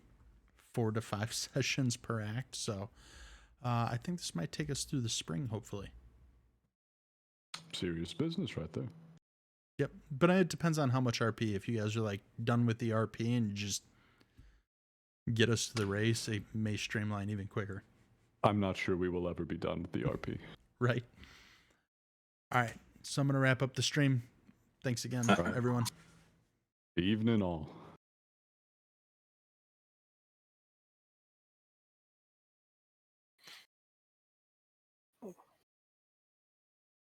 4 to 5 sessions per act. So I think this might take us through the spring, hopefully. Serious business right there. Yep. But it depends on how much RP. If you guys are like done with the RP and you just get us to the race, it may streamline even quicker. I'm not sure we will ever be done with the RP. Right. All right. So I'm going to wrap up the stream. Thanks again, everyone. Evening all.